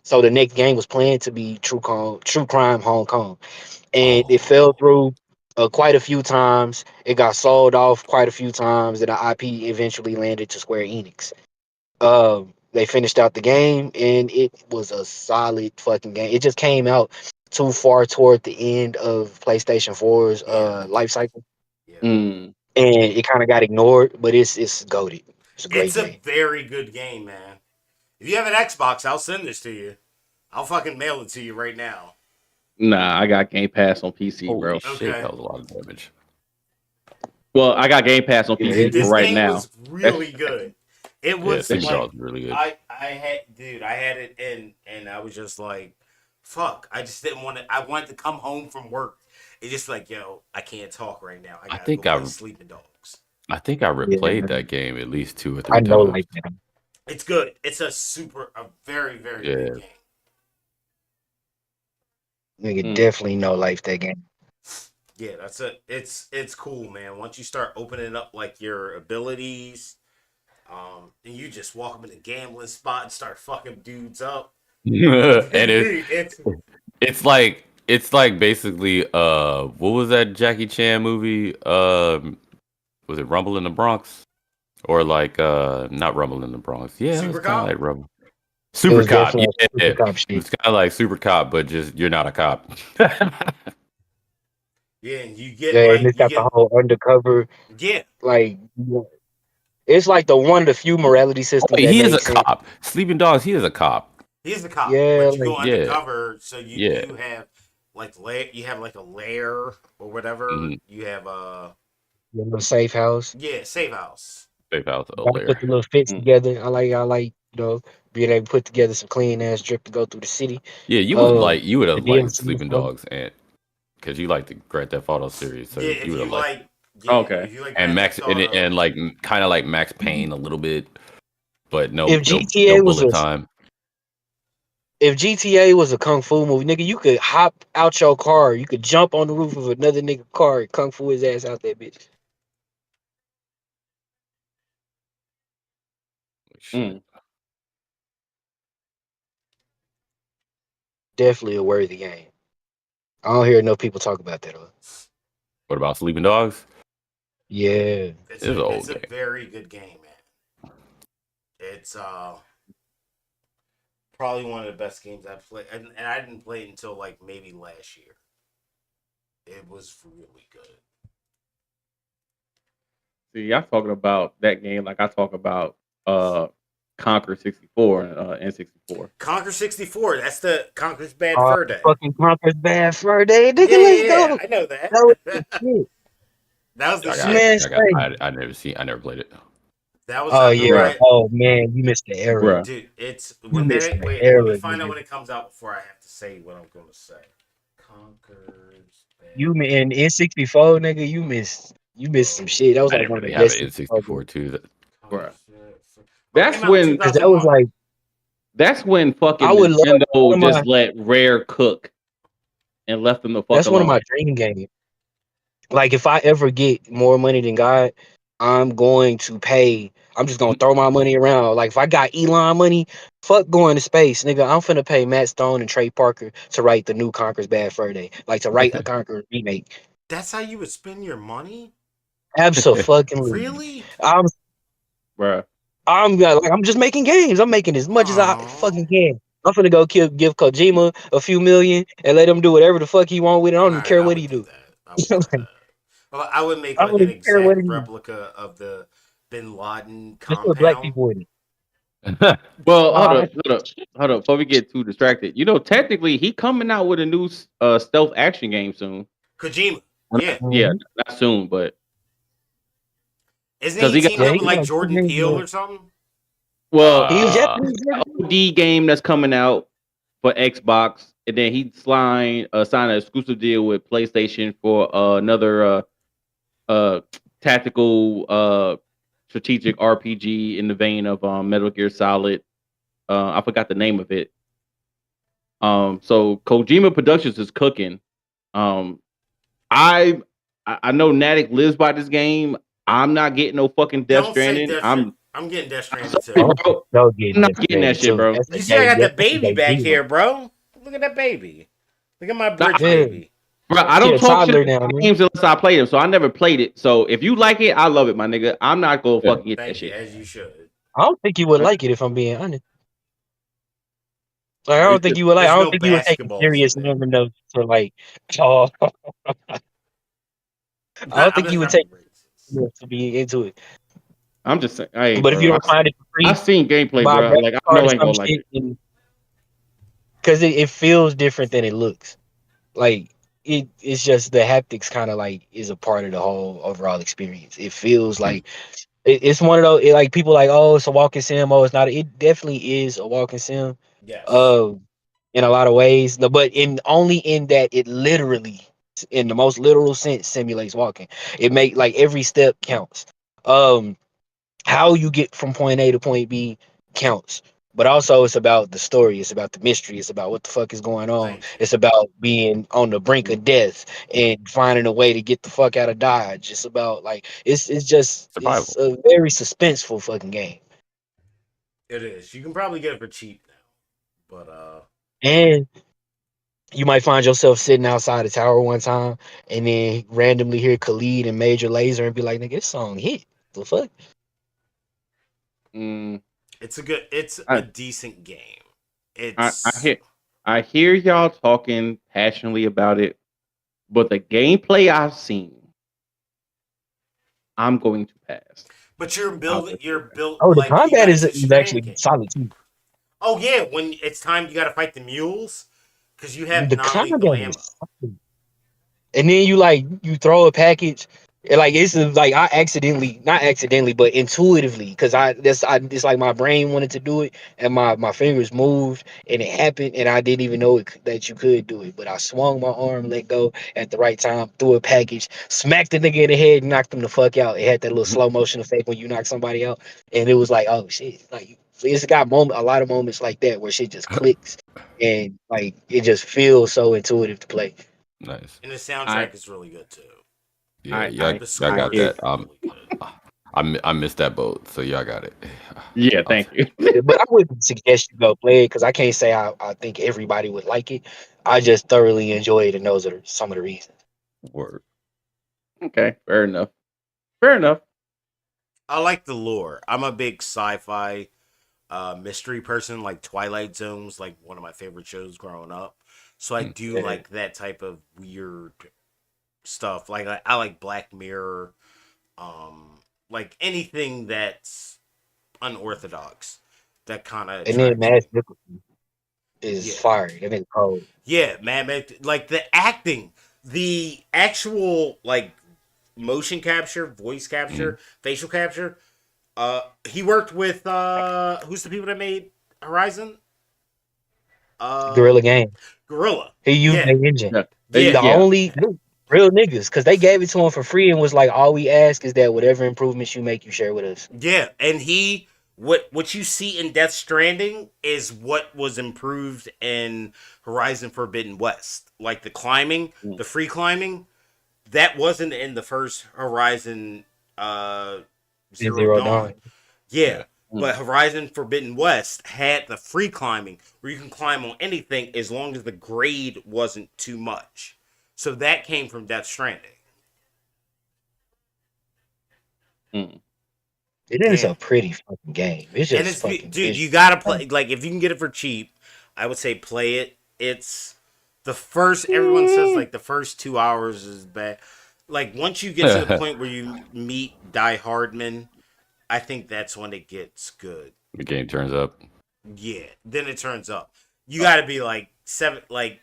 so the next game was planned to be True Crime Hong Kong. And it fell Oh, through quite a few times. It got sold off quite a few times, and the IP eventually landed to Square Enix. They finished out the game, and it was a solid fucking game. It just came out too far toward the end of PlayStation 4's yeah, life cycle. yeah. Mm. and it kind of got ignored. But it's goated. It's a great It's a game. very good game, man. If you have an Xbox, I'll send this to you. I'll fucking mail it to you right now. Nah, I got Game Pass on PC, Holy bro. shit, Okay. that was a lot of damage. Well, I got Game Pass on Yeah, PC for This right game now. was really good. It Yeah, was Sleeping like Dogs was really good. I had it in, and I was just like, fuck. I just didn't want to. I wanted to come home from work. It's just like, yo, I can't talk right now. I gotta think go I- play Sleeping Dogs. I think I Yeah. replayed that game at least 2 or 3 I times. know like that. It's good. It's a very, very good game. Nigga definitely know life that game. Yeah, that's it. It's cool, man. Once you start opening up like your abilities, and you just walk up in a gambling spot and start fucking dudes up. And it's like basically what was that Jackie Chan movie? Was it Rumble in the Bronx? Or like not Rumble in the Bronx. Yeah, Super it was kind Cop? of like Rumble. It Super was Cop. definitely Yeah. Super Cop shit. It's kind of like Super Cop, but just you're not a cop. Yeah, and you get Yeah, like and it's you got the whole undercover. yeah. Like, it's like one of the few morality systems Wait, that he is a makes sense. cop. Sleeping Dogs, he is a cop. He's the cop, Yeah, but you go like- Yeah. undercover, so you Yeah. do have like you have like a lair or whatever. Mhm. You have Your little safe house. safe house. Safe house. Oh, Gotta put the little fits Mm. together. I like, being able to put together some clean ass drip to go through the city. Yeah, you would the have liked DLC Sleeping stuff. Dogs, and because you like the Grand Theft Auto series, so Yeah, if you would you have liked. Okay. if you like And Grand Max Theft Auto, and like kind of like Max Payne a little bit, but no, If no, GTA no was bullet a- time. If GTA was a kung fu movie, nigga, you could hop out your car. You could jump on the roof of another nigga car and kung fu his ass out that bitch. Shit. Definitely a worthy game. I don't hear enough people talk about that. What about Sleeping Dogs? Yeah. it's It's an old it's a game. very good game, man. It's probably one of the best games I've played, and I didn't play it until like maybe last year. It was really good. See, y'all talking about that game like I talk about Conquer 64 and N64. Conquer 64. That's the Conquer's Bad Oh, Fur Day. Fucking Conquer's Bad Fur Day. Nigga, Yeah, let's yeah, go. I know that. That was the shit. That was the I shit. got, I never played it. That was Oh a yeah. right, Oh man, you missed the era. Bruh. dude. It's You when missed they the wait. era, Let me find out nigga. when it comes out before I have to say what I'm going to say. Conquer's Bad. You in N64, nigga, you missed some shit. That was I like didn't one of really the have best an N64 too. Conquer's Bruh. Bad Fur- That's it came out in when- 'cause that was 2001. like That's when fucking I would love Nintendo one of my- just let Rare cook and left them the fuck that's one of alone. my dream games. Like if I ever get more money than God, I'm going to pay. I'm just gonna throw my money around. Like if I got Elon money, fuck going to space, nigga. I'm finna pay Matt Stone and Trey Parker to write the new Conquer's Bad Fur Day. Like to write a Conquer remake. That's how you would spend your money? Absolutely. Really? Bruh. I'm just making games. I'm making as much as I Aw. fucking can. I'm finna go give Kojima a few million and let him do whatever the fuck he want with it. I don't even Alright, care I what would he do. that. I would do that. Well, I would make I like don't an even care what exact he do. replica of the Bin Laden Just put black compound. people in it. Well, hold up. Before we get too distracted, technically he coming out with a new stealth action game soon. Kojima. Yeah. Yeah, not soon, but Isn't 'Cause he he got- teaming up Yeah, with he like got Jordan two Peele names, or something? well, He was Uh, OD game that's coming out for Xbox, and then he signed an exclusive deal with PlayStation for another tactical strategic RPG in the vein of Metal Gear Solid. I forgot the name of it. So Kojima Productions is cooking. I know Natick lives by this game. I'm not getting no fucking Death Don't say Stranding. Death Stranding. I'm getting Death Stranding too. Sorry, bro. Don't get I'm not Death getting that Stranding, shit, too. bro. That's a You see, I got game- the baby that's a back game. here, bro. Look at that baby. Look at my brick Nah, Yeah. baby. Bro, I don't She a talk toddler shit now, about man. games unless I play them. So I never played it. So if you like it, I love it, my nigga. I'm not gonna fucking get that Thank you, shit. as you should. I don't think you would like it if I'm being honest. Like, I It's don't think you would like. I There's don't no think you would take it basketballs serious in it. enough to like. Oh, I don't think you would take enough to be into it. I'm just saying, hey, But if you bro, don't find it for free, I've seen gameplay, buy a bro. graphics Like I card know or I ain't some gonna like shit, it. because it feels different than it looks. Like it's just the haptics kind of like is a part of the whole overall experience. It feels like it's one of those like people like, oh, it's a walking sim. Oh, it's not. It definitely is a walking sim. Yes. Uh, in a lot of ways, no, but in only in that it literally, in the most literal sense, simulates walking. It make like every step counts. Um, how you get from point A to point B counts. But also it's about the story, it's about the mystery, it's about what the fuck is going on. Thank you. It's about being on the brink of death and finding a way to get the fuck out of Dodge. It's about like it's Survival. a very suspenseful fucking game. It is. You can probably get it for cheap now, but And you might find yourself sitting outside the tower one time and then randomly hear Khalid and Major Lazer and be like, nigga, this song hit. The fuck? Mm, it's a I, decent game. I It's hear y'all talking passionately about it, but the gameplay I've seen, I'm going to pass. but I'll just say you're that. built Oh, the like you combat got is, it's a is strain actually game. solid too. Oh yeah, when it's time you got to fight the mules because you have The non-lethal combat ammo. is solid. And then you throw a package, and like like I accidentally, not accidentally, but intuitively, because it's like my brain wanted to do it, and my fingers moved, and it happened, and I didn't even know that you could do it, but I swung my arm, let go at the right time, threw a package, smacked the nigga in the head, knocked him the fuck out. It had that little slow motion effect when you knock somebody out, and it was like, oh shit, like it's got a lot of moments like that where shit just clicks, and like it just feels so intuitive to play. Nice. And the I soundtrack is really good too. Yeah, I y'all, I The y'all I score got is hear. that. really good. I missed that boat, so y'all got it. Yeah, I'll thank you. But I wouldn't suggest you go play it because I can't say I think everybody would like it. I just thoroughly enjoy it, and those are some of the reasons. Word. Okay, fair enough. Fair enough. I like the lore. I'm a big sci-fi mystery person. Like Twilight Zone was like one of my favorite shows growing up. So I do Yeah. like that type of weird stuff. Like I like Black Mirror. Like anything that's unorthodox. That kind of And then attracts Mads me. Mikkelsen is Yeah. fire. That is cold. Yeah, man, like the acting, the actual like motion capture, voice Mm. capture, facial capture. He worked with who's the people that made Horizon? Uh, Guerrilla Game. Gorilla. He used Yeah, the engine. Yeah. yeah, The Yeah. only real niggas, because they gave it to him for free and was like, all we ask is that whatever improvements you make, you share with us. yeah. And he what you see in Death Stranding is what was improved in Horizon Forbidden West, like the climbing, Mm. the free climbing. That wasn't in the first Horizon uh In Zero Zero Dawn. Dawn. Yeah. Yeah. Mm. But Horizon Forbidden West had the free climbing where you can climb on anything as long as the grade wasn't too much. So that came from Death Stranding. Mm. It is Yeah. a pretty fucking game. It's And just fucking dude, visual. you gotta play. Like, if you can get it for cheap, I would say play it. It's the first. Everyone says like the first 2 hours is bad. Like once you get to the point where you meet Die Hardman, I think that's when it gets good. The game turns up. Yeah, then it turns up. You got to be like seven. Like,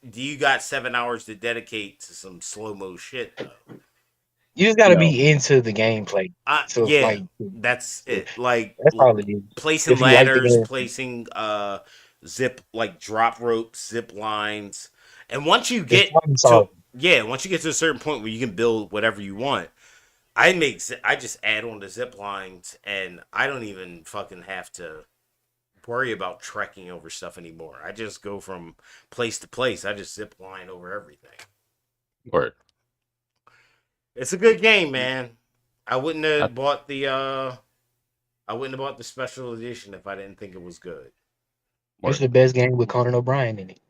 do you got 7 hours to dedicate to some slow mo shit though? You just gotta No. be into the gameplay. So Yeah, like that's it. Like that's all it is. placing If you like the ladders, game, placing zip like drop ropes, zip lines, and once you it's get problem to solving. once you get to a certain point where you can build whatever you want, I just add on the zip lines, and I don't even fucking have to worry about trekking over stuff anymore. I just go from place to place. I just zip line over everything. Word. It's a good game, man. I wouldn't I, have bought the special edition if I didn't think it was good. It's word. the best game with Conan O'Brien in it.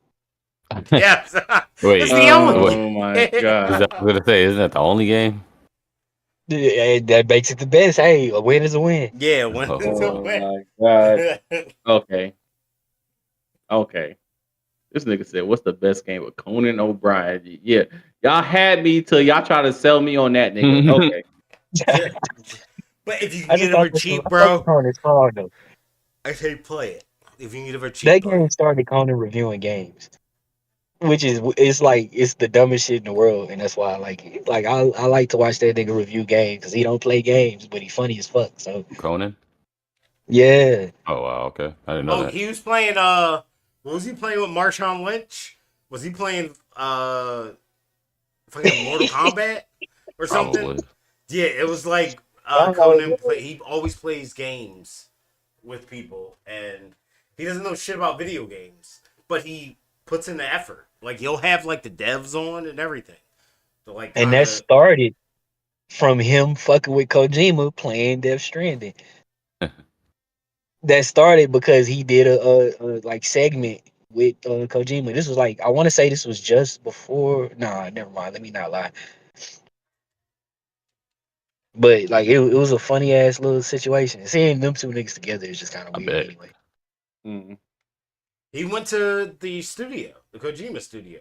Yeah, it's Wait, the wait. Oh only my Is god. that I was gonna say? Isn't that the only game? That makes it the best. Hey, a win is a win. Yeah, when it's Oh, a Oh win. my god. Okay. Okay. This nigga said, "What's the best game with Conan O'Brien?" Yeah, y'all had me till y'all try to sell me on that nigga. Okay. But if you can I get just it thought for this was, cheap, I thought the bro, Conan strong though. I say play it. If you can get it for That cheap, play game it. started Conan reviewing games, which is it's like it's the dumbest shit in the world, and that's why I like it. Like I like to watch that nigga review games because he don't play games, but he funny as fuck. So Conan. yeah, Oh wow, okay, I didn't know Oh, that. he was playing. What was he playing with Marshawn Lynch? Was he playing fucking Mortal Kombat or something? Probably. Yeah, it was like oh, Conan. He always plays games with people, and he doesn't know shit about video games, but he puts in the effort. Like he'll have like the devs on and everything. To like and kind that of started from him fucking with Kojima playing Death Stranding. That started because he did a like segment with Kojima. This was like I want to say this was just before. Nah, never mind. Let me not lie. But like it was a funny ass little situation. Seeing them two niggas together is just kind of I weird bet. anyway. Mm. he went to the studio, the Kojima studio,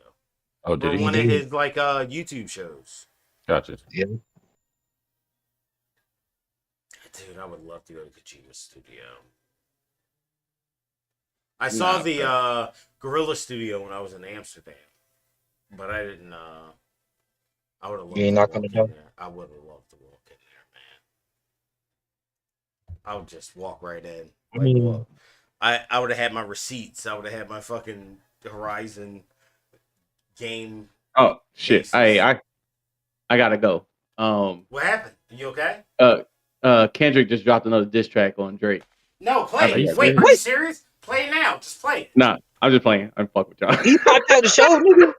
Oh, for did he? one of did. his like YouTube shows. Gotcha. Yeah. Dude, I would love to go to Kojima's studio. I saw Nah, the bro. Gorilla Studio when I was in Amsterdam, but I didn't. I would have You loved ain't to knock on the walk in door. there. I would have loved to walk in there, man. I would just walk right in. I Like, mean, look, I would have had my receipts. I would have had my fucking Horizon game Oh shit. cases. I gotta go. What happened? Are you okay? Kendrick just dropped another diss track on Drake. No, I play Are you it. forgot. Wait, serious? are you what? serious? Play it now. Just play it. Nah, I'm just playing. I'm fucking with y'all. He popped out the show, nigga.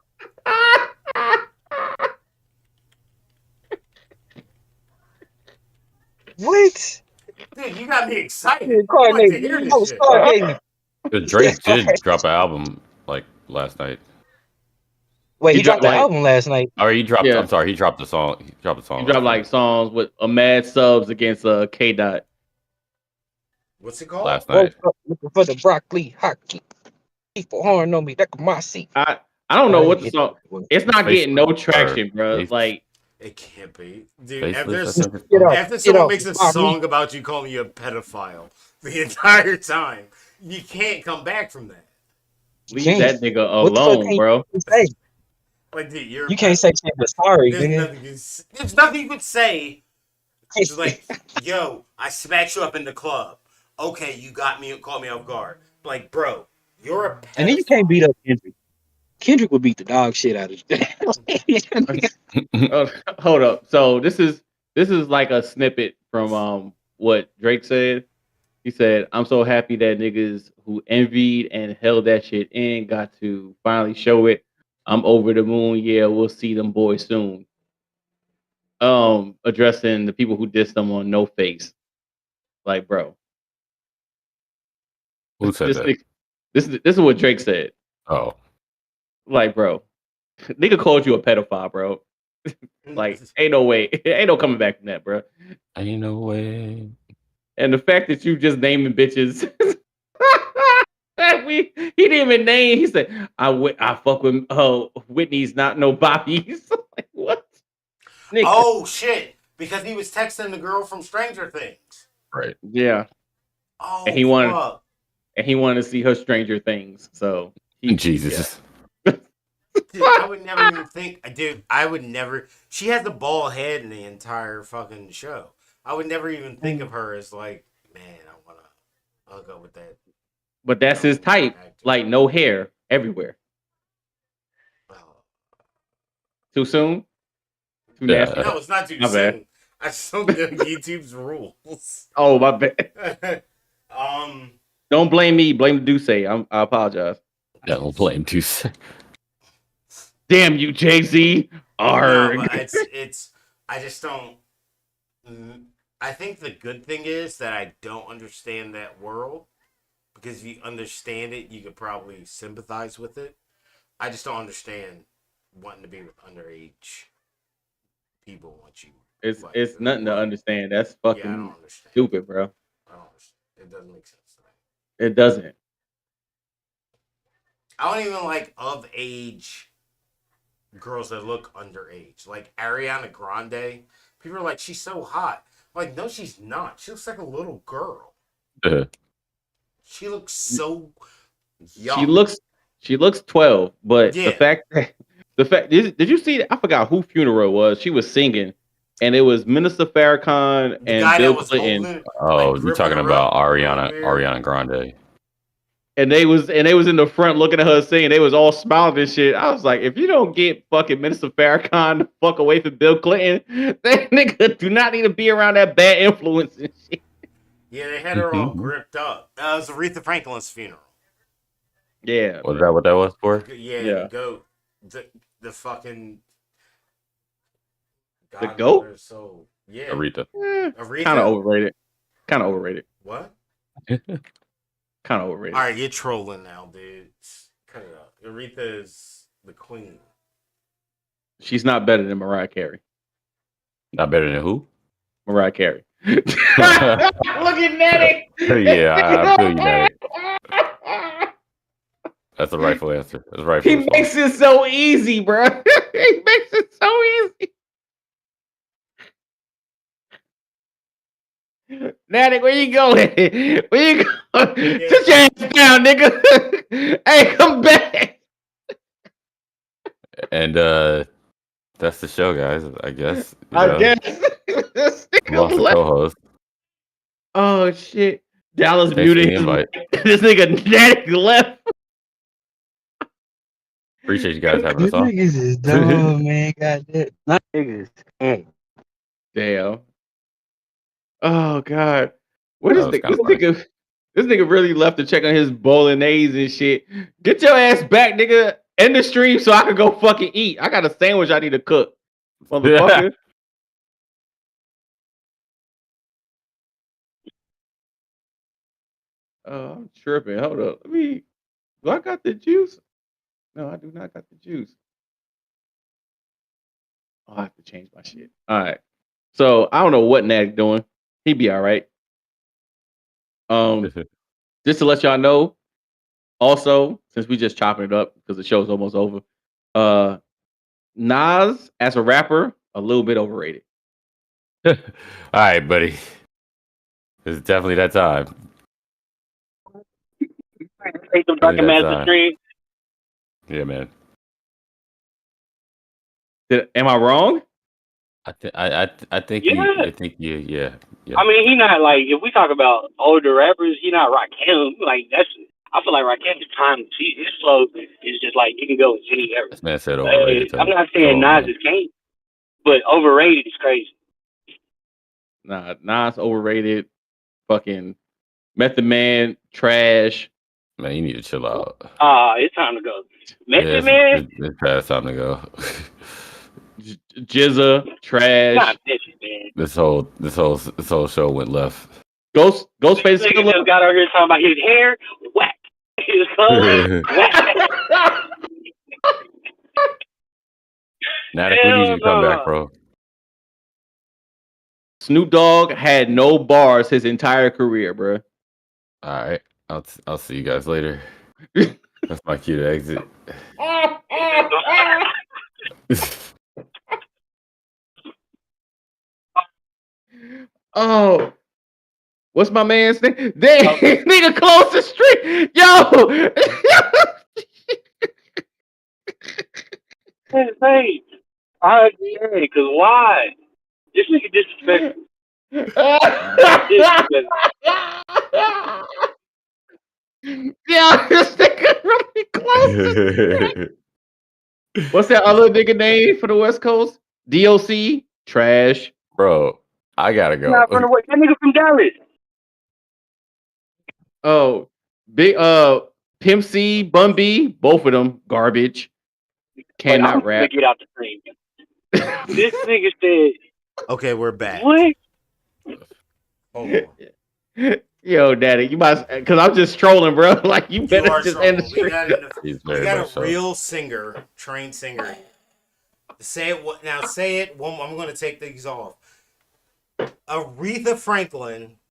What? Dude, you got me excited. You I like to incarnated. hear I this was shit. stargating. Drake did drop an album like last night. Wait, He he dropped dropped the like album last night. Or he dropped. yeah, I'm sorry, he dropped the song. He dropped the he song dropped last like night. songs with a mad subs against K Dot. What's it called? Last Woke night. up looking for the broccoli hockey. People horn on me. That's my seat. I don't know I what ain't the get song. that. It's not getting no Faceless or traction, bro. Like It can't be. Dude, faceless. I Just think it's get called. off. after Get someone off. makes a Mommy. song about you calling you a pedophile the entire time, you can't come back from that. You leave can't. that nigga What the fuck alone, can bro. you say? Like, dude, you're a You can't pedo. say shit but sorry, There's nigga. nothing there's nothing you could say. Just like, yo, I smacked you up in the club. Okay, you got me, caught me off guard. Like, bro, you're a And then you can't beat pedophile. up Kendrick. Kendrick would beat the dog shit out of you. Hold up. So this is like a snippet from what Drake said. He said, "I'm so happy that niggas who envied and held that shit in got to finally show it. I'm over the moon. Yeah, we'll see them boys soon." Addressing the people who dissed them on No Face. Like, bro, Who said this that? nigga, this is what Drake said. Oh, Like, bro, nigga called you a pedophile, bro. Like, ain't no way, ain't no coming back from that, bro. ain't no way. And the fact that you just naming bitches that he didn't even name. He said, I fuck with Whitney's not no Bobby's. Like, what? Nigga. Oh shit! Because he was texting the girl from Stranger Things. Right. Yeah. Oh And he wanted fuck! to see her Stranger Things. So yeah. Jesus. Dude, I would never even think. Dude, I would never. She has the bald head in the entire fucking show. I would never even think of her as like, man, I wanna. I'll go with that. But that's his type. Actor. Like no hair everywhere. Oh. Too soon? Too Yeah. nasty? No, it's not too My bad. soon. I just don't know YouTube's rules. Oh, my bad. Don't blame me. Blame the Duce. I apologize. Don't blame too. Damn you, Jay-Z. No, Arg. but it's. I just don't. I think the good thing is that I don't understand that world, because if you understand it, you could probably sympathize with it. I just don't understand wanting to be with underage people once you. It's like, it's nothing to understand. That's Yeah, I fucking don't understand. stupid, bro. I don't understand. It doesn't make sense to me. It doesn't. I don't even like of age girls that look underage. Like Ariana Grande. People are like, she's so hot. Like, no, she's not. She looks like a little girl. She looks so young. She looks 12, but Yeah. did you see? I forgot who funeral it was. She was singing, and it was Minister Farrakhan The and guy Bill that was Clinton. holding, Oh, like, you're talking gripping her about up Ariana Grande. And they was in the front looking at her singing. They was all smiling and shit. I was like, if you don't get fucking Minister Farrakhan the fuck away from Bill Clinton, that nigga do not need to be around that bad influence and shit. Yeah, they had her all gripped up. It was Aretha Franklin's funeral. Yeah. Was that what that was for? Yeah, Yeah. the goat. The fucking The goat? her soul. Yeah. Aretha. Aretha? Kind of overrated. What? Kind of overrated. All right, you're trolling now, dude. Cut it out. Aretha is the queen. She's not better than Mariah Carey. Not better than who? Mariah Carey. Look at Natty. Yeah, I feel you, Natty. That's the rightful answer. That's rightful. He makes it so easy, bro. He makes it so easy. Natty, where you going? Where you going? Sit your ass down, nigga. Hey, come back. And that's the show, guys. I guess. I guess. This nigga Lost the left. co-host. Oh shit. Dallas Thanks for the muted. invite. This nigga Natty left. Appreciate you guys having us These on. niggas is dumb, man. Goddamn. Not niggas. Damn. Oh god. What is That was this kinda nigga? This nigga really left to check on his bolognese and shit. Get your ass back, nigga. End the stream so I can go fucking eat. I got a sandwich I need to cook. Motherfucker. I'm tripping. Hold up. Do I got the juice? No, I do not got the juice. Oh, I have to change my shit. All right. So I don't know what Nat's doing. He be all right. Just to let y'all know, also, since we just chopping it up because the show's almost over, Nas as a rapper, a little bit overrated. All right, buddy. It's definitely that time. Take some Definitely Dunkin' that Master time. stream. Yeah, man. Am I wrong? I think Yeah. yeah. I mean, he not like, if we talk about older rappers, he not Rakim. Like, I feel like Rakim's time, his flow is just like, you can go with any era. This man said overrated. I'm not saying Nas is king, but overrated is crazy. Nah, Nas overrated. Fucking Method Man, trash. Man, you need to chill out. It's time to go. Method Man? It's past time to go. Jizza, trash. Not Method Man. This whole show went left. Ghostface This nigga just got out here talking about his hair, whack. His color, whack. Nadik, we need you to come back, bro. Snoop Dogg had no bars his entire career, bro. All right, I'll see you guys later. That's my cue to exit. Oh, what's my man's name? Damn, nigga, close the street, yo. Hey, I agree, because why? This nigga disrespectful. Yeah, this nigga really close. What's that other nigga name for the West Coast? DOC, trash. Bro, I gotta go. Not from the West. That nigga from Dallas. Oh, big Pimp C, Bun B, both of them garbage. Cannot rap. Get out the frame. This nigga said, Okay, we're back. what? Hold on. Yo, daddy, you must, because I'm just trolling, bro. Like, you You better are just end the trolling. stream. We got a real singer, trained singer. Say it. Now say it. I'm going to take these off. Aretha Franklin